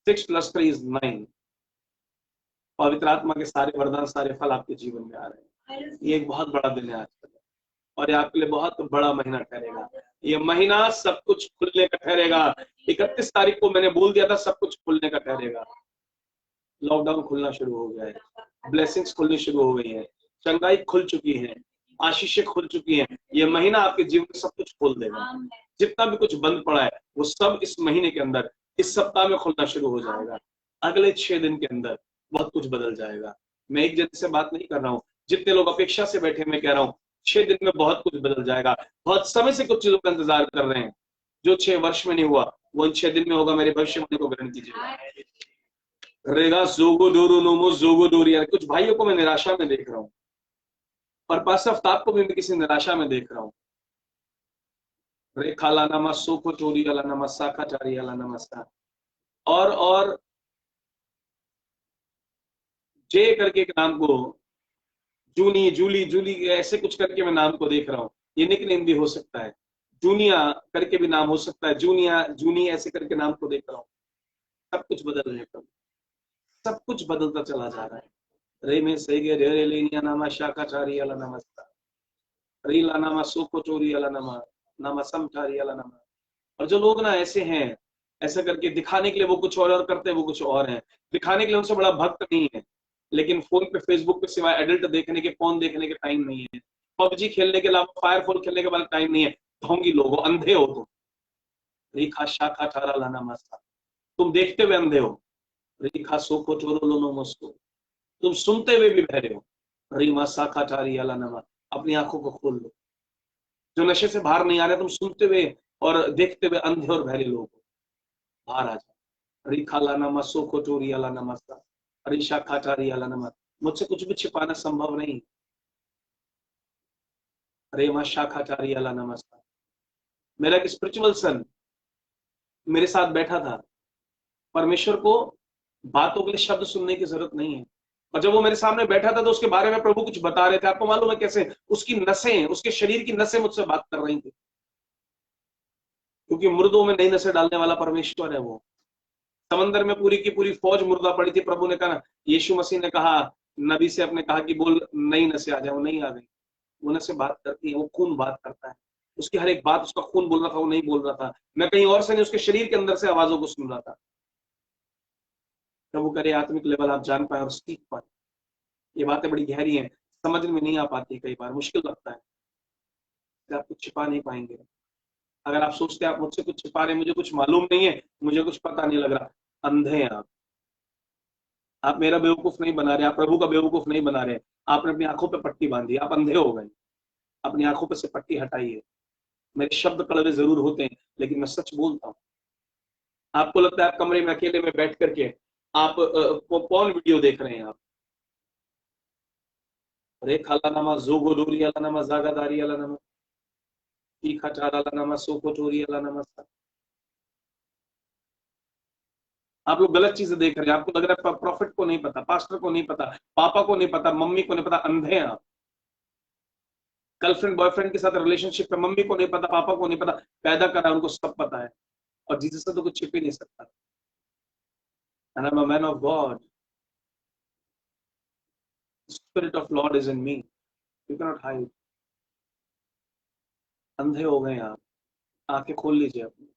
6 + 3 = 9। पवित्र आत्मा के सारे वरदान, सारे फल आपके जीवन में आ रहे हैं। ये एक बहुत बड़ा दिन है आज, और ये आपके लिए बहुत बड़ा महीना ठहरेगा। ये महीना सब कुछ खुलने का ठहरेगा। 31 तारीख को मैंने बोल दिया था सब कुछ खुलने का ठहरेगा। लॉकडाउन खुलना शुरू हो गया है, ब्लेसिंग्स खुलनी शुरू हो गई है, चंगाई खुल चुकी है, आशीषें खुल चुकी हैं। ये महीना आपके जीवन में सब कुछ खोल देगा। जितना भी कुछ बंद पड़ा है वो सब इस महीने के अंदर, इस सप्ताह में खुलना शुरू हो जाएगा। अगले 6 दिन के अंदर बहुत कुछ बदल जाएगा। मैं एक जन से बात नहीं कर रहा हूँ, जितने लोग अपेक्षा से बैठे, मैं कह रहा हूँ 6 दिन में बहुत कुछ बदल जाएगा। बहुत समय से कुछ चीजों का इंतजार कर रहे हैं, जो 6 वर्ष में नहीं हुआ वो इन 6 दिन में होगा। मेरे भविष्यवाणी को ग्रहण कीजिए। रेगा जोगो डोरो नोमो जोगो डोरिया। कुछ भाइयों को मैं निराशा में देख रहा हूँ, और पास्टर आफ्ताब को भी मैं किसी निराशा में देख रहा हूँ। रेखा लानामा सोको चोरी लानामा साखा चारी लानामा। और जे करके एक नाम को, जूनी जूली जूली ऐसे कुछ करके मैं नाम को देख रहा हूँ। ये निकनेम भी हो सकता है, जूनिया करके भी नाम हो सकता है, जूनिया जूनी ऐसे करके नाम को देख रहा हूँ। सब कुछ बदल रहे हैं, सब कुछ बदलता चला जा रहा है। रे में सही गे रे लेनिया नामा शाकाचारी अला नमस्ता री ला नामा सोको चोरी अला नमा नामा समचारी अला नमा। और जो लोग ना ऐसे हैं, ऐसा करके दिखाने के लिए वो कुछ और करते हैं, वो कुछ और हैं। दिखाने के लिए उनसे बड़ा भक्त नहीं है, लेकिन फोन पे फेसबुक पे सिवाय एडल्ट देखने के, फोन देखने के टाइम नहीं है, पबजी खेलने के अलावा फायरफॉल खेलने के बाद टाइम नहीं है। ढोंगी लोग, अंधे हो तुम। रेखा शाखा चारा लाना मस्ता, तुम देखते हुए अंधे हो। रेखा सोको चोरो लोनो मस्को, तुम सुनते हुए भी बहरे हो। रीमा शाखा चारी अला नमा, अपनी आंखों को खोल लो। जो नशे से बाहर नहीं आ रहे, तुम सुनते हुए और देखते हुए अंधे और बहरे लोग हो, बाहर आ जाओ। रेखा लाना मसो को चोरी अला नमस्ता रिशा खाचारी अला नमः। मुझसे कुछ भी छिपाना संभव नहीं। रेमा शाखाचारी अला नमस्कार। मेरा एक स्पिरिचुअल सन मेरे साथ बैठा था। परमेश्वर को बातों के लिए शब्द सुनने की जरूरत नहीं है, और जब वो मेरे सामने बैठा था तो उसके बारे में प्रभु कुछ बता रहे थे। आपको मालूम है कैसे? उसकी नसें, उसके शरीर की नसें मुझसे बात कर रही थी, क्योंकि मुर्दों में नई नसें डालने वाला परमेश्वर है। वो समंदर में पूरी की पूरी फौज मुर्दा पड़ी थी। प्रभु ने कहा, यीशु मसीह ने कहा, नबी से अपने कहा कि बोल नई नसें आ जाए। वो नहीं आ गई। वो नसें बात करती है, वो खून बात करता है। उसकी हर एक बात उसका खून बोल रहा था, वो नहीं बोल रहा था। मैं कहीं और से नहीं, उसके शरीर के अंदर से आवाजों को सुन रहा था। प्रभु करे आत्मिक लेवल आप जान पाए और सीख पाए। ये बातें बड़ी गहरी हैं, समझ में नहीं आ पाती, कई बार मुश्किल लगता है। आप कुछ छिपा नहीं पाएंगे। अगर आप सोचते हैं आप मुझसे कुछ छिपा रहे हैं, मुझे कुछ मालूम नहीं है, मुझे कुछ पता नहीं लग रहा, अंधे हैं आप मेरा बेवकूफ नहीं बना रहे, आप प्रभु का बेवकूफ नहीं बना रहे। आपने अपनी आंखों पे पट्टी बांधी, आप अंधे हो गए। अपनी आंखों पे से पट्टी हटाइए। मेरे शब्द कड़वे जरूर होते हैं, लेकिन मैं सच बोलता हूँ। आपको लगता है आप कमरे में अकेले में बैठ करके आप पॉर्न वीडियो देख रहे हैं, आप रेखा नामा जोगो डोरी अला नामा जागादारी अला नामा तीखा चारा अला नामा सोको टोरी अला नामा। आप लोग गलत चीजें देख रहे हैं। आपको लग रहा है प्रॉफिट को नहीं पता, पास्टर को नहीं पता, पापा को नहीं पता, मम्मी को नहीं पता। अंधे हैं आप। गर्लफ्रेंड बॉयफ्रेंड के साथ रिलेशनशिप में मम्मी को नहीं पता, पापा को नहीं पता, पैदा करा उनको सब पता है, और जीसस से तो कुछ छिप ही नहीं सकता। And I'm a man of God. The Spirit of Lord is in me. You cannot hide. अंधे हो गए आप, आंखें खोल लीजिए अपनी।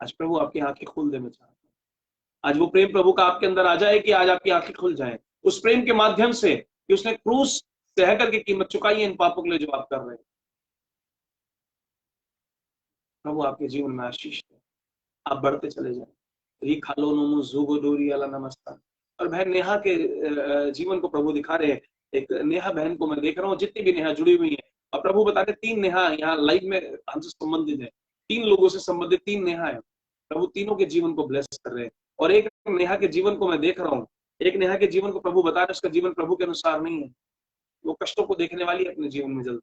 आज प्रभु आपकी आंखें खोल देना चाहता हूं। आज वो प्रेम प्रभु का आपके अंदर आ जाए कि आज आपकी आंखें खुल जाएं, उस प्रेम के माध्यम से कि उसने क्रूस सह करके कीमत चुकाई है इन पापों के लिए जो आप कर रहे हैं। प्रभु आपके जीवन में आशीष दे, आप बढ़ते चले जाएं। और बहन नेहा के जीवन को प्रभु दिखा रहे हैं। एक नेहा बहन को मैं देख रहा हूँ, जितनी भी नेहा जुड़ी हुई है, और प्रभु बता रहे 3 नेहा यहाँ लाइव में हमसे संबंधित है। 3 लोगों से संबंधित 3 नेहा है। प्रभु तीनों के जीवन को ब्लेस कर रहे हैं। और एक नेहा के जीवन को मैं देख रहा हूँ, एक नेहा के जीवन को प्रभु बता रहे उसका जीवन प्रभु के अनुसार नहीं है। वो कष्टों को देखने वाली है अपने जीवन में जल्द।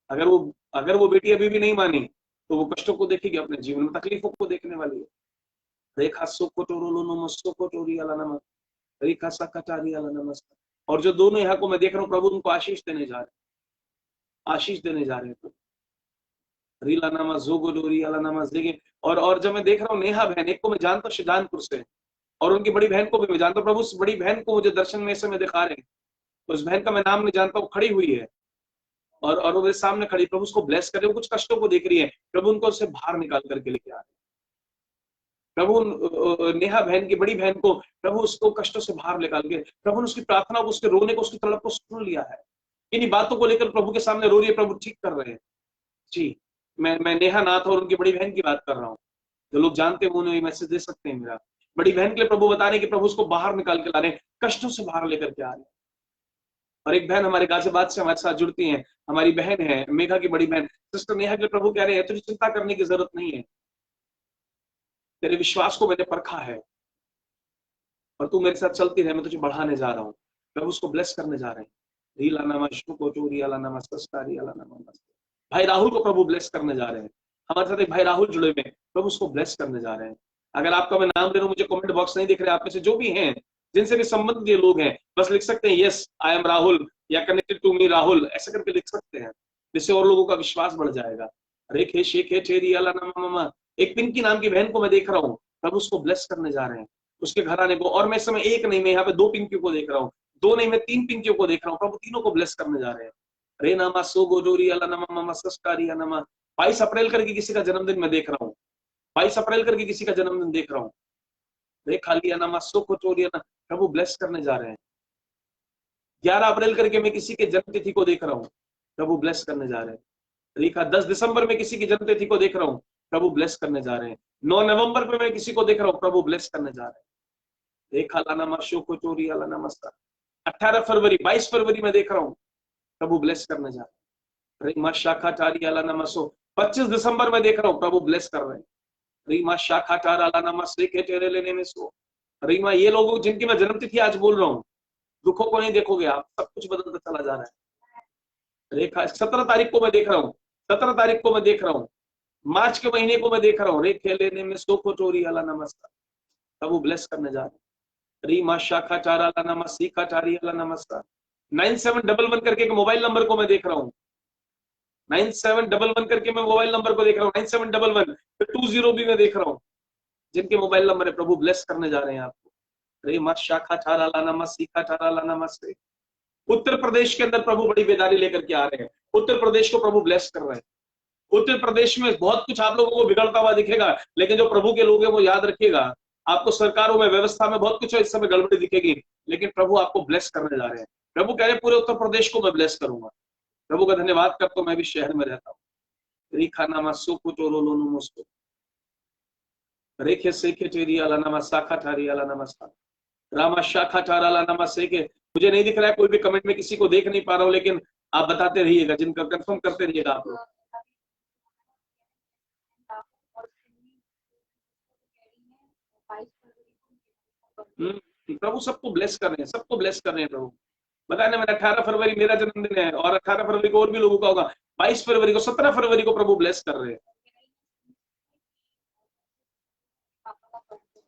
अगर वो बेटी अभी भी नहीं मानी तो वो कष्टों को देखेगी अपने जीवन में, तकलीफों को देखने वाली है। रेखा रेखा और जो दोनों यहाँ को मैं देख रहा हूँ, प्रभु उनको आशीष देने जा रहे हैं, आशीष देने जा रहे हैं। रीला नामा जोगो डोरी अला नामा देगे। और जब मैं देख रहा हूँ नेहा बहन, एक को मैं जानता हूँ शिदानपुर से, और उनकी बड़ी बहन को भी मैं जानता हूँ। प्रभु उस बड़ी बहन को मुझे दर्शन में समय दिखा रहे हैं। उस बहन का मैं नाम नहीं जानता, वो खड़ी हुई है और वो मेरे सामने खड़ी। प्रभु उसको ब्लेस कर रहे हो, कुछ कष्टों को देख रही है, प्रभु उनको उससे बाहर निकाल करके लेके आ रहे हैं। प्रभु नेहा बहन की बड़ी बहन को प्रभु उसको कष्टों से बाहर निकाल के, प्रभु ने उसकी प्रार्थना को, उसके रोने को, उसकी तड़प को सुन लिया है। इन्हीं बातों को लेकर प्रभु के सामने रो रही है, प्रभु ठीक कर रहे हैं। जी, मैं नेहा नाथ और उनकी बड़ी बहन की बात कर रहा हूँ। जो लोग जानते हैं वो उन्हें मैसेज दे सकते हैं। मेरा बड़ी बहन के लिए प्रभु बता रहे हैं कि प्रभु उसको बाहर निकाल के ला रहे हैं, कष्टों से बाहर लेकर के आ रहे हैं। और एक बहन हमारे गाजियाबाद से हमारे साथ जुड़ती है, हमारी बहन है मेघा की बड़ी बहन, सिस्टर नेहा के लिए प्रभु कह रहे हैं तुझे चिंता करने की जरूरत नहीं है, तेरे विश्वास को मैंने परखा है और तू मेरे साथ चलती रहे, मैं तुझे बढ़ाने जा रहा हूँ। प्रभु उसको ब्लेस करने जा रहे हैं। भाई राहुल को प्रभु ब्लेस करने जा रहे हैं। हमारे साथ एक भाई राहुल जुड़े हुए हैं, प्रभु उसको ब्लेस करने जा रहे हैं। अगर आपका मैं नाम ले रहा हूं, मुझे कमेंट बॉक्स नहीं दिख रहे, आप में से जो भी हैं, जिनसे भी संबंधित ये लोग हैं, बस लिख सकते हैं यस आई एम राहुल या कनेक्टेड टू मी राहुल, ऐसे करके लिख सकते हैं, जिससे और लोगों का विश्वास बढ़ जाएगा। रेखे शेखे ठेरी अला नामा। एक पिंकी नाम की बहन को मैं देख रहा हूँ, प्रभु उसको ब्लेस करने जा रहे हैं, उसके घर आने को। और मैं इस समय एक नहीं, मैं यहाँ पे 2 पिंकियों को देख रहा हूँ, 2 नहीं मैं 3 पिंकियों को देख रहा हूँ। प्रभु तीनों को ब्लेस करने जा रहे हैं। रे नामा सो गोडोरी अला नामा सस्कारी नामा। 22 अप्रैल करके किसी का जन्मदिन मैं देख रहा हूँ, 22 अप्रैल करके किसी का जन्मदिन देख रहा हूँ। रे खालिया नामा सो कोटोरिया ना, प्रभु ब्लेस करने जा रहे हैं। 11 अप्रैल करके मैं किसी के जन्मतिथि को देख रहा हूँ, प्रभु ब्लेस करने जा रहे हैं। रेखा 10 दिसंबर में किसी की जन्मतिथि को देख रहा हूँ, प्रभु ब्लेस करने जा रहे हैं। 9 नवंबर में मैं किसी को देख रहा हूँ, प्रभु ब्लेस करने जा रहे हैं। रेखा लाना शो कोटोरिया लाना मस्ता। 18 फरवरी 22 फरवरी में देख रहा हूँ, प्रभु ब्लेस करने जा रहे हैं। शाखा टारी अला नमसो 25 दिसंबर में देख रहा हूँ, प्रभु ब्लेस कर रहे हैं। रीमा शाखा टारा अला नमस रेखे टेरे लेने में सो। रीमा ये लोग जिनकी मैं जन्मतिथि आज बोल रहा हूँ, दुखों को नहीं देखोगे आप, सब कुछ बदलता चला जा रहा है। रेखा 17 तारीख को मैं देख रहा हूँ, 17 तारीख को मैं देख रहा हूँ, मार्च के महीने को मैं देख रहा हूँ। रेखे लेने में सो कोटोरी अला नमस्कार, प्रभु ब्लेस करने जा रहे हैं। रीमा शाखा टारा अला नमस सीखा टारी अला नमस्कार। 9711 करके एक मोबाइल नंबर को मैं देख रहा हूँ, 9711 करके मैं मोबाइल नंबर को देख रहा हूँ। 9711 20 भी मैं देख रहा हूँ, जिनके मोबाइल नंबर है, प्रभु ब्लेस करने जा रहे हैं आपको। रे शाखा ठारा लाना मस सीखा ठारा लाना मस। उत्तर प्रदेश के अंदर प्रभु बड़ी बेदारी लेकर के आ रहे हैं, उत्तर प्रदेश को प्रभु ब्लेस कर रहे हैं। उत्तर प्रदेश में बहुत कुछ आप लोगों को बिगड़ता हुआ दिखेगा, लेकिन जो प्रभु के लोग हैं वो याद रखिएगा, आपको सरकारों में व्यवस्था में बहुत कुछ इस समय गड़बड़ी दिखेगी, लेकिन प्रभु आपको ब्लेस करने जा रहे हैं। प्रभु कह रहे हैं पूरे उत्तर प्रदेश को मैं ब्लेस करूंगा। प्रभु का धन्यवाद करता हूं, मैं भी शहर में रहता हूँ। रेखा नामा सुकु टोरो मुस्को रेखे सेखे टेरी अला नामा शाखा ठारी अला नमस्कार। रामा शाखा ठारा अला नामा सेके। मुझे नहीं दिख रहा है कोई भी कमेंट में, किसी को देख नहीं पा रहा हूँ, लेकिन आप बताते रहिएगा, जिनका कंफर्म करते रहिएगा आप लोग। प्रभु सबको ब्लेस कर रहे हैं, सबको ब्लेस कर रहे हैं प्रभु। बताया ना मैंने, 18 फरवरी मेरा जन्मदिन है और 18 फरवरी को और भी लोगों का होगा, 22 फरवरी को, 17 फरवरी को प्रभु ब्लेस कर रहे हैं।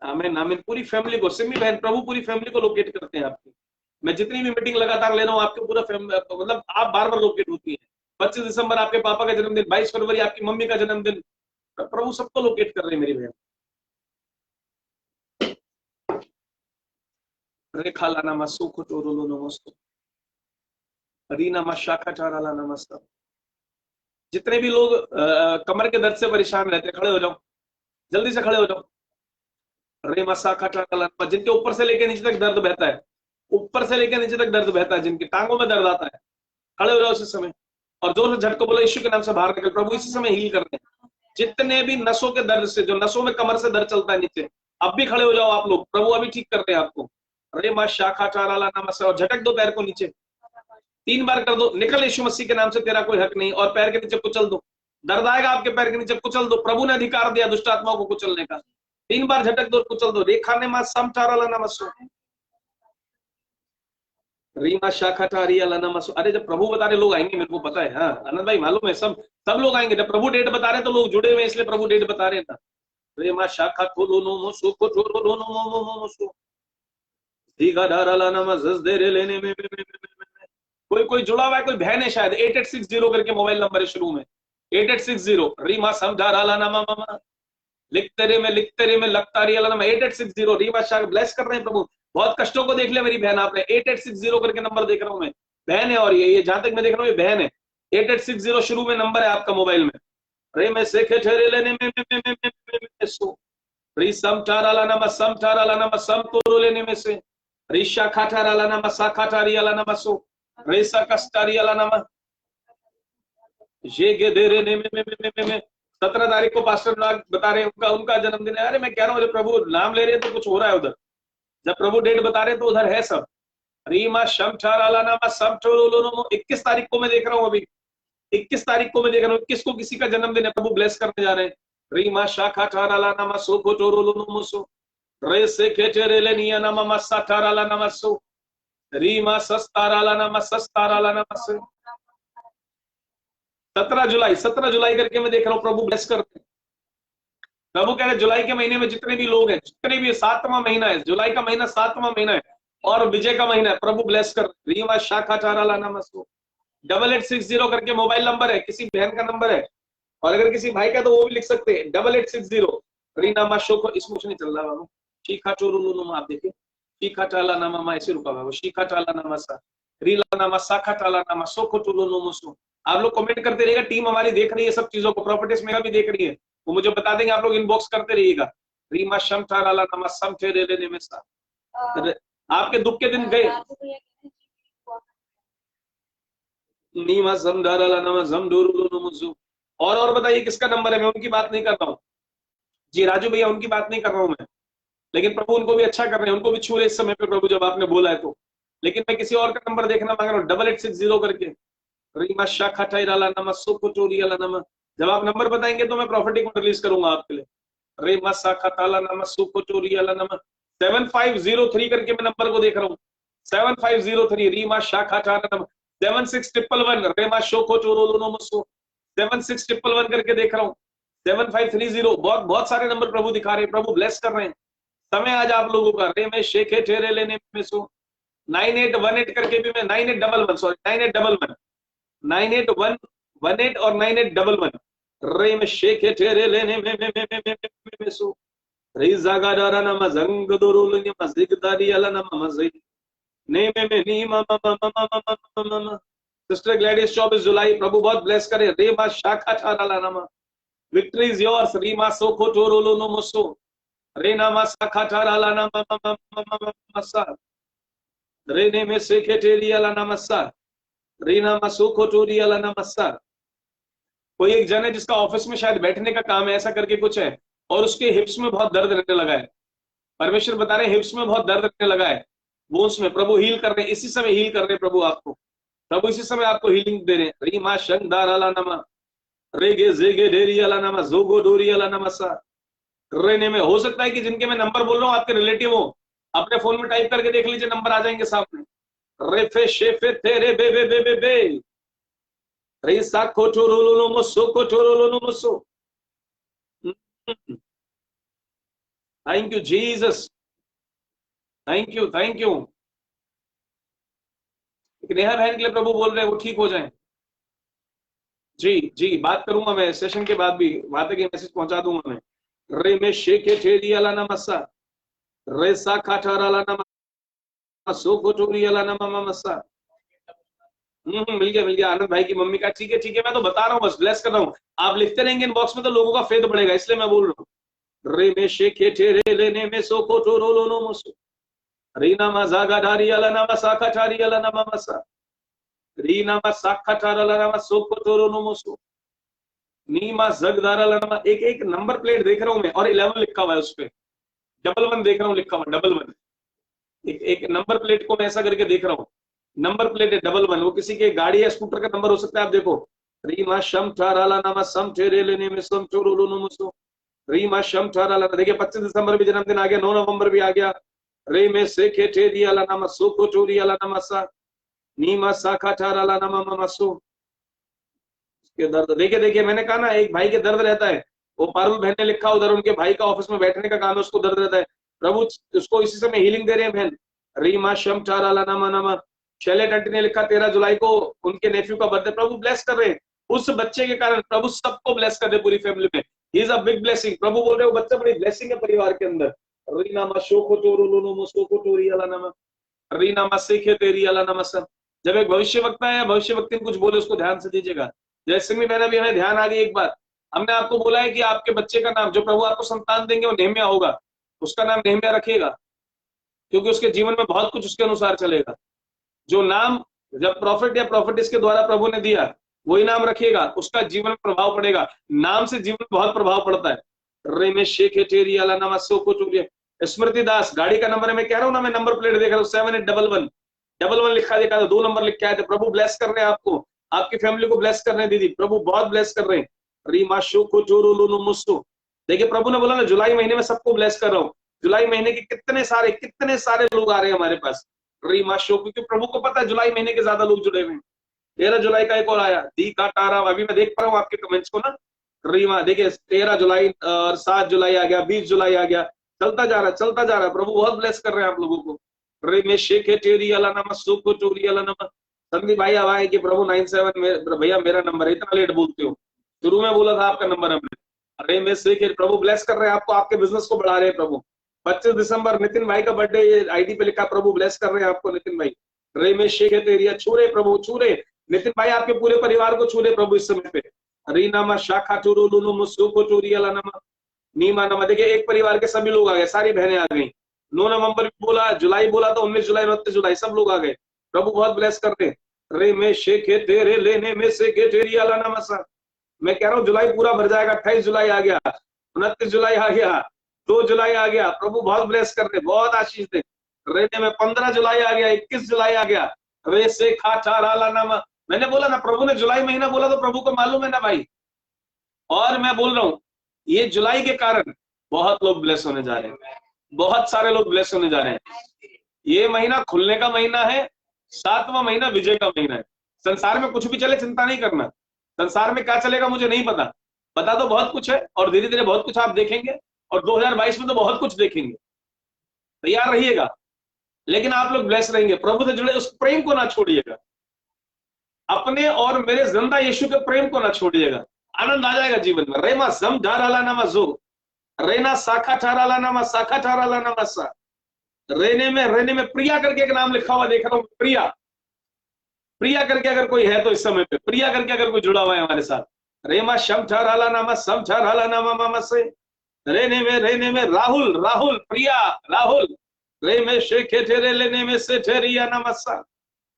आमीन आमीन। पूरी फैमिली को, सिमी बहन, प्रभु पूरी फैमिली को लोकेट करते हैं आपकी। मैं जितनी भी मीटिंग लगातार ले रहा हूँ आपके पूरा मतलब आप बार बार लोकेट होती है। 25 दिसंबर आपके पापा का जन्मदिन, 22 फरवरी आपकी मम्मी का जन्मदिन, प्रभु सबको लोकेट कर रहे हैं मेरी बहन। रेखा लाना मसु कुटोरुलो नमस्तु रीना मशाखा चाराला नमस्ता। जितने भी लोग कमर के दर्द से परेशान रहते हैं, खड़े हो जाओ, जल्दी से खड़े हो जाओ। रे मसाखा चाराला, जिनके ऊपर से लेकर नीचे तक दर्द बहता है, ऊपर से लेकर नीचे तक दर्द बहता है, जिनकी टांगों में दर्द आता है, खड़े हो जाओ इस समय और जोर से झटको बोलो, यीशु के नाम से बाहर निकल। प्रभु इसी समय हील कर रहे हैं जितने भी नसों के दर्द से, जो नसों में कमर से दर्द चलता है नीचे, अब भी खड़े हो जाओ आप लोग, प्रभु अभी ठीक कर रहे हैं आपको। रे मां शाखा चाराला नमस्ते, और झटक दो पैर को नीचे, 3 बार कर दो, निकल यीशु मसीह के नाम से, तेरा कोई हक नहीं, और पैर के नीचे कुचल दो, दर्द आएगा आपके पैर के नीचे, कुचल दो, प्रभु ने अधिकार दिया दुष्ट आत्माओं को कुचलने का। 3 बार झटक दो, कुचल दो। रेखा ने मां सम चाराला नमस्ते रीमा शाखा चारियाला नमस्ते। अरे जब प्रभु बता रहे लोग आएंगे, मेरे को पता है। हाँ आनंद भाई, मालूम है, सब लोग आएंगे। जब प्रभु डेट बता रहे तो लोग जुड़े हुए, इसलिए प्रभु डेट बता रहे था। रीमा शाखा थोलो नो मोसो को थोलो नो नो मोसो धीगा डाराला नमस्ते दे रे लेने में। कोई जुड़ा हुआ है, कोई बहन है शायद, 8860 करके मोबाइल नंबर है शुरू में, 8860 रीमा समझाराला नमा लिखते रे में लगता रही अल्लाह 8860 रीमा शाख ब्लेस कर रहे हैं प्रभु। बहुत कष्टों को देख लिया मेरी बहन आपने, 8860 करके नंबर देख रहा हूं मैं, बहन है, और ये जहां तक मैं देख रहा हूँ ये बहन है। 8860 शुरू में नंबर है आपका मोबाइल में। रे मैं सेखे ठहरे लेने में सो री सम चाराला नमा सम चाराला नमा सम तोरो लेने में से री शाखा चाराला नमा शाखा चारी अला नमा सो रे सा कष्टारी अला नमा ये गे दे रे में 17 तारीख को पास्टर बता रहे हैं उनका जन्मदिन है। अरे मैं कह रहा हूँ, जब प्रभु नाम ले रहे हैं तो कुछ हो रहा है उधर, जब प्रभु डेट बता रहे हैं तो उधर है सब। रीमा शम चाराला नामा सब चोरो 21 तारीख को मैं देख रहा हूँ, अभी 21 तारीख को मैं देख रहा हूँ, 21 को किसी का जन्मदिन है, प्रभु ब्लेस करने जा रहे हैं। रीमा शाखा चाराला नामा सो को चोरो सो रे से खेचेरे लेनिया नामा मस्सा चाराला नामा सो रीमा सस्ताराला नामा सस्ताराला नामा से 17 जुलाई करके मैं देख रहा हूँ, प्रभु ब्लेस करते हैं। प्रभु कह रहे जुलाई के महीने में जितने भी लोग हैं, जितने भी 7वां महीना है, जुलाई का महीना 7वां महीना है और विजय का महीना है, प्रभु ब्लेस कर। रीमा शाखा चाराला नमस्ते 8860 करके मोबाइल नंबर है, किसी बहन का नंबर है, और अगर किसी भाई का तो वो भी लिख सकते हैं 8860 रीना माशो को। इसमें कुछ नहीं चल रहा बाबू, शीखा चोरू आप देखिए, शीखा चाला नामा ऐसे रुका बाबू, शीखा चाला नामा सा रीला नामा शाखा चाला नामा सोखो चोरू। आप लोग कमेंट करते रहिएगा, टीम हमारी देख रही है सब चीजों को, प्रॉपर्टीज मेरा भी देख रही है, वो मुझे बता देंगे, आप लोग इनबॉक्स करते रहिएगा। रीमा शम चाराला नामा सम ठेरे लेने में सा आपके दुख के दिन गए। नीमा समझाराला नामा जमडोरू। और बताइए किसका नंबर है, मैं उनकी बात नहीं कर रहा हूँ जी, राजू भैया उनकी बात नहीं कर रहा हूँ मैं, लेकिन प्रभु उनको भी अच्छा कर रहे हैं, उनको भी छू रहे इस समय पे प्रभु, जब आपने बोला है तो। लेकिन मैं किसी और का नंबर देखना मांग रहा हूँ, 8860 करके रीमा शाखा टाइराला नामा सोको चोरियाला नामा। जब आप नंबर बताएंगे तो मैं प्रॉपर्टी को रिलीज करूंगा आपके लिए। रीमा शाखा ताला नामा सोको चोरियाला नामा 7503 करके मैं नंबर को देख रहा हूँ, 7503 रीमा शाखा टाला नामा 76111 रेमा शोको चोरो दोनों मसो 76111 करके देख रहा हूँ, 7530 बहुत सारे नंबर प्रभु दिखा रहे हैं, प्रभु ब्लेस कर रहे हैं। समय आज आप लोगों का रे में शेखे ठेरे लेने में सो 9818 करके भी मैं 9811 सॉरी 9811 9818 और 9811 रे में शेखे ठेरे लेने में सो रे जागा डारा नामा जंग दोरो लेने मस्जिद दारी अला नामा मस्जिद ने में नी मामा सिस्टर ग्लैडिस 24 जुलाई प्रभु बहुत ब्लेस करे। रे मा शाखा चाराला नामा विक्ट्री इज योर्स रीमा सोखो टोरोलो नो मोसो रे नामा शाखा चाराला नामा मसा रे ने में शेखे ठेरी अला नामसा रे नामा सोखो टोरी अला नामसा। कोई एक जन है जिसका ऑफिस में शायद बैठने का काम है, ऐसा करके कुछ है, और उसके हिप्स में बहुत दर्द रहने लगा है। परमेश्वर बता रहे हिप्स में बहुत दर्द रहने लगा है, बोन्स में प्रभु हील कर रहे हैं, इसी समय हील कर रहे हैं प्रभु आपको, प्रभु इसी समय आपको हीलिंग दे रहे हैं। रीमा शंदाराला नमा रेगे जेगे डेरियाला नमा जोगो डोरियाला नमसा रेने में। हो सकता है कि जिनके मैं नंबर बोल रहा हूँ आपके रिलेटिव हो, अपने फोन में टाइप करके देख लीजिए, नंबर आ जाएंगे सामने। रेफे शेफे तेरे बे बे बे बे बे रे सा कोटोरोलो मोसो कोटोरोलो मोसो। Thank you Jesus, thank you thank you. Neha बहन के लिए प्रभु बोल रहे हैं वो ठीक हो जाए। जी जी, बात करूंगा मैं सेशन के बाद भी, बातें के मैसेज पहुंचा दूंगा मैं। रे में शेके ठेरी अला नमसा रे सा खाठारा ला नमा सो कोटोरी अला नमा मसा। मिल गया आनंद भाई की मम्मी का। ठीक है, मैं तो बता रहा हूँ, बस ब्लेस कर रहा हूँ। आप लिखते रहेंगे इनबॉक्स में तो लोगों का फेद बढ़ेगा, इसलिए मैं बोल रहा हूँ। रे में शेके ठेरे लेने में सो कोटोरो लो नो मोसो रीना मा जागा डारी अला नमा साखा ठारी अला नमा मसा रीना मा साखा ठारा ला नमा सो कोटोरो नो मोसो नीमा जगदारा ला नमा। एक नंबर प्लेट देख रहा हूं मैं और 11 लिखा हुआ है उस पे, 11 देख रहा हूँ लिखा हुआ, 11 एक नंबर प्लेट को मैं ऐसा करके देख रहा हूँ, नंबर प्लेट है 11, वो किसी के गाड़ी या स्कूटर का नंबर हो सकता है। आप देखो रीमा शम ठाराला नामा सम ठेरे लेने में सम चोरो नो मुसो रीमा शम ठाराला। देखिए 25 दिसंबर भी जन्मदिन आ गया, 9 नवंबर भी आ गया। रे में से के ठेरी अला नामा सो को चोरी अला नामा सा नीमा साखा ठाराला नामा मामा सो। के दर्द देखिए मैंने कहा ना, एक भाई के दर्द रहता है, वो पारुल बहन ने लिखा उधर, उनके भाई का ऑफिस में बैठने का काम है, उसको दर्द रहता है। प्रभु उसको इसी समय हीलिंग दे रहे हैं बहन। रीमा शम ठाराला नामा नामा। शैलेट आंटी ने लिखा 13 जुलाई को उनके नेफ्यू का बर्थडे, प्रभु ब्लेस कर रहे हैं उस बच्चे के कारण, प्रभु सबको ब्लेस कर दे पूरी फैमिली में। He is a big blessing. प्रभु बोल रहे हो बच्चा बड़ी ब्लेसिंग है परिवार के अंदर। रीना मा शोको टोरो लोनो मोसोको टोरी अला नामा रीना मा सेखे तेरी अला नामा सब। जब एक भविष्य वक्ता है, भविष्य वक्ता कुछ बोले उसको ध्यान से दीजिएगा। जैसे भी मैंने भी हमें ध्यान आ गई एक बात, हमने आपको बोला है कि आपके बच्चे का नाम, जो प्रभु आपको संतान देंगे वो नेहमिया होगा, उसका नाम नेहमिया रखिएगा, क्योंकि उसके जीवन में बहुत कुछ उसके अनुसार चलेगा। जो नाम जब प्रॉफिट या प्रॉफिटिस के द्वारा प्रभु ने दिया वही नाम रखिएगा, उसका जीवन में प्रभाव पड़ेगा। नाम से जीवन में बहुत प्रभाव पड़ता है। रे में शेख टेरी अला नामा सो को चुरिए। स्मृति दास, गाड़ी का नंबर है, मैं कह रहा हूँ ना, मैं नंबर प्लेट देख रहा हूँ 7811 लिखा देखा था, 2 नंबर लिख के आए थे। प्रभु ब्लेस कर रहे हैं आपको, आपकी फैमिली को ब्लेस कर रहे हैं दीदी, प्रभु बहुत ब्लेस कर रहे हैं। रीमा शो को जोरो लो मुस्सो। देखिए प्रभु ने बोला ना जुलाई महीने में सबको ब्लेस कर रहा हूँ। जुलाई महीने के कितने सारे लोग आ रहे हैं हमारे पास। रीमा शो, क्योंकि प्रभु को पता है जुलाई महीने के ज्यादा लोग जुड़े हुए हैं। 13 जुलाई का एक और आया दी का टारा, अभी मैं देख पा रहा हूँ आपके कमेंट्स को ना। रीमा देखिए 13 जुलाई और 7 जुलाई आ गया, 20 जुलाई आ गया, चलता जा रहा है। प्रभु बहुत ब्लेस कर रहे हैं आप लोगों को। रे में शेखे टेरी अला नामा सुको टोरी अला नामा। संदीप भाई अब आए कि प्रभु 97 में भैया मेरा नंबर है, इतना लेट बोलते हो, शुरू में बोला था आपका नंबर हमने। अरे में शेखे, प्रभु ब्लेस कर रहे हैं आपको, आपके बिजनेस को बढ़ा रहे हैं प्रभु। 25 दिसंबर नितिन भाई का बर्थडे, ये आईडी पे लिखा, प्रभु ब्लेस कर रहे हैं आपको नितिन भाई। रे में शेखे तेरिया छूरे प्रभु, छूरे नितिन भाई, आपके पूरे परिवार को छूरे प्रभु इस समय पे। रीनामा शाखा चोरो लुनु मुसुको चोरी अला नामा नीमा नामा। देखिए एक परिवार के सभी लोग आ गए, सारी बहनें आ गई। 9 नवंबर भी बोला, जुलाई बोला तो 19 जुलाई 29 जुलाई सब लोग आ गए। प्रभु बहुत ब्लेस करते हैं। रे में शेखे तेरे लेने में से के तेरी अला नामा सा। मैं कह रहा हूँ जुलाई पूरा भर जाएगा। 28 जुलाई आ गया, 29 जुलाई आ गया, 2 जुलाई आ गया। प्रभु बहुत ब्लेस कर रहे, बहुत आशीष दे। रहने में 15 जुलाई आ गया, 21 जुलाई आ गया। रे से खा नामा। मैंने बोला ना, प्रभु ने जुलाई महीना बोला तो प्रभु को मालूम है ना भाई। और मैं बोल रहा हूँ ये जुलाई के कारण बहुत लोग ब्लेस होने जा रहे हैं, बहुत सारे लोग ब्लेस होने जा रहे हैं। ये महीना खुलने का महीना है, 7वां महीना विजय का महीना है। संसार में कुछ भी चले चिंता नहीं करना, संसार में क्या चलेगा मुझे नहीं पता तो बहुत कुछ है, और धीरे धीरे बहुत कुछ आप देखेंगे, और 2022 में तो बहुत कुछ देखेंगे। तैयार रहिएगा, लेकिन आप लोग ब्लेस रहेंगे। प्रभु से जुड़े उस प्रेम को ना छोड़िएगा, अपने और मेरे जिंदा यीशु के प्रेम को ना छोड़िएगा। आनंद आ जाएगा जीवन में। रेमा जम ढाराला नामा जो रेना शाखा ठाराला नामा शाखा ठाराला नामा सा। रहने में प्रिया करके एक नाम लिखा हुआ देख रहा हूं। प्रिया करके अगर कोई है तो इस समय पे प्रिया करके अगर कोई जुड़ा हुआ है हमारे साथ। रेमा शम ठाराला नामा सम ठाराला नामा मामा से। रहने में राहुल प्रिया राहुल। रे में शेखे ठेरे लेने में से ठेरिया नमस्सा।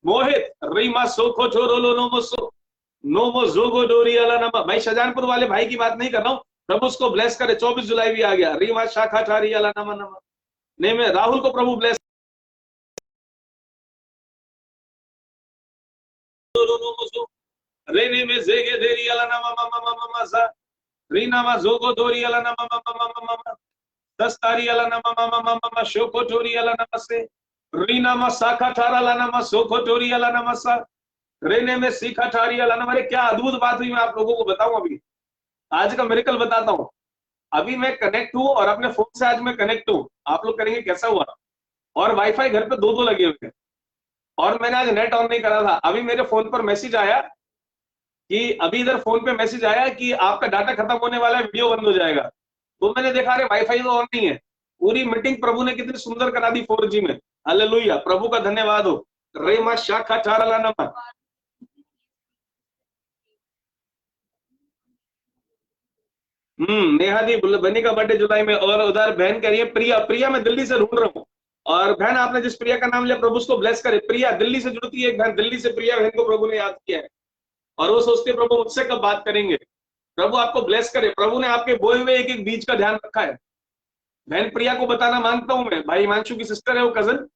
मोहित रीमा सोखो छोरो नोमो जोगो डोरी अला नमा। भाई शाहजहानपुर वाले भाई की बात नहीं कर रहा हूँ, प्रभु उसको ब्लेस करे। 24 जुलाई भी आ गया। रीमा शाखा ठारी अला नमा नमा। ने में राहुल को प्रभु ब्लेस जेगे देरी अला नमा ममा ममा मसा रीना मा जोगो दोरी अला नमा ममा ममा ममा दस्तारी अला नमा ममा ममा ममा शोको टोरी अला नमसे रीना मा साखा थारा अला नमा सोको टोरी अला नमसा रेने में सीखा ठारी अला नमा। अरे क्या अद्भुत बात हुई, मैं आप लोगों को बताऊं। अभी आज का मिरेकल बताता हूं। अभी मैं कनेक्ट हूं और अपने फोन से आज मैं कनेक्ट हूं। आप लोग करेंगे कैसा हुआ। और वाईफाई घर पे दो लगे हुए हैं और मैंने आज नेट ऑन नहीं करा था। अभी मेरे फोन पर मैसेज आया कि अभी इधर फोन पे मैसेज आया कि आपका डाटा खत्म होने वाला है, वीडियो बंद हो जाएगा। तो मैंने देखा अरे वाईफाई तो ऑन नहीं है। पूरी मीटिंग प्रभु ने कितनी सुंदर करा दी 4G में। हालेलुया, प्रभु का धन्यवाद हो। रेमा शाखा चारा नमा। नेहा दी बनी का बर्थडे जुलाई में। और उधर बहन कह रही है प्रिया, प्रिया मैं दिल्ली से ढूंढ रहा हूँ। और बहन आपने जिस प्रिया का नाम लिया प्रभु उसको ब्लेस करे। प्रिया दिल्ली से जुड़ती है एक बहन, दिल्ली से प्रिया बहन को प्रभु ने याद किया है और वो सोचते हैं प्रभु मुझसे कब बात करेंगे। प्रभु आपको ब्लेस करे। प्रभु ने आपके बोए हुए एक एक बीज का ध्यान रखा है। बहन प्रिया को बताना मानता हूं मैं, भाई हिमांशु की सिस्टर है वो, कजन।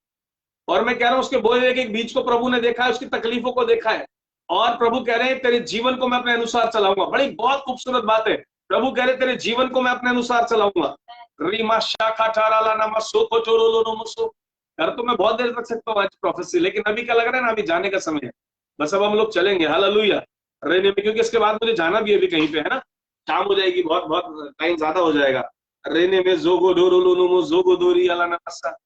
और मैं कह रहा हूं उसके बोए हुए एक एक बीज को प्रभु ने देखा है, उसकी तकलीफों को देखा है। और प्रभु कह रहे हैं तेरे जीवन को मैं अपने अनुसार चलाऊंगा। बड़ी बहुत खूबसूरत बात है। प्रभु कह रहे तेरे जीवन को मैं अपने अनुसार चलाऊंगा। रीमा शाखा ठारा नामा सोको चोरो लो मुसो। कर तो मैं बहुत देर तक सकता हूँ आज प्रोफेसी, लेकिन अभी क्या लग रहा है ना, अभी जाने का समय है। बस अब हम लोग चलेंगे। हालेलुया। रहने में, क्योंकि इसके बाद मुझे जाना भी अभी कहीं पे है ना, शाम हो जाएगी, बहुत बहुत टाइम ज्यादा हो जाएगा। रहने में जोगो डोरो लो जोगो दोरी अला नमस्सा।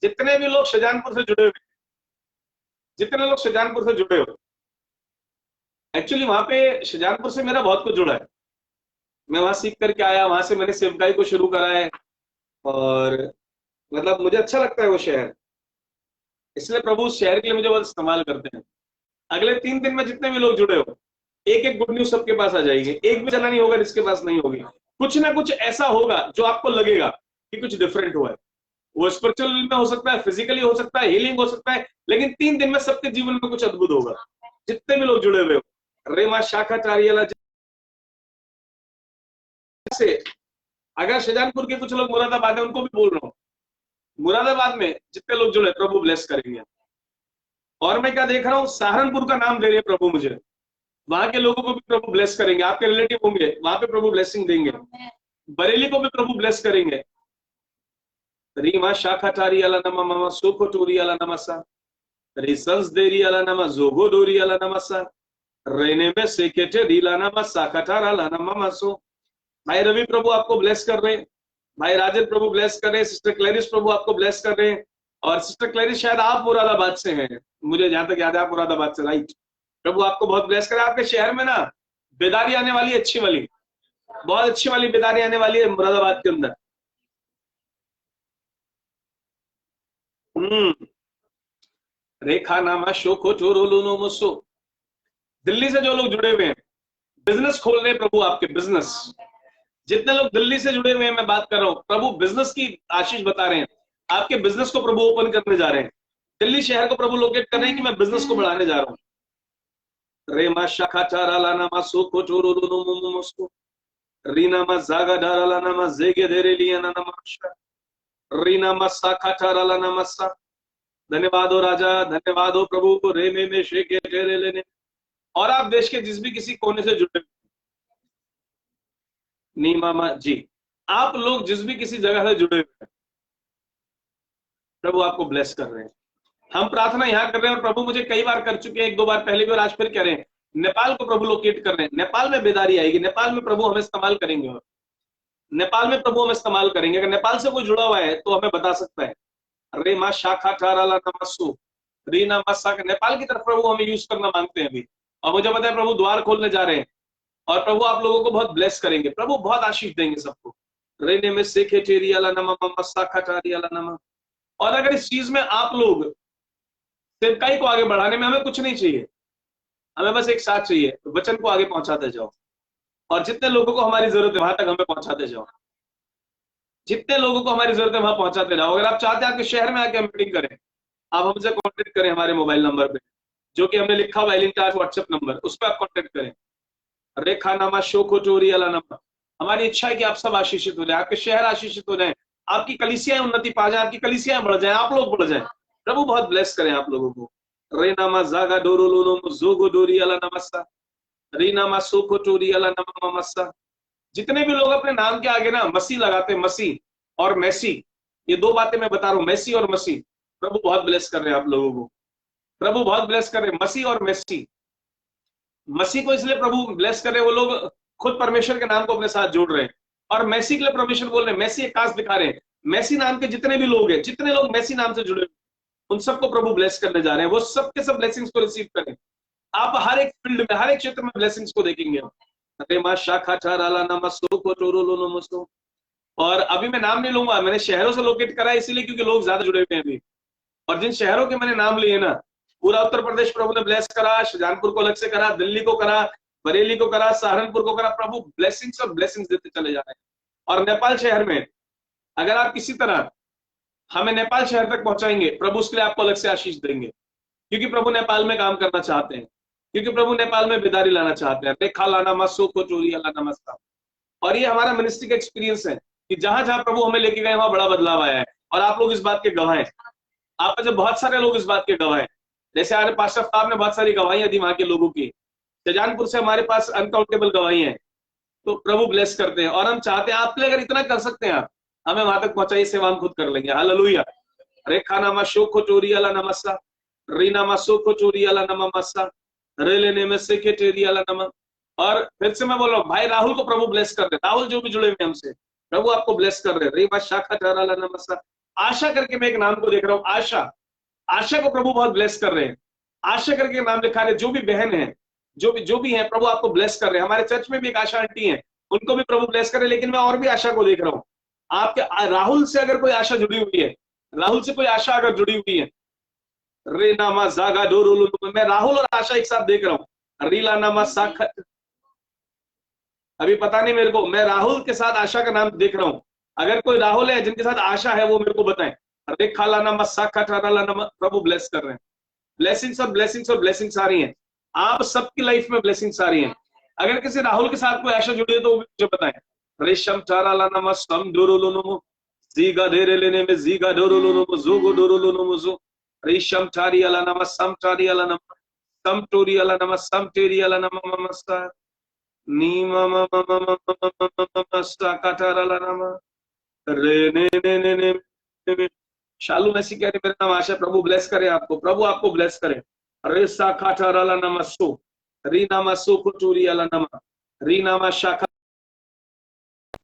जितने भी लोग शाहजहानपुर से जुड़े हुए, जितने लोग शाहजहानपुर से जुड़े हो, एक्चुअली वहां पे शाहजहानपुर से मेरा बहुत कुछ जुड़ा है। मैं वहां सीख करके आया, वहां से मैंने सेवकाई को शुरू करा है और मतलब मुझे अच्छा लगता है वो शहर, इसलिए प्रभु उस शहर के लिए मुझे बहुत इस्तेमाल करते हैं। अगले 3 दिन में जितने भी लोग जुड़े हो, एक एक गुड न्यूज सबके पास आ जाएगी। एक भी चला नहीं होगा जिसके पास नहीं होगी। कुछ ना कुछ ऐसा होगा जो आपको लगेगा कि कुछ डिफरेंट हुआ है। वो स्पिरिचुअल में हो सकता है, फिजिकली हो सकता है, हीलिंग हो सकता है, लेकिन 3 दिन में सबके जीवन में कुछ अद्भुत होगा जितने भी लोग जुड़े हुए हो। रेमा शाखा चारियाला से, अगर शाहजहानपुर के कुछ लोग मुरादाबाद है उनको भी बोल रहा हूँ, मुरादाबाद में जितने लोग जुड़े प्रभु ब्लेस करेंगे। और मैं क्या देख रहा हूँ, सहारनपुर का नाम दे रहे हैं प्रभु मुझे, वहां के लोगों को भी प्रभु ब्लेस करेंगे। आपके रिलेटिव होंगे वहां पे प्रभु ब्लेसिंग देंगे। बरेली को भी प्रभु ब्लेस करेंगे। रीमा शाखा टारी अला नमा ममा सोको टोरी अला नमसा रिसंस देरी अला नमा जोगो डोरी अला नमसा रेने में सेकेटे रीला नमा साकाटारा ला नमा मसो। भाई रवि प्रभु आपको ब्लेस कर रहे हैं, भाई राजन प्रभु ब्लेस कर रहे हैं, सिस्टर क्लैरिस प्रभु आपको ब्लेस कर रहे हैं। और सिस्टर क्लैरिस शायद आप मुरादाबाद से हैं, मुझे जहां तक याद है आप मुरादाबाद से, राइट। प्रभु आपको बहुत ब्लेस करे। आपके शहर में ना बेदारी आने वाली है, अच्छी वाली, बहुत अच्छी वाली बेदारी आने वाली है मुरादाबाद के अंदर। रेखा नामा शोको चोरो लोनो मुसो। दिल्ली से जो लोग जुड़े हुए हैं, बिजनेस खोल रहे हैं प्रभु आपके बिजनेस, जितने लोग दिल्ली से जुड़े हुए हैं मैं बात कर रहा हूं, प्रभु बिजनेस की आशीष बता रहे हैं। आपके बिजनेस को प्रभु ओपन करने जा रहे हैं। दिल्ली शहर को प्रभु लोकेट कर रहे हैं कि मैं बिजनेस को बढ़ाने जा रहा हूं। रेमा शाखा चारा लाना मा सोको चोरो लोनो मुसो रीना मा जागा डारा लाना मा जेगे देरे लिया ना नमस्कार रीना मा साखा चारा लाना मसा। धन्यवाद हो राजा, धन्यवाद हो प्रभु को। रे में शेके टेरे लेने। और आप देश के जिस भी किसी कोने से जुड़े, नीमा जी, आप लोग जिस भी किसी जगह से जुड़े हुए हैं, प्रभु आपको ब्लेस कर रहे हैं। हम प्रार्थना यहां कर रहे हैं और प्रभु मुझे कई बार कर चुके हैं, 1-2 बार पहले भी और आज फिर कह रहे हैं, नेपाल को प्रभु लोकेट कर रहे हैं। नेपाल में बेदारी आएगी, नेपाल में प्रभु हमें इस्तेमाल करेंगे और नेपाल में प्रभु हमें इस्तेमाल करेंगे। अगर नेपाल से कोई जुड़ा हुआ है तो हमें बता सकता है। रे मा शाखा ठाराला नमस्सु रीना मस्सा, नेपाल की तरफ प्रभु हमें यूज करना मांगते हैं अभी। और मुझे पता है प्रभु द्वार खोलने जा रहे हैं और प्रभु आप लोगों को बहुत ब्लेस करेंगे। प्रभु बहुत आशीष देंगे सबको। रेने में सेखे टेरियाला नमा मस्सा खटारियाला नमा। और अगर इस चीज में आप लोग सेवकाई को आगे बढ़ाने में, हमें कुछ नहीं चाहिए, हमें बस एक साथ चाहिए, वचन को आगे पहुंचाते जाओ और जितने लोगों को हमारी जरूरत है वहां तक हमें पहुंचाते जाओ। जितने लोगों को हमारी जरूरत है वहां पहुंचाते जाओ। अगर आप चाहते हैं आपके शहर में आके हम मीटिंग करें, आप हमसे कांटेक्ट करें हमारे मोबाइल नंबर पे जो कि हमने लिखा हुआ इंचार्ज व्हाट्सएप नंबर, उस पर आप कांटेक्ट करें। रेखा नामा शोको चोरी अला नमा। हमारी इच्छा है कि आप सब आशीषित हो जाए, आपके शहर आशीषित हो जाए, आपकी कलीसियां उन्नति पा जाए, आपकी कलीसियां बढ़ जाए, आप लोग बढ़ जाए। प्रभु बहुत ब्लेस करें आप लोगों को। रे नामा जागा डोरो लोनो जोगो डोरी अला नमस्ता रीना मासो को टोरी अला नमा मस्सा। जितने भी लोग अपने नाम के आगे ना मसीह लगाते हैं, मसीह और मैसी, ये दो बातें मैं बता रहा हूं, मैसी और मसीह, प्रभु बहुत ब्लेस कर रहे हैं आप लोगों को, प्रभु बहुत ब्लेस कर रहे हैं। मसीह और मैसी, मसीह को इसलिए प्रभु ब्लेस कर रहे हैं, वो लोग खुद परमेश्वर के नाम को अपने साथ जोड़ रहे हैं, और मैसी के लिए परमेश्वर बोल रहे हैं, मैसी एक खास दिखा रहे हैं। मैसी नाम के जितने भी लोग हैं, जितने लोग मैसी नाम से जुड़े हैं, उन सबको प्रभु ब्लेस करने जा रहे हैं। वो सबके सब ब्लेसिंग्स को रिसीव करें। आप हर एक फील्ड में, हर एक क्षेत्र में ब्लेसिंग्स को देखेंगे। और अभी मैं नाम नहीं लूंगा, मैंने शहरों से लोकेट करा इसीलिए क्योंकि लोग ज्यादा जुड़े हुए हैं अभी, और जिन शहरों के मैंने नाम लिए ना, पूरा उत्तर प्रदेश प्रभु ने ब्लेस करा, शाहजहानपुर को अलग से करा, दिल्ली को करा, बरेली को करा, सहारनपुर को करा, प्रभु ब्लेसिंग्स और ब्लेसिंग्स देते चले जा रहे हैं। और नेपाल शहर में अगर आप किसी तरह हमें नेपाल शहर तक पहुंचाएंगे, प्रभु उसके लिए आपको अलग से आशीष देंगे, क्योंकि प्रभु नेपाल में काम करना चाहते हैं, क्योंकि प्रभु नेपाल में बेदारी लाना चाहते हैं। रेखा लाना मसो को चोरी अला नमस्कार। और ये हमारा मिनिस्ट्री का एक्सपीरियंस है कि जहां जहां प्रभु हमें लेके गए वहां बड़ा बदलाव आया है, और आप लोग इस बात के गवाह हैं। आप में से बहुत सारे लोग इस बात के गवाह हैं। जैसे हमारे पास्टर साहब ने बहुत सारी गवाहियां दी वहां के लोगों की, शाहजहानपुर से हमारे पास अनकाउंटेबल गवाही है। तो प्रभु ब्लेस करते हैं, और हम चाहते हैं आपके लिए अगर इतना कर सकते हैं आप, हमें वहां तक पहुंचाइए, सेवा हम खुद कर लेंगे। हालेलुया। रेखा नामा शो को चोरी अला नमस्सा, रीना मासो को चोरी अला नम मस्सा, रेले ने में से के टेरी अला नम। और फिर से मैं बोल रहा हूँ, भाई राहुल को प्रभु ब्लेस कर रहे, राहुल जो भी जुड़े हुए हमसे, प्रभु आपको ब्लेस कर रहे। रीमा शाखा ठहरा अला नमस्सा। आशा करके मैं एक नाम को देख रहा हूँ, आशा, आशा को प्रभु बहुत ब्लेस कर रहे हैं। आशा करके नाम लिखा रहे, जो भी बहन है, जो भी है, प्रभु आपको ब्लेस कर रहे हैं। हमारे चर्च में भी एक आशा आंटी है, उनको भी प्रभु ब्लेस करे। लेकिन मैं और भी आशा को देख रहा हूँ, आपके राहुल से अगर कोई आशा जुड़ी हुई है, राहुल से कोई आशा अगर जुड़ी हुई है, रे नामा जागा डोरुलु, मैं राहुल और आशा एक साथ देख रहा हूँ। रीला नामा साखा, अभी पता नहीं मेरे को, मैं राहुल के साथ आशा का नाम देख रहा हूँ। अगर कोई राहुल है जिनके साथ आशा है, वो मेरे को बताएं। रेखा नामा साखा ठहरा नामा, प्रभु ब्लेस कर रहे हैं। ब्लेसिंग्स और ब्लेसिंग्स और ब्लेसिंग्स आ रही हैं, आप सबकी लाइफ में ब्लेसिंग्स आ रही हैं। अगर किसी राहुल के साथ कोई आशा जुड़ी है तो वो मुझे बताएं। रेशम चारा नामा सम डोरुलु, जीगा धेरे लेने में जीगा डोरुलु, जोगो डोरुलु जो, रेशम चारी अला नामा सम चारी अला नामा सम टोरी अला नामा सम टेरी अला नामा ममस्ता नीमा ममस्ता काटार अला नामा रे ने शालू मैसी कह रहे मेरा नाम आशा, प्रभु ब्लेस करे आपको, प्रभु आपको ब्लेस करे। रे सा काटार अला नामा सो, री नामा सो कुटूरी अला नामा, री नामा शाखा।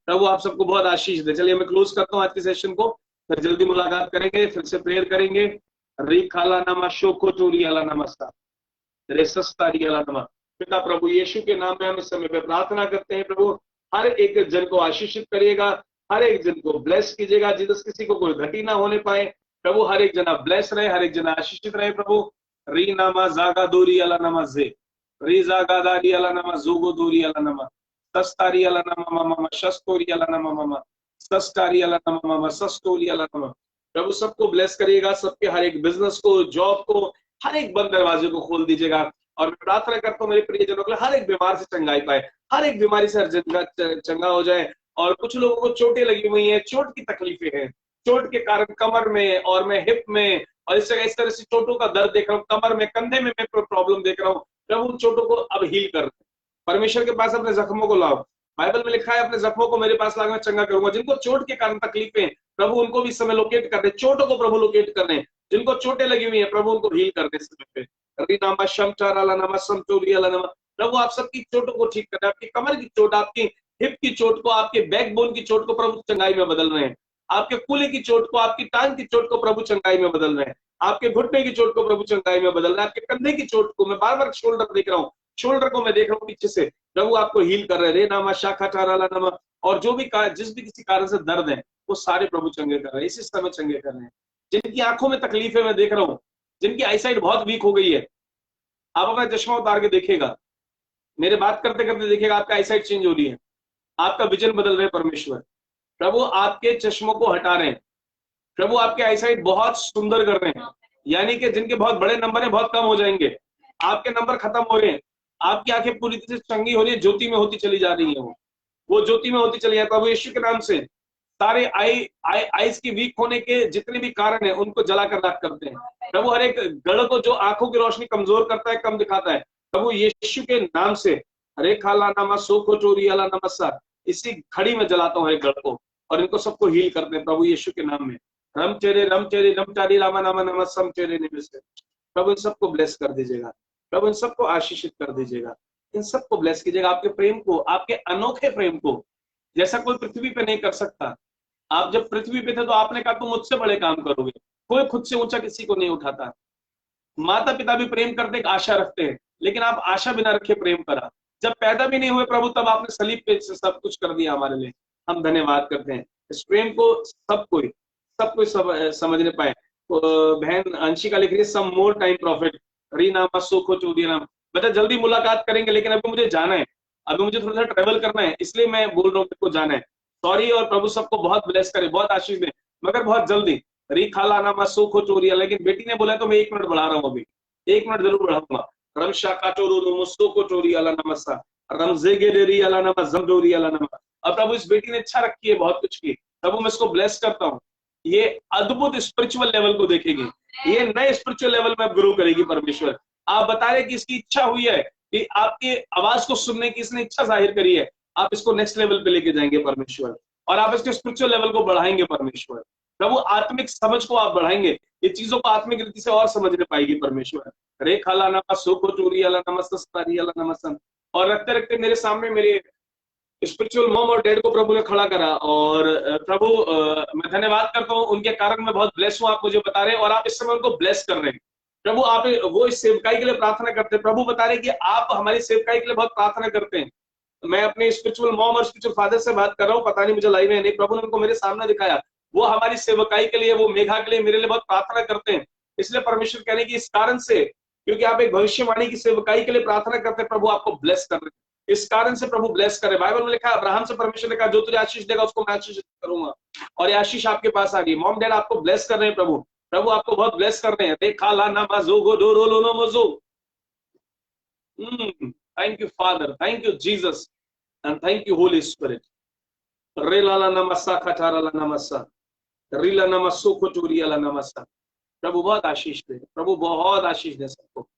प्रभु आप सबको बहुत आशीष दे। चलिए मैं क्लोज करता हूँ आज के सेशन को, फिर जल्दी मुलाकात करेंगे, फिर से प्रेयर करेंगे। री खाला नामा शोको चोरी अला नमस्ता, रे सस्तारी अला नमा। पिता प्रभु यीशु के नाम में हम इस समय पे प्रार्थना करते हैं, प्रभु हर एक जन को आशीषित करिएगा, हर एक जन को ब्लेस कीजिएगा, जिस किसी को कोई घटी ना होने पाए। प्रभु हर एक जना ब्लेस रहे, हर एक जना आशीषित रहे। प्रभु री नामा जागा दूरी अला नमा जे, री जागा दारी अला नमा जोगो दूरी अला नमा, सस्तारी अला नमा मामा, शस्तोरी अला नमा मामा, सस्तारी अला नमा मामा, सस्तोरी अला नमा। प्रभु सबको ब्लेस करिएगा, सबके हर एक बिजनेस को, जॉब को, हर एक बंद दरवाजे को खोल दीजिएगा। और मैं प्रार्थना करता हूँ मेरे प्रियजनों के लिए हर एक बीमार से चंगाई पाए, हर एक बीमारी से चंगा हो जाए। और कुछ लोगों को चोटें लगी हुई हैं, चोट की तकलीफें हैं, चोट के कारण कमर में और मैं हिप में, और इस तरह से चोटों का दर्द देख रहा हूँ, कमर में, कंधे में मैं प्रॉब्लम देख रहा हूँ। प्रभु उन चोटों को अब हील कर दे, परमेश्वर के पास अपने जख्मों को लाओ। बाइबल में लिखा है अपने जख्मों को मेरे पास लाकर मैं चंगा करूंगा। जिनको चोट के कारण तकलीफें, प्रभु उनको भी इस समय लोकेट कर दे, चोटों को प्रभु लोकेट कर दे। जिनको चोटें लगी हुई हैं, प्रभु उनको हील कर दे इस समय पे। प्रभु आप सबकी चोटों को ठीक कर रहे हैं, आपकी कमर की चोट, आपकी हिप की चोट को, आपके बैकबोन की चोट को प्रभु चंगाई में बदल रहे हैं। आपके कूल्हे की चोट को, आपकी टांग की चोट को प्रभु चंगाई में बदल रहे हैं। आपके घुटने की चोट को प्रभु चंगाई में बदल रहे हैं। आपके कंधे की चोट को, मैं बार बार शोल्डर देख रहा हूँ, शोल्डर को मैं देख रहा हूँ पीछे से, प्रभु आपको हील कर रहे हैं। रे नामा शाखा टारा नामा। और जो भी जिस भी किसी कारण से दर्द है, वो सारे प्रभु चंगे कर रहे हैं, इसी समय चंगे कर रहे हैं। जिनकी आंखों में तकलीफ है, मैं देख रहा हूँ, जिनकी आईसाइट बहुत वीक हो गई है, आप अपना चश्मा उतार के देखिएगा, मेरे बात करते करते देखिएगा, आपका आईसाइट चेंज हो रही है, आपका विजन बदल रहे हैं परमेश्वर। प्रभु आपके चश्मों को हटा रहे हैं, प्रभु आपके आईसाइट बहुत सुंदर कर रहे हैं। यानी कि जिनके बहुत बड़े नंबर है, बहुत कम हो जाएंगे, आपके नंबर खत्म हो रहे हैं, आपकी आंखें पूरी तरह से चंगी हो रही है, ज्योति में होती चली जा रही है, वो ज्योति में होती चली जाती है। प्रभु यीशु के नाम से सारे आईज की वीक होने के जितने भी कारण है, उनको जलाकर राख करते हैं। प्रभु हर एक गढ़ को जो आंखों की रोशनी कमजोर करता है, कम दिखाता है, प्रभु यीशु के नाम से अरे खाला नामा सोखो चोरी अला नमस्सा, इसी घड़ी में जलाता हूँ एक घर को और इनको सबको हील करते हैं प्रभु यीशु के नाम में। रम चेरे रमचारी रामा नामा नमस्सम चेरे निमिष। प्रभु इन सबको ब्लेस कर दीजिएगा, प्रभु इन सबको आशीषित कर दीजिएगा, इन सबको ब्लेस कीजिएगा, आपके प्रेम को, आपके अनोखे प्रेम को, जैसा कोई पृथ्वी पे नहीं कर सकता। आप जब पृथ्वी पे थे तो आपने कहा तुम मुझसे बड़े काम करोगे, कोई खुद से ऊंचा किसी को नहीं उठाता। माता पिता भी प्रेम करते एक आशा रखते हैं, लेकिन आप आशा बिना रखे प्रेम करा। जब पैदा भी नहीं हुए प्रभु तब आपने सलीब पे से सब कुछ कर दिया हमारे लिए। हम धन्यवाद करते हैं। इस प्रेम को सब कोई समझने पाए। बहन अंशिका लिख रही है सम मोर टाइम प्रॉफिट, रीना सुखो चौधरी नाम। बेटा जल्दी मुलाकात करेंगे, लेकिन अभी मुझे जाना है, अभी मुझे थोड़ा सा ट्रेवल करना है, इसलिए मैं बोल रहा हूँ मेरे को जाना है, सॉरी। और प्रभु सबको बहुत ब्लेस करे, बहुत आशीष दे, मगर बहुत जल्दी। री खाला नामा सुखो चोरिया, लेकिन बेटी ने बोला तो मैं 1 मिनट बढ़ा रहा हूँ, अभी 1 मिनट जरूर बढ़ाऊंगा। रमशा का चोरू मुस्तो चोरी अला नमस्सा, रमजेगे देरी अला नमा जमडोरी अला नमा। अब प्रभु इस बेटी ने इच्छा रखी है, बहुत कुछ की, प्रभु मैं इसको ब्लेस करता हूँ। ये अद्भुत स्पिरिचुअल लेवल को देखेगी, ये नए स्पिरिचुअल लेवल में ग्रो करेगी परमेश्वर। आप बता रहे कि इसकी इच्छा हुई है कि आपकी आवाज को सुनने की इसने इच्छा जाहिर करी है, आप इसको नेक्स्ट लेवल पे लेके जाएंगे परमेश्वर, और आप इसके स्पिरिचुअल लेवल को बढ़ाएंगे परमेश्वर। प्रभु आत्मिक समझ को आप बढ़ाएंगे, ये चीजों को आत्मिक रीति से और समझने पाएगी परमेश्वर। रे खाला नमा सोको चोरी अला नमस्तारी अला नमस्तन। और रखते रखते मेरे सामने मेरे स्पिरिचुअल मॉम और डैड को प्रभु ने खड़ा करा, और प्रभु मैं धन्यवाद करता हूँ, उनके कारण मैं बहुत ब्लेस हूँ। आप मुझे बता रहे हैं और आप इस समय उनको ब्लेस कर रहे हैं। प्रभु आप वो इस सेवकाई के लिए प्रार्थना करते हैं। प्रभु बता रहे हैं कि आप हमारी सेवकाई के लिए बहुत प्रार्थना करते हैं। मैं अपने स्पिरिचुअल मॉम और स्पिरिचुअल फादर से बात कर रहा हूँ, पता नहीं मुझे लाइव है नहीं, प्रभु ने उनको मेरे सामने दिखाया, वो हमारी सेवकाई के लिए, वो मेघा के लिए, मेरे लिए बहुत प्रार्थना करते हैं। इसलिए परमेश्वर कहने की इस कारण से, क्योंकि आप एक भविष्यवाणी की सेवकाई के लिए प्रार्थना करते हैं, प्रभु आपको ब्लेस कर रहे हैं। इस कारण से प्रभु ब्लेस करे। बाइबल में लिखा है, अब्राहम से परमेश्वर ने कहा जो तुझे आशीष देगा उसको मैं आशीष करूंगा, और ये आशीष आपके पास आ गई। मॉम डैड आपको ब्लेस कर रहे हैं प्रभु, प्रभु आपको बहुत ब्लेस कर रहे हैं। देखा लाना माजोगो डोरो लो मजो। Thank you father, thank you Jesus, and thank you holy spirit. रे लाला नमस्सा खटारा ला नमस्सा, रीला नमस्सो खोचूरी अला नमस्सा। प्रभु बहुत आशीष दे, प्रभु बहुत आशीष दे सबको।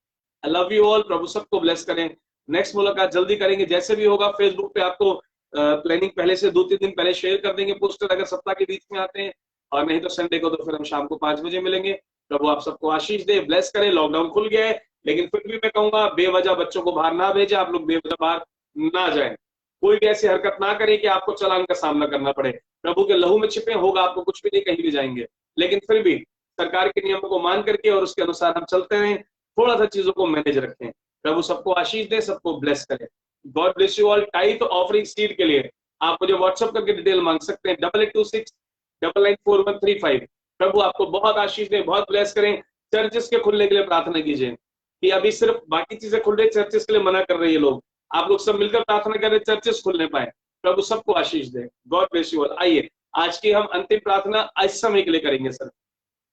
I love you all. प्रभु सबको ब्लेस करें। नेक्स्ट मुलाकात जल्दी करेंगे, जैसे भी होगा फेसबुक पे आपको प्लानिंग पहले से 2-3 दिन पहले शेयर कर देंगे पोस्टर, अगर सप्ताह के बीच में आते हैं, और नहीं तो संडे को तो फिर हम शाम को 5 बजे मिलेंगे। प्रभु आप सबको आशीष दे, ब्लेस करे। लॉकडाउन खुल गया है, लेकिन फिर भी मैं कहूंगा बेवजह बच्चों को बाहर ना भेजे, आप लोग बेवजह बाहर ना जाए, कोई भी ऐसी हरकत ना करे कि आपको चालान का सामना करना पड़े। प्रभु के लहू में छिपे होगा, आपको कुछ भी नहीं, कहीं भी जाएंगे, लेकिन फिर भी सरकार के नियमों को मान करके और उसके अनुसार हम चलते रहें, थोड़ा सा चीजों को मैनेज रखें। प्रभु सबको आशीष दे, सबको ब्लेस करे। God bless you all. Tithe offering seed के लिए आप मुझे व्हाट्सएप करके डिटेल मांग सकते हैं, 8826994135। प्रभु आपको बहुत आशीष दे, बहुत ब्लेस करें। चर्चेस के खुलने के लिए प्रार्थना कीजिए, कि अभी सिर्फ बाकी चीजें खुल रही, चर्चेस के लिए मना कर रही है लोग, आप लोग सब मिलकर प्रार्थना करें चर्चेस खुलने पाए। प्रभु सबको आशीष दे। God bless you all. आइए आज की हम अंतिम प्रार्थना इस समय के लिए करेंगे सर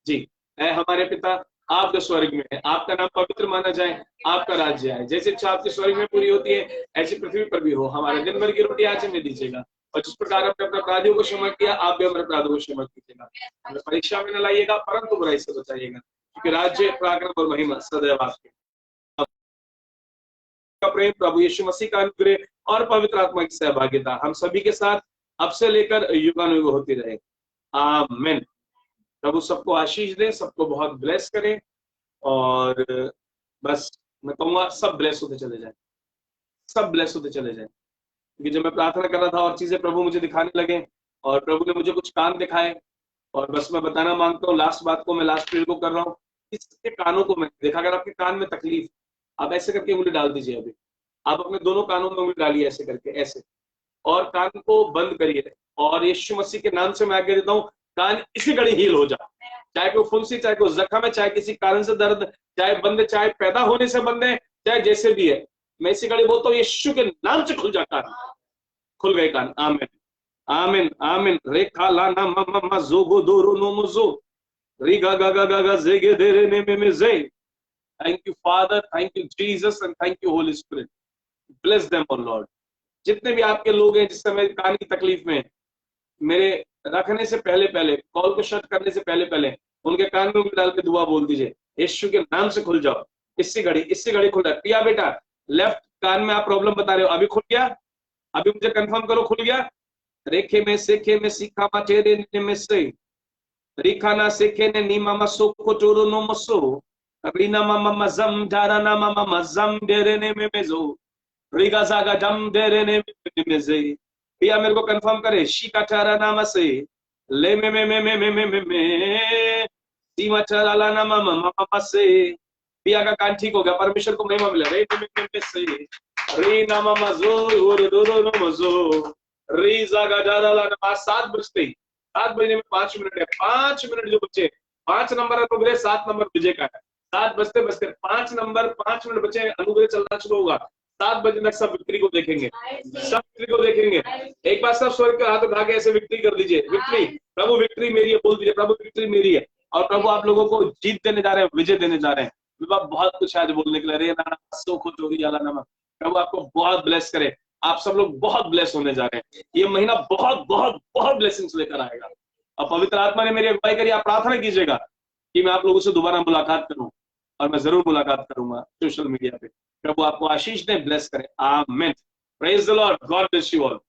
जी। ऐ हमारे पिता आप जो स्वर्ग में है, आपका नाम पवित्र माना जाए, आपका राज्य आए, जैसे इच्छा आपके स्वर्ग में पूरी होती है ऐसी पृथ्वी पर भी हो। हमारे दिन भर की रोटी आज हमें दीजिएगा, और जिस प्रकार हमने अपने अपराधियों को क्षमा किया, आप भी हमारे अपराधों को क्षमा कीजिएगा। हमें परीक्षा में न लाइएगा, परंतु बुराई से बचाइएगा, क्योंकि राज्य, पराक्रम और महिमा सदैव आपके। का प्रेम, प्रभु यीशु मसीह का अनुग्रह और पवित्र आत्मा की सहभागिता हम सभी के साथ अब से लेकर युगानुयुग होती रहे। आमीन। प्रभु सबको आशीष दे, सबको बहुत ब्लेस करे, और बस मैं कहूंगा सब ब्लेस होते चले जाए, सब ब्लेस होते चले जाए। क्योंकि जब मैं प्रार्थना कर रहा था और चीजें प्रभु मुझे दिखाने लगे, और प्रभु ने मुझे कुछ कान दिखाए, और बस मैं बताना मांगता हूँ, लास्ट बात को मैं लास्ट पीरियड को कर रहा हूँ, इसके कानों को मैंने देखा। अगर आपके कान में तकलीफ, आप ऐसे करके उंगली डाल दीजिए, अभी आप अपने दोनों कानों में उंगली डालिए ऐसे करके, ऐसे, और कान को बंद करिए, और यीशु मसीह के नाम से मैं आगे देता हूँ, कान इसी घड़ी हील हो जाए। चाहे कोई फुंसी, चाहे कोई जख्म है, चाहे किसी कारण से दर्द, चाहे बंद है, चाहे पैदा होने से बंद है, चाहे जैसे भी है, मैं इसी घड़ी बोलता हूँ यीशु के नाम से खुल जाता है। खुल गए कान। आमीन, आमीन, आमीन। रेखा लाना मम्मा जोगो दोरो नोमोजो रिगा गा गा गा गा जेगे देरे ने में जे। Thank you father, thank you Jesus, and thank you holy spirit. Bless them O Lord. जितने भी आपके लोग हैं जिस समय कान की तकलीफ में, मेरे रखने से पहले पहले, कॉल को शट करने से पहले पहले उनके कान में उंगली डाल के दुआ बोल दीजिए, यीशु के नाम से खुल जाओ। इसी घड़ी खुल रहा है। पिया बेटा लेफ्ट कान में आप प्रॉब्लम बता रहे हो, अभी खुल गया? अभी मुझे कंफर्म करो, खुल गया? रेखे में सेखे में सीखा माटेरे में से रिखाना सेखे ने नीमा मसो कोटोरो नो मसो रीना मामा मजम डाराना मामा मजम डेरे ने में मेजो रिगा जागा डम डेरे ने में से भैया मेरे को कंफर्म करे शिका टारा नामा से ले में सीमा टारा नामा मामा से भैया का कान ठीक हो गया, परमेश्वर को महिमा मिला। रे में से री नामा मजो और दोरो नो मजो री जागा डारा नामा 7 बजते 7 बजने में 5 मिनट है, 5 मिनट जो बचे, 5 नंबर अनुग्रह 7 नंबर विजय का है। 7 बजते बजते 5 नंबर 5 मिनट बचे, अनुग्रह चलना शुरू होगा। 7 बजे तक सब विक्ट्री को देखेंगे, सब विक्ट्री को देखेंगे। एक बार सब स्वर्ग के हाथ उठा के ऐसे विक्ट्री कर दीजिए, विक्ट्री, प्रभु विक्ट्री मेरी है, बोल दीजिए प्रभु विक्ट्री मेरी है। और प्रभु आप लोगों को जीत देने जा रहे हैं, विजय देने जा रहे हैं। बहुत कुछ आज बोलने के लिए, रे ना सो को चोरी आला नामा, प्रभु आपको बहुत ब्लेस करे। आप सब लोग बहुत ब्लेस होने जा रहे हैं। ये महीना बहुत बहुत बहुत ब्लेसिंग्स लेकर आएगा। और पवित्र आत्मा ने मेरी अगुवाई करी, आप प्रार्थना कीजिएगा कि मैं आप लोगों से दोबारा मुलाकात करूं, और मैं जरूर मुलाकात करूंगा सोशल मीडिया पे। प्रभु आपको आशीष दे, ब्लेस करे। आमीन। Praise the Lord, God bless you all.